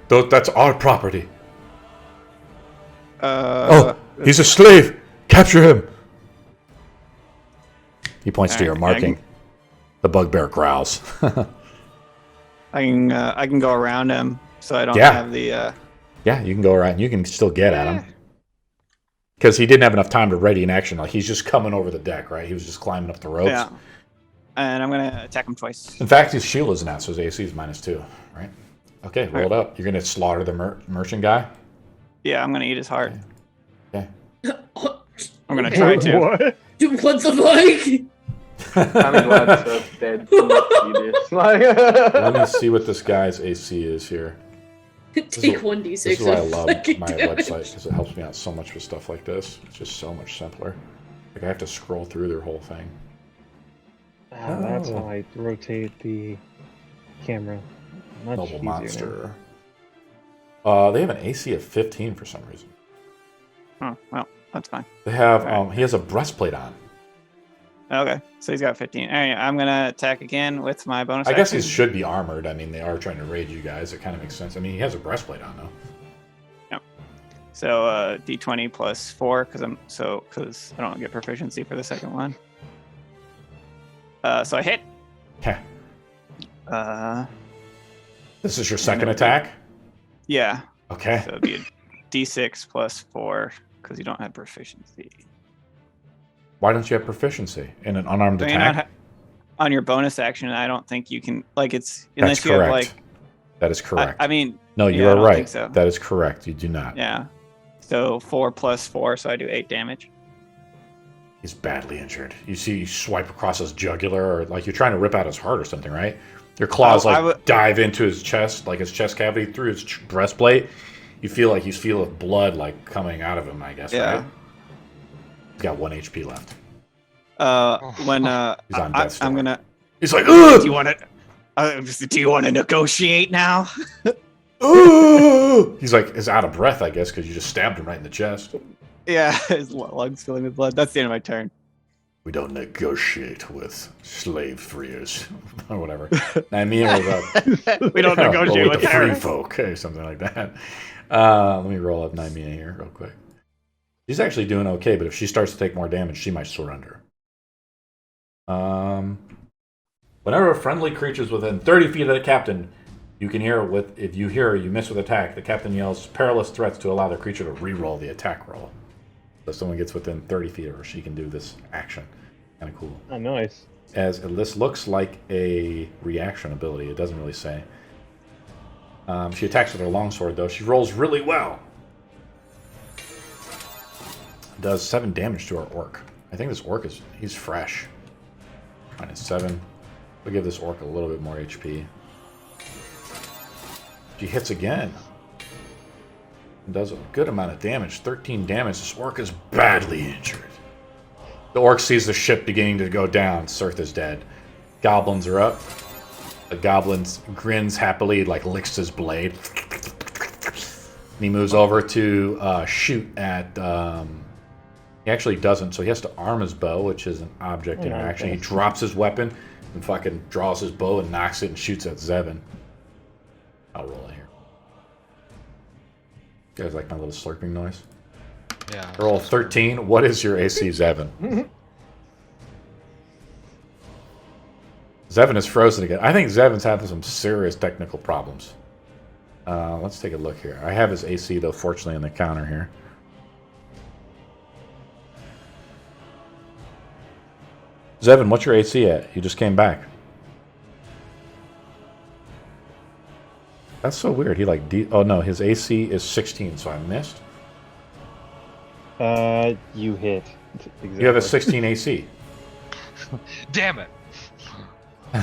That's our property. Uh, He's a slave. Capture him. He points to your Alright, marking. The bugbear growls. I can go around him, so I don't Yeah. have the. Yeah, you can go around. You can still get at him. Because he didn't have enough time to ready an action. Like, he's just coming over the deck, right? He was just climbing up the ropes. Yeah. And I'm gonna attack him twice. In fact, his shield is now, so his AC is -2, right? Okay, roll it up. You're going to slaughter the merchant guy? Yeah, I'm gonna eat his heart. Okay. I'm gonna try to. What? Dude, what the fuck? I'm glad Surf's dead. to not see this. Like, Let me see what this guy's AC is here. Take 1d6. This is why I of love fucking my damage. website, because it helps me out so much with stuff like this. It's just so much simpler. Like, I have to scroll through their whole thing. That's how I rotate the camera. Much Noble easier monster. They have an AC of 15 for some reason. Oh, well, that's fine. They have, he has a breastplate on. Okay, so he's got 15. All right, I'm gonna attack again with my bonus. I guess he action. should be armored. I mean, they are trying to raid you guys. It kind of makes sense. I mean, he has a breastplate on, though. So d20 plus 4 because I don't get proficiency for the second one. So I hit. Okay. This is your second it'll be- attack? Yeah. Okay. So it'd be a d6 plus 4 because you don't have proficiency. Why don't you have proficiency in an unarmed So you're not attack? on your bonus action, I don't think you can it's That's unless you correct. have like That is correct. I mean no, you yeah, I are don't right. think so. That is correct. You do not. yeah. So 4 plus 4, so I do 8 damage. He's badly injured. You see, you swipe across his jugular, or like you're trying to rip out his heart or something, right? Your claws dive into his chest, like his chest cavity through his breastplate. You feel like he's feeling blood like coming out of him, I guess, Yeah. right? He's got 1 HP left. When He's on death's I'm door. gonna. He's like, Do ugh! you want to? Do you want to negotiate now? Ugh! He's like, is out of breath, I guess, because you just stabbed him right in the chest. Yeah, his lungs filling with blood. That's the end of my turn. We don't negotiate with slave freers or whatever. I mean, was up. We don't Yeah, negotiate or with the free her. folk, okay, something like that. Let me roll up Naimia here real quick. She's actually doing okay, but if she starts to take more damage, she might surrender. Whenever a friendly creature is within 30 feet of the captain, you can hear if you hear or you miss with attack, the captain yells perilous threats to allow the creature to re-roll the attack roll. So if someone gets within 30 feet of her, she can do this action. Kind of cool. Oh, nice. As this looks like a reaction ability. It doesn't really say. She attacks with her longsword, though. She rolls really well. Does 7 damage to our orc. I think this orc he's fresh. -7. We'll give this orc a little bit more HP. She hits again. Does a good amount of damage. 13 damage. This orc is badly injured. The orc sees the ship beginning to go down. Cirth is dead. Goblins are up. The goblin grins happily, like licks his blade. And he moves over to shoot at... he actually doesn't, so he has to arm his bow, which is an object interaction. He drops his weapon and fucking draws his bow and knocks it and shoots at Zevin. I'll roll it here. You guys like my little slurping noise? Yeah. Roll 13. What is your AC, Zevin? Zevin is frozen again. I think Zevin's having some serious technical problems. Let's take a look here. I have his AC, though, fortunately, in the counter here. Zevin, what's your AC at? You just came back. That's so weird. He like... oh, no. His AC is 16, so I missed. You hit. Exactly. You have a 16 AC. Damn it.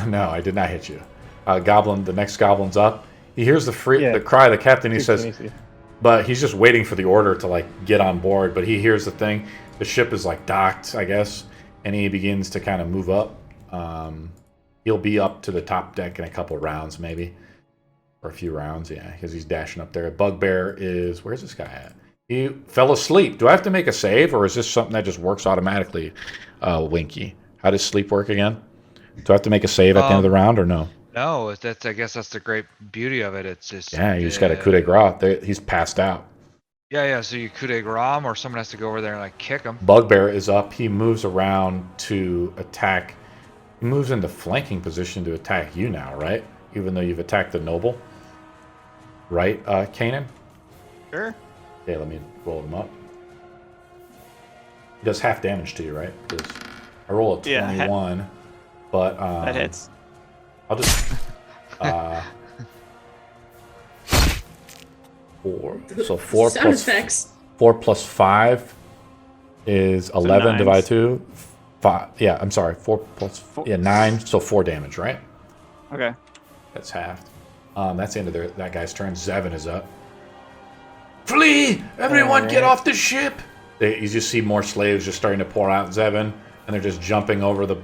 No, I did not hit you. Goblin, the next goblin's up. He hears the Yeah. cry of the captain. He 16 says, AC. but he's just waiting for the order to like get on board. But he hears the thing. The ship is like docked, I guess, and he begins to kind of move up. He'll be up to the top deck in a couple rounds, maybe, or a few rounds. Yeah, because he's dashing up there. Bugbear is where's this guy at? He fell asleep. Do I have to make a save, or is this something that just works automatically? Winky, how does sleep work again? Do I have to make a save at the end of the round, or no? No, that's I guess that's the great beauty of it. It's just Yeah, you just got a coup de grace. He's passed out. Yeah. So you coup de grace, or someone has to go over there and like kick him. Bugbear is up. He moves around to attack. He moves into flanking position to attack you now, right? Even though you've attacked the noble. Right, Kanan? Sure. Okay, let me roll him up. He does half damage to you, right? 'Cause I roll a 21, but That hits. I'll just 4. So 4 Sound plus effects. 4 plus 5 is 11 nines. divided 2. 5. Yeah, I'm sorry. 4 plus 9. So 4 damage, right? Okay. That's halved. That's the end of that guy's turn. Zevin is up. Flee! Everyone, get off the ship! You just see more slaves just starting to pour out Zevin, and they're just jumping over the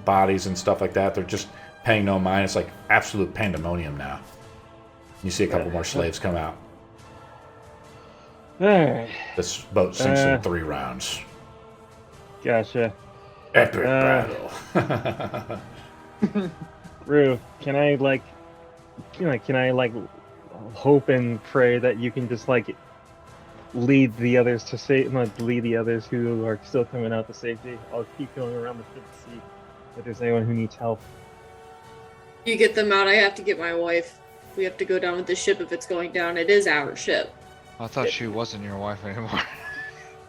bodies and stuff like that. They're just paying no mind. It's like absolute pandemonium now. You see a couple more slaves come out. Alright. This boat sinks in 3 rounds. Gotcha. Epic battle. Rue, can I hope and pray that you can just like lead the others to lead the others who are still coming out to safety? I'll keep going around the ship to see if there's anyone who needs help. You get them out, I have to get my wife. We have to go down with the ship if it's going down. It is our ship. I thought she wasn't your wife anymore.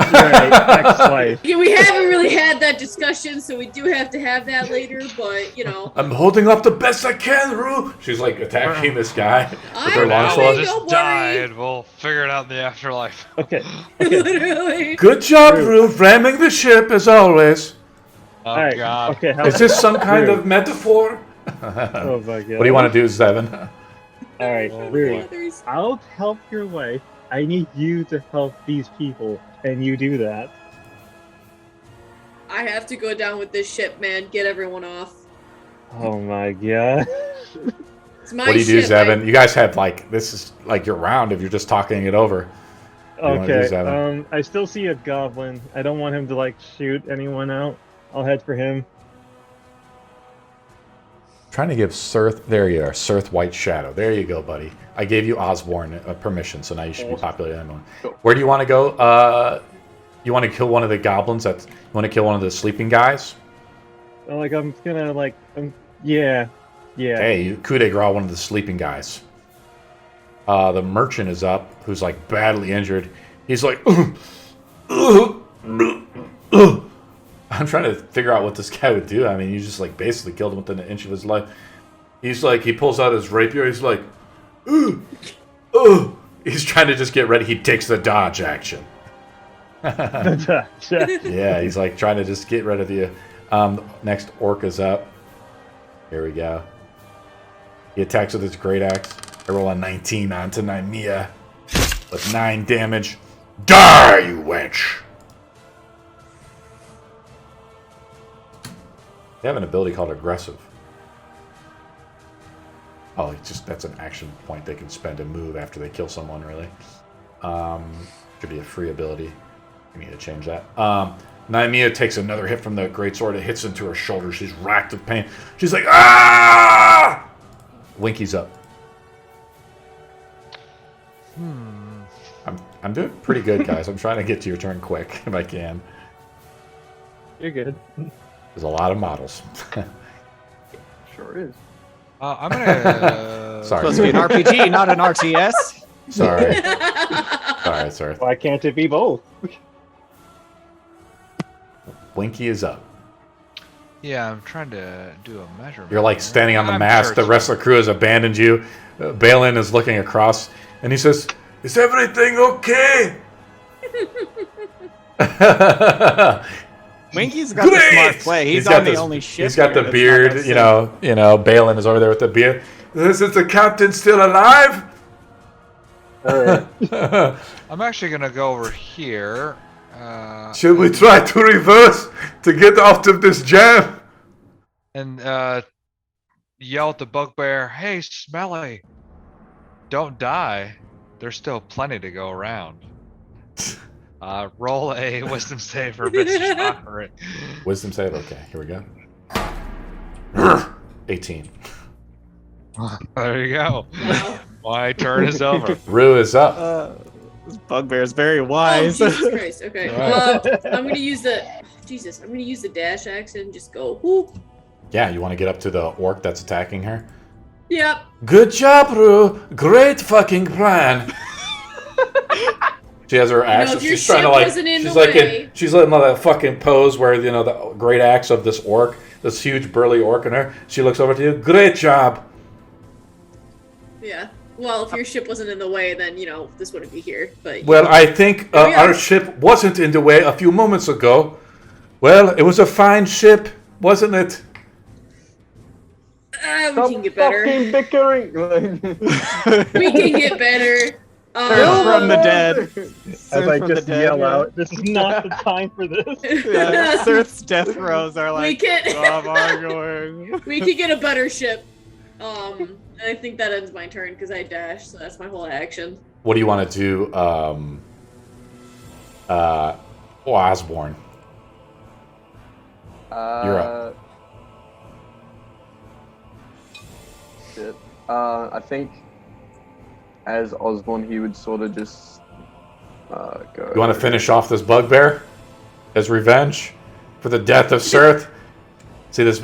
Right, ex-wife. Yeah, we haven't really had that discussion, so we do have to have that later, but, you know. I'm holding up the best I can, Rue. She's like attacking this guy with her I'm longsword. coming. Just Don't die worry. and we'll figure it out in the afterlife. Okay. Literally. Good job, Rue. Rue, ramming the ship as always. Oh Alright. God. Okay. Is this some kind Rue. of metaphor? Oh my god. What do you want to do, Zevin? All right, Oh, Rue. Others. I'll help your wife. I need you to help these people, and you do that. I have to go down with this ship, man. Get everyone off. Oh my god. It's my What do you do, ship. Zevin? You guys have like this is like your round if you're just talking it over. What do you wanna do, Okay. Zevin? I still see a goblin. I don't want him to like shoot anyone out. I'll head for him. Trying to give Sirth. There you are, Sirth White Shadow. There you go, buddy. I gave you Osborne permission, so now you should be populating everyone. Cool. Where do you want to go? You want to kill one of the goblins? You want to kill one of the sleeping guys? Yeah. Hey, you coup de grace one of the sleeping guys. The merchant is up, who's like badly injured. He's like, I'm trying to figure out what this guy would do. I mean, you just like basically killed him within an inch of his life. He's like, he pulls out his rapier. He's like, he's trying to just get ready. He takes the dodge action. Yeah, he's like trying to just get rid of you. Next orc is up. Here we go. He attacks with his great axe. I roll a 19 onto Nymea with 9 damage. Die, you wench! They have an ability called aggressive. Oh, it's just that's an action point they can spend to move after they kill someone, really. Should be a free ability. We need to change that. Nymea takes another hit from the greatsword. It hits into her shoulder. She's racked with pain. She's like, ah! Winky's up. I'm doing pretty good, guys. I'm trying to get to your turn quick if I can. You're good. There's a lot of models. Sure is. I'm gonna. Supposed to be Sorry. an RPG, not an RTS. Sorry. Sorry. Why can't it be both? Winky is up. Yeah, I'm trying to do a measurement. You're like here. standing on the I'm mast. sure The it's rest of the crew has abandoned you. Balin is looking across, and he says, "Is everything okay?" Winky's got the smart play. He's on the only ship. He's got here the that's beard, not Balin is over there with the beard. Is the captain still alive? I'm actually gonna go over here. Should we try to reverse to get out of this jam? And yell at the bugbear, "Hey, Smelly! Don't die. There's still plenty to go around." Roll a wisdom save for Vince Shocker. Wisdom save. Okay, here we go. 18. There you go. Wow. My turn is over. Rue is up. This bugbear is very Oh, wise. Jesus Christ. Okay. Right. I'm gonna use the I'm gonna use the dash action and just go whoop. Yeah, you want to get up to the orc that's attacking her? Yep. Good job, Rue. Great fucking plan. She has her axe. if your She's trying to ship like. wasn't in She's the like way- she's letting that fucking pose where the great axe of this orc, this huge burly orc in her. She looks over to you. Great job. Yeah. Well, if your ship wasn't in the way, then this wouldn't be here. But Well, I think Here we are. our ship wasn't in the way a few moments ago. Well, it was a fine ship, wasn't it? we can get better. Fucking bickering. We can get better. Bill from the dead. As I just yell out, this is not the time for this. Yeah, Sirth's death throes are We like, can "Stop arguing." we can get a better ship. And I think that ends my turn because I dashed, so that's my whole action. What do you want to do, Osborne? You're up. Shit. I think as Osborne, he would sort of just go. You want to finish off this bugbear as revenge for the death of Sirth? See this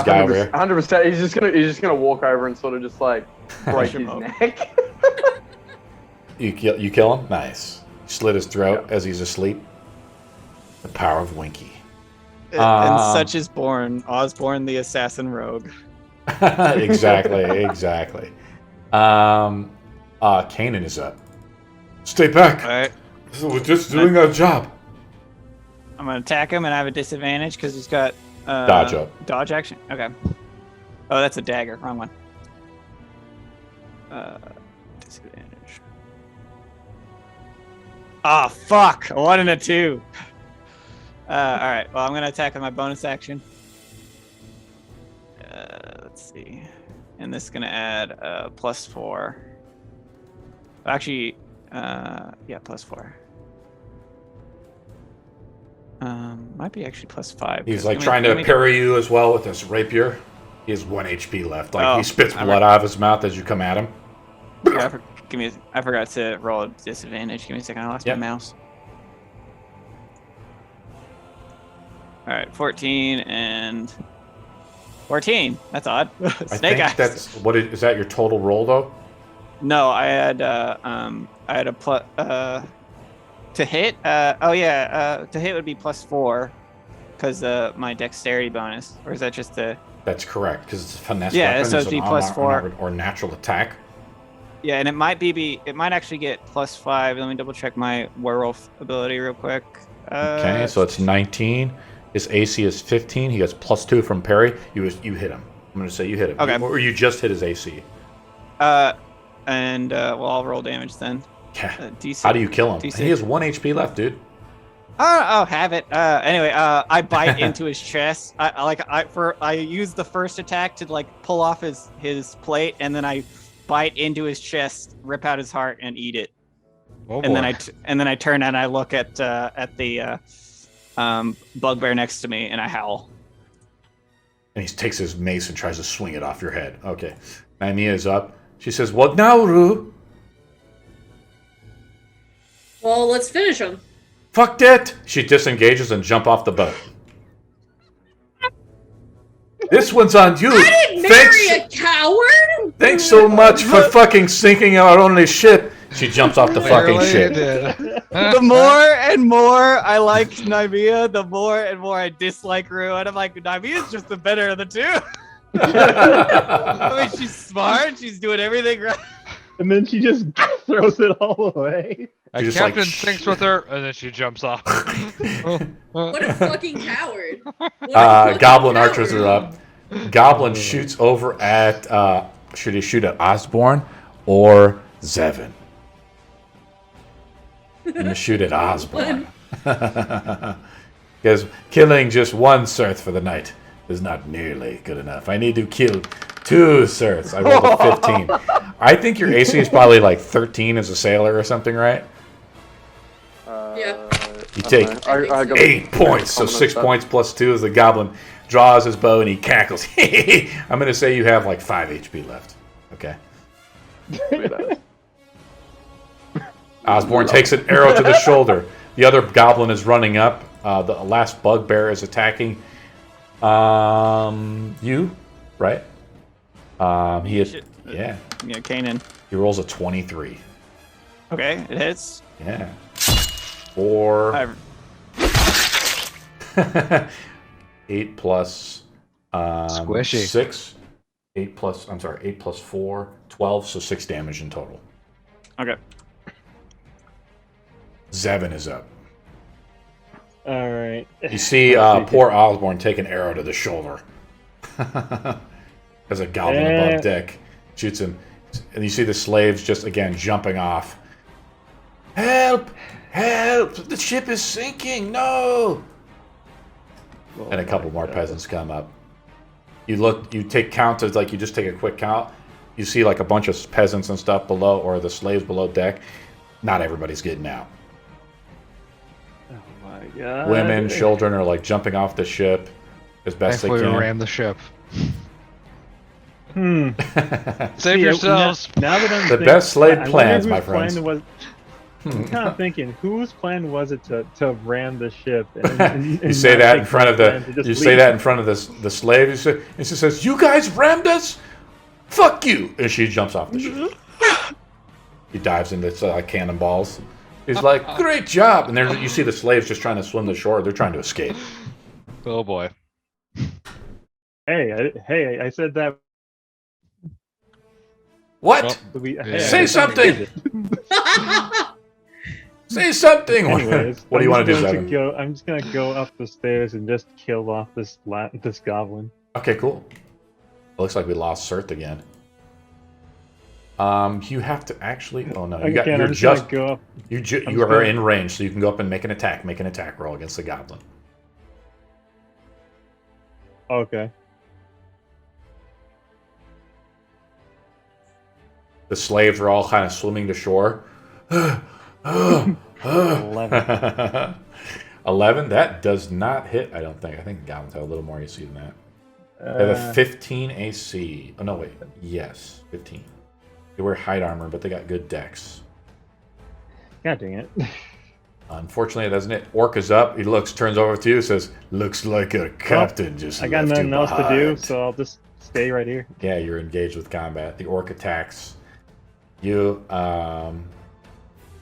guy over here. 100%. He's just gonna walk over and sort of just like break his neck. You kill him? Nice. Slit his throat as he's asleep. The power of Winky. And such is born Osborne the assassin rogue. exactly. Kanan is up. Stay back. Alright. We're just doing our job. I'm gonna attack him and I have a disadvantage because he's got Dodge up. Dodge action. Okay. Oh, that's a dagger. Wrong one. Disadvantage. Ah, fuck! A 1 and a 2. Alright, well, I'm gonna attack with my bonus action. Let's see. And this is gonna add +4. Actually, yeah, +4. Might be actually +5. He's like trying to parry you as well with his rapier. He has 1 HP left. Like he spits blood out of his mouth as you come at him. Yeah, I forgot to roll a disadvantage. Give me a second. I lost my mouse. All right, 14 and 14. That's odd. Snake eyes. That's what is that your total roll though? No, I had a plus to hit. To hit would be +4 because my dexterity bonus. Or is that just the? That's correct because it's a finesse Yeah, weapon. so It's it'd be an +4 or natural attack. Yeah, and it might actually get +5. Let me double check my werewolf ability real quick. Okay, so it's 19. His AC is 15. He gets +2 from parry. You hit him. I'm gonna say you hit him. Okay. Or you just hit his AC. Well, I'll roll damage then. Yeah. D6. How do you kill him? D6. He has 1 HP left, dude. Oh, have it. Anyway, I bite into his chest. I use the first attack to like pull off his plate, and then I bite into his chest, rip out his heart, and eat it. Oh, and boy. then I turn and I look at the bugbear next to me, and I howl. And he takes his mace and tries to swing it off your head. Okay. Nymeia is up. She says, "What now, Rue?" Well, let's finish him. Fuck that! She disengages and jump off the boat. This one's on you. I didn't marry a coward. Thanks so much for fucking sinking our only ship. She jumps off the fucking Clearly ship. you did. The more and more I like Nymeia, the more and more I dislike Rue. And I'm like, Nymea's just the better of the two. I mean, she's smart. She's doing everything right. and then she just throws it all away. A just captain like, sinks with her, and then she jumps off. What a fucking coward. What a fucking Goblin coward. archers are up. Goblin shoots over at. Should he shoot at Osborne or Zevin? I'm gonna shoot at Osborne. Because killing just one Sirth for the night is not nearly good enough. I need to kill 2 Sirths. I rolled a 15. I think your AC is probably like 13 as a sailor or something, right? Yeah. You take I got 8 points, so 6 points plus 2 as the goblin draws his bow and he cackles. I'm going to say you have like 5 HP left. Okay. Osborne takes an arrow to the shoulder. The other goblin is running up. The last bugbear is attacking you, right? He hit, yeah. Yeah, Kanan. He rolls a 23. Okay, it hits. Yeah. 4. 8 plus Squishy. 6. 8 plus 4, 12, so 6 damage in total. Okay. Zevin is up. All right. You see poor Osborne take an arrow to the shoulder. As a goblin above deck shoots him. And you see the slaves just, again, jumping off. Help! Help! The ship is sinking! No! And a couple more peasants come up. You take count of, like, you just take a quick count. You see, like, a bunch of peasants and stuff below, or the slaves below deck. Not everybody's getting out. Oh my god. Women, children are, like, jumping off the ship as best Thankfully, they we can. ran the ship. See, Save yourselves. Now that I'm The thinking, best laid I wonder plans, whose my plan friends. Was, I'm kind of thinking, whose plan was it to ram the ship? And You say not that take in front of plan to the. just You say leave? that in front of the slave. And she says, "You guys rammed us. Fuck you!" And she jumps off the ship. He dives into cannonballs. He's like, "Great job!" And there you see the slaves just trying to swim the shore. They're trying to escape. Oh boy. Hey, I said that. What? Say something! Say something! Anyways, What do you want to do, I'm just Zevin? gonna I'm just gonna go up the stairs and just kill off this goblin. Okay, cool. Looks like we lost Sirth again. You have to actually. Oh no, Again, you're I'm just. gonna go up. You I'm are gonna- in range, so you can go up and make an attack. Make an attack roll against the goblin. Okay. The slaves are all kind of swimming to shore. 11. 11? That does not hit, I don't think. I think goblins have a little more AC than that. They have a 15 AC. Oh, no, wait. Yes, 15. They wear hide armor, but they got good dex. God dang it. Unfortunately, it doesn't hit. Orc is up. He turns over to you, says, "Looks like a captain just I got left you nothing else to do, behind." so I'll just stay right here. Yeah, you're engaged with combat. The orc attacks you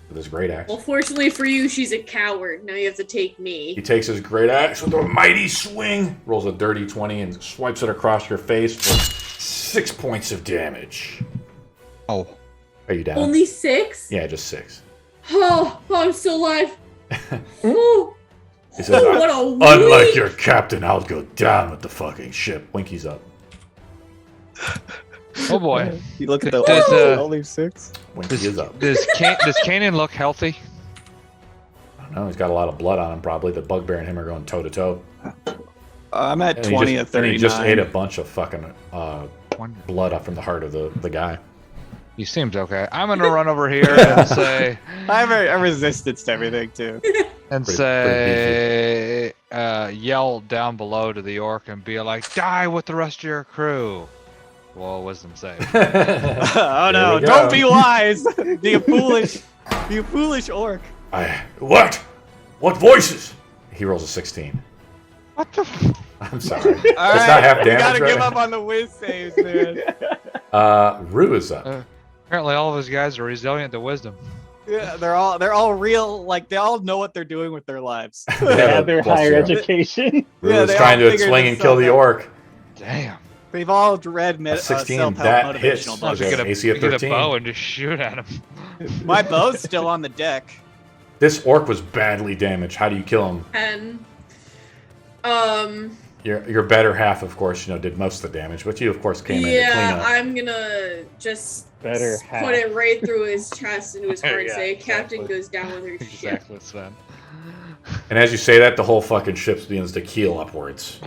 with his great axe. Well, fortunately for you, she's a coward. Now you have to take me. He takes his great axe with a mighty swing, rolls a dirty 20, and swipes it across your face for 6 points of damage. Oh. Are you down? Only 6? Yeah, just 6. Oh, I'm still alive. Oh, He says, what a "Unlike weak- your captain, I'll go down with the fucking ship." Winky's up. Oh boy. You look at the Does, only 6. Winky Does, is up. does Kanan look healthy? I don't know. He's got a lot of blood on him, probably. The bugbear and him are going toe to toe. I'm at And he 20 just- at 39. and he just ate a bunch of fucking One. blood up from the heart of the guy. He seems okay. I'm gonna run over here and say I have a resistance to everything, too. say yell down below to the orc and be like, "Die with the rest of your crew." Well, wisdom save. Oh no, we go. don't be wise! You foolish orc. What? What voices? He rolls a 16. What the? I'm sorry. All It's right, not half you damage, gotta right? give up on the whiz saves, man. Rue is up. Apparently, all of his guys are resilient to wisdom. Yeah, they're all real. Like they all know what they're doing with their lives. They have their plus higher 0. education. Rue Yeah, is they trying all to figured swing this and kill stuff the out. orc. Damn. They've all read A 16, self-help that hits. motivational I'll books. just get AC of get a 13. bow and just shoot at him. My bow's still on the deck. This orc was badly damaged. How do you kill him? And Your better half, of course, did most of the damage, but you, of course, came in to clean yeah, up. I'm gonna just Better put it right through his chest into his heart and Yeah, say, "Captain exactly. goes down with her ship." Exactly, Sven. And as you say that, the whole fucking ship begins to keel upwards.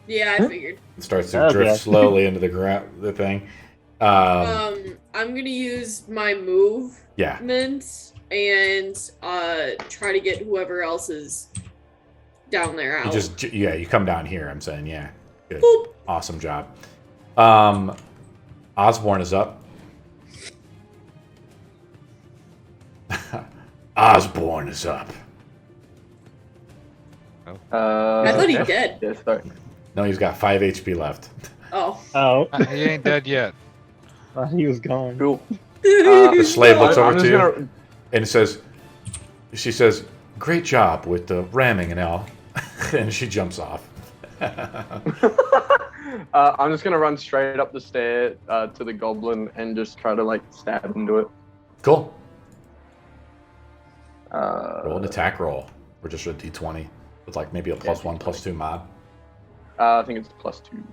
Yeah, I figured. It starts to Okay. drift slowly into the thing. I'm gonna use my movement Yeah. and try to get whoever else is down there out. You come down here, I'm saying, yeah. Good. Boop. Awesome job. Osborne is up. Osborne is up. I thought he yeah. dead. Yeah, sorry. No, he's got 5 HP left. Oh. Oh, He ain't dead yet. thought he was gone. Cool. The slave looks I'm over just to you gonna- and she says, "Great job with the ramming and all." And she jumps off. I'm just gonna run straight up the stair to the goblin and just try to stab into it. Cool. Roll an attack roll. Or just a d20 with maybe a +1, +2 mod. I think it's +2.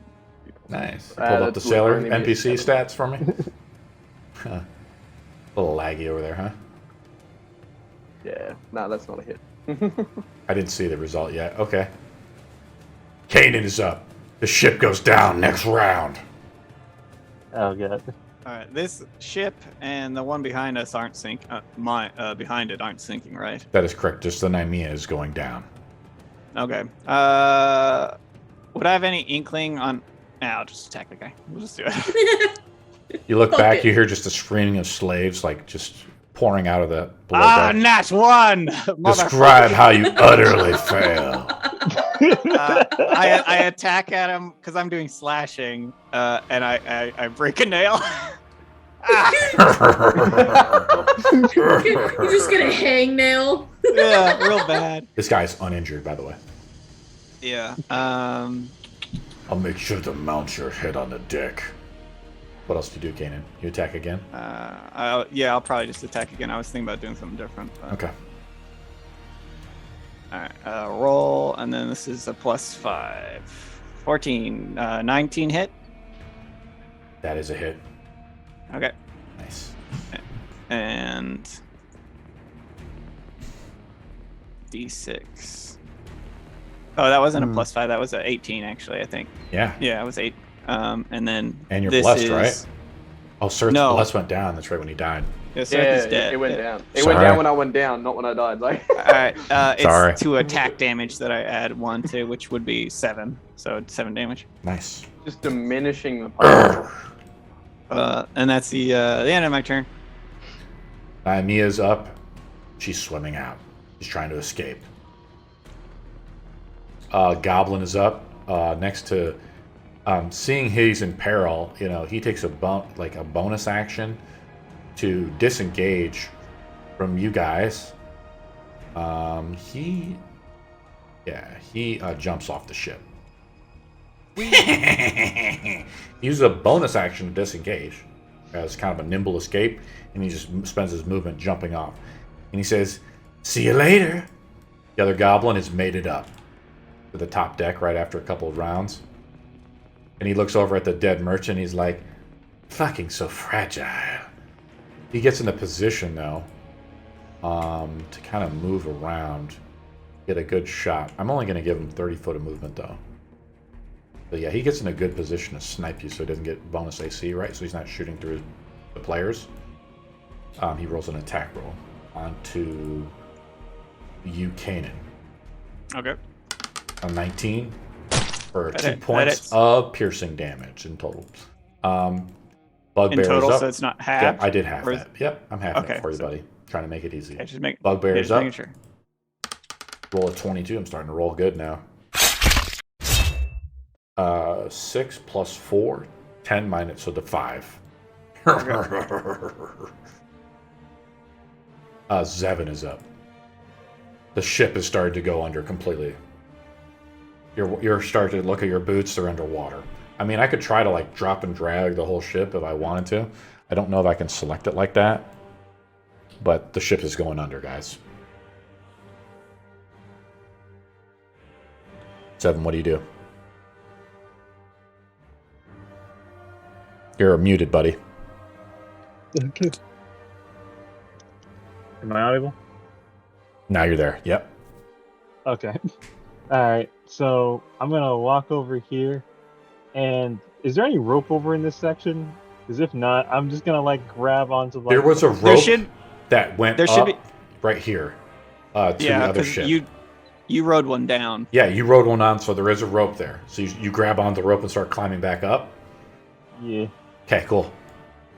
Nice. You pulled up the that's sailor only NPC 7. stats for me. A little laggy over there, huh? Yeah, no, that's not a hit. I didn't see the result yet. Okay. Kanan is up. The ship goes down next round. Oh god. All right, this ship and the one behind us aren't behind it aren't sinking, right? That is correct. Just the Nymea is going down. Okay. Would I have any inkling on? Nah, I'll just attack the guy. We'll just do it. You look Fuck back, it. you hear just a screaming of slaves, just pouring out of the below deck. Nat one. Describe how you utterly fail. I attack at him because I'm doing slashing, and I break a nail. You're just gonna hangnail. Yeah, real bad. This guy's uninjured, by the way. Yeah. I'll make sure to mount your head on the deck. What else do you do, Kanan? You attack again? I'll probably just attack again. I was thinking about doing something different. But... Okay. All right. Roll, and then this is a +5. 14. 19 hit. That is a hit. Okay. Nice. And D6. Oh, that wasn't a +5. That was a 18, actually, I think. Yeah. Yeah, it was 8. And then. And you're this blessed, is... right? Oh, Sir's No. blessed went down. That's right, when he died. Yeah, so Yeah, he's dead. it went down. It Sorry. went down when I went down, not when I died. All right. Sorry. It's 2 attack damage that I add 1 to, which would be 7. So it's 7 damage. Nice. just diminishing the power. And that's the end of my turn. Mia's up. She's swimming out. She's trying to escape. Goblin is up. Next to seeing he's in peril, he takes a bonus action to disengage from you guys. He jumps off the ship. He uses a bonus action to disengage as kind of a nimble escape, and he just spends his movement jumping off. And he says, "See you later." The other goblin has made it up to the top deck right after a couple of rounds. And he looks over at the dead merchant. He's like, "Fucking so fragile." He gets in a position, though, to kind of move around, get a good shot. I'm only going to give him 30 foot of movement, though. But yeah, he gets in a good position to snipe you so he doesn't get bonus AC, right? So he's not shooting through the players. He rolls an attack roll onto you, Kanan. Okay. A 19 for That 2 hit- that points hits. of piercing damage in total. In Bugbear total, is up. so it's not half. Yep, I did half or is- that. Yep, I'm halving Okay, it for you, so- buddy. Trying to make it easy. Okay, just make. Bugbear yeah, is just up. making sure. Roll a 22. I'm starting to roll good now. 6 plus 4, 10 minus, so the 5. Zevin is up. The ship is starting to go under completely. You're starting to look at your boots, they're underwater. I mean, I could try to like drop and drag the whole ship if I wanted to. I don't know if I can select it like that. But the ship is going under, guys. 7, what do you do? You're muted, buddy. Okay. Am I audible? Now you're there. Yep. Okay. Alright, so I'm gonna walk over here, and is there any rope over in this section? Because if not, I'm just gonna like grab onto like... There was a There rope should that went there should up be right here to the yeah, other because ship. you rode one down. Yeah, you rode one on, so there is a rope there. So you grab onto the rope and start climbing back up. Yeah. Okay, cool.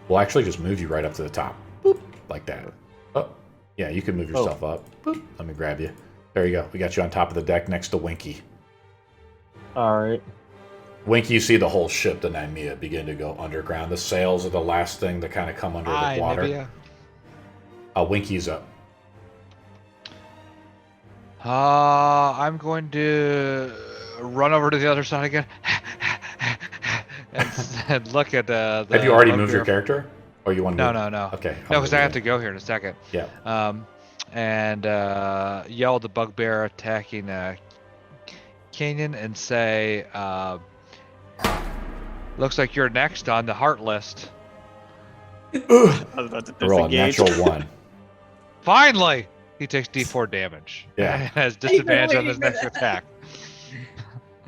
We'll actually just move you right up to the top. Boop, like that. Oh, yeah, you can move yourself up. Boop, let me grab you. There you go. We got you on top of the deck next to Winky. Alright. Winky, you see the whole ship, the Nymea, begin to go underground. The sails are the last thing to kind of come under the water. Winky's up. I'm going to run over to the other side again and look at the. Have you already moved your character? Or you want to No. Okay. No, because I have to go here in a second. Yeah. And yell at the bugbear attacking Canyon and say, looks like you're next on the heart list. I was about to Roll a disengage. natural 1. Finally! He takes D4 damage. Yeah. And has disadvantage on his next attack.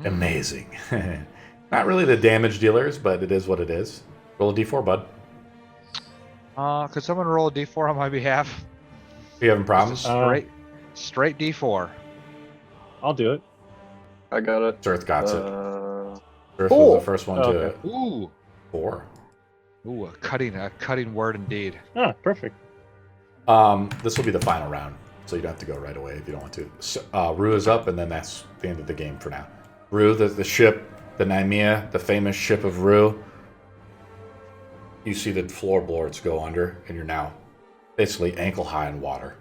Amazing. Not really the damage dealers, but it is what it is. Roll a d4, bud. Could someone roll a D4 on my behalf? You having problems? Straight D4. I'll do it. I got it. Earth got it. Earth Four. was the first one to Okay. Ooh. 4. Ooh, a cutting word indeed. Ah, perfect. This will be the final round, so you don't have to go right away if you don't want to. So, Rue is up, and then that's the end of the game for now. Rue, the ship, the Nymea, the famous ship of Rue. You see the floorboards go under, and you're now basically ankle high in water.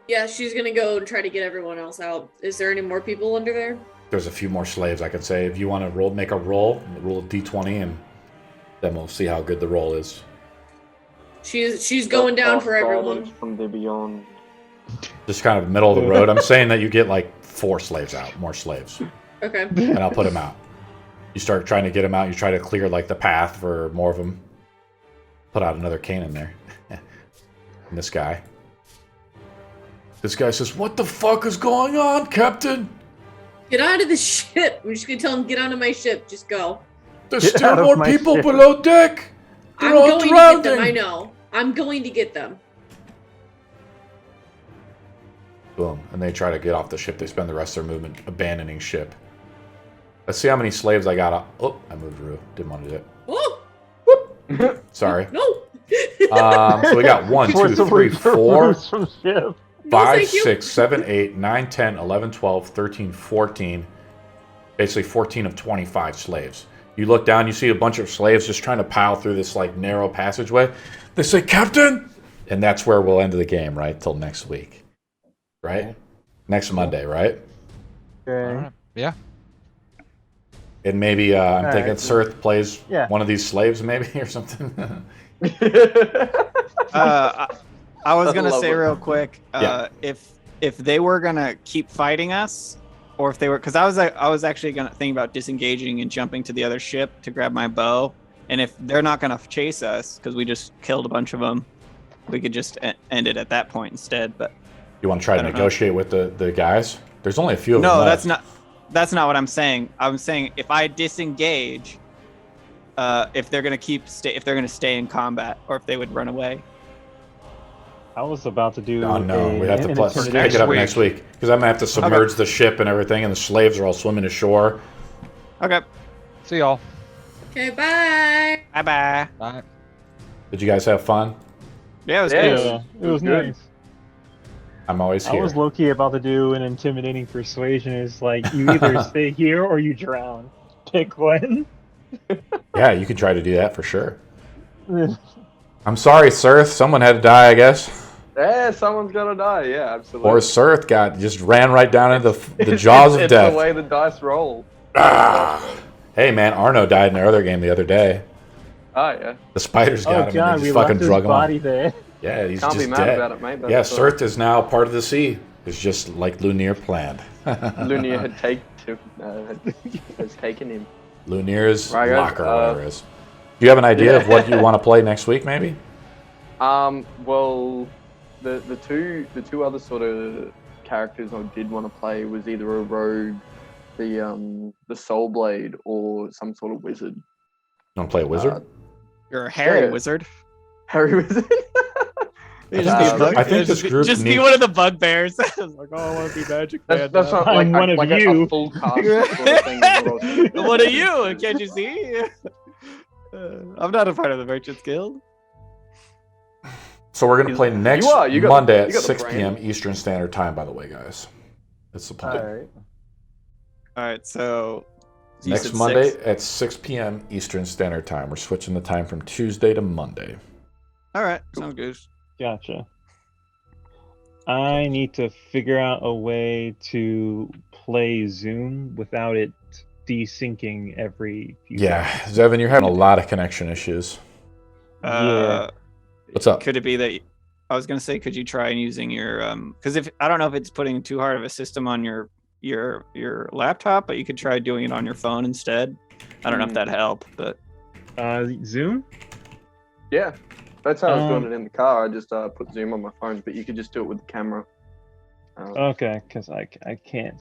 Yeah, she's gonna go and try to get everyone else out. Is there any more people under there? There's a few more slaves, I could say. If you want to make a roll a d20, and then we'll see how good the roll is. She's going down for everyone. From the beyond. Just kind of middle of the road. I'm saying that you get like 4 slaves out, more slaves, Okay. and I'll put them out. You start trying to get them out. You try to clear like the path for more of them. Put out another cannon there. And this guy says, "What the fuck is going on, Captain? Get out of the ship. I'm just gonna tell him, get onto my ship. Just go. There's Get still out of more my people ship." below deck. They're I'm all going to drowning." get them. I know. I'm going to get them. Boom. And they try to get off the ship. They spend the rest of their movement abandoning ship. Let's see how many slaves I got. Oh, I moved Rue. Didn't want to do it. Oh Sorry. no. So we got 1, 2, 3, 4, From ship. 5, thank you. 6, 7, 8, 9, 10, 11, 12, 13, 14. Basically 14 of 25 slaves. You look down, you see a bunch of slaves just trying to pile through this like narrow passageway. They say, "Captain!" And that's where we'll end the game, right? Till next week. Right? Next Monday, right? Okay. Alright. Yeah. And maybe I'm All thinking right. Sirth plays Yeah. one of these slaves maybe or something. I was gonna Love say it. real quick, if they were gonna keep fighting us, or if they were, because I was actually gonna think about disengaging and jumping to the other ship to grab my bow, and if they're not gonna chase us because we just killed a bunch of them, we could just end it at that point instead. But You want to try to I don't know. negotiate with the guys? There's only a few of them no, left. that's not what I'm saying. I'm saying if I disengage, if they're gonna if they're gonna stay in combat, or if they would run away. I was about to do. Oh no, we have to an pick intimidation. it up next week because I'm gonna have to submerge the ship and everything, and the slaves are all swimming ashore. Okay. See y'all. Okay, bye. Bye bye. Bye. Did you guys have fun? Yeah, it was Yeah. good. Yeah, it was Good. nice. I'm always I here. was low key about to do an intimidating persuasion. Is like you either stay here or you drown. Pick one. Yeah, you can try to do that for sure. I'm sorry, Sirth. Someone had to die, I guess. Yeah, someone's gonna die. Yeah, absolutely. Or Sirth just ran right down into the jaws of it's death. the way the dice roll. Ah, Hey, man, Arno died in their other game the other day. Oh yeah. The spiders got Oh him god, and they we just left fucking his drug him body on. there. Yeah, he's Can't just be mad dead. about it, mate. Yeah, That's all right. Sirth is now part of the sea. It's just like Lunir planned. Lunia has taken him. Lunir's Right, guys, locker, or whatever it is. Do you have an idea of what you want to play next week, maybe? Well, the two other sort of characters I did want to play was either a rogue, the Soul Blade, or some sort of wizard. You want to play a wizard? You're a hairy Yeah. wizard. Harry Wizard. You just be a bug- I think this group just be needs- one of the bugbears. I was like, oh, I want to be magic man. That's now. not I'm like, one of like you. a full cast sort of thing. that we're all- What are you? Can't you see? I'm not a part of the Merchants Guild. So we're going to play next are. You got Monday the- at you got the 6 brand. p.m. Eastern Standard Time, by the way, guys. That's the plan. Alright. All right, so you Next said Monday 6. at 6 p.m. Eastern Standard Time. We're switching the time from Tuesday to Monday. All right, sounds good. Gotcha. I need to figure out a way to play Zoom without it desyncing every few Yeah, seconds. Zevin, you're having a lot of connection issues. Yeah. What's up? Could it be that I was gonna say, could you try using your because if I don't know if it's putting too hard of a system on your laptop, but you could try doing it on your phone instead. I don't know if that'd help, but Zoom? Yeah, that's how I was doing it in the car. I just put Zoom on my phone, but you could just do it with the camera. Okay, because I can't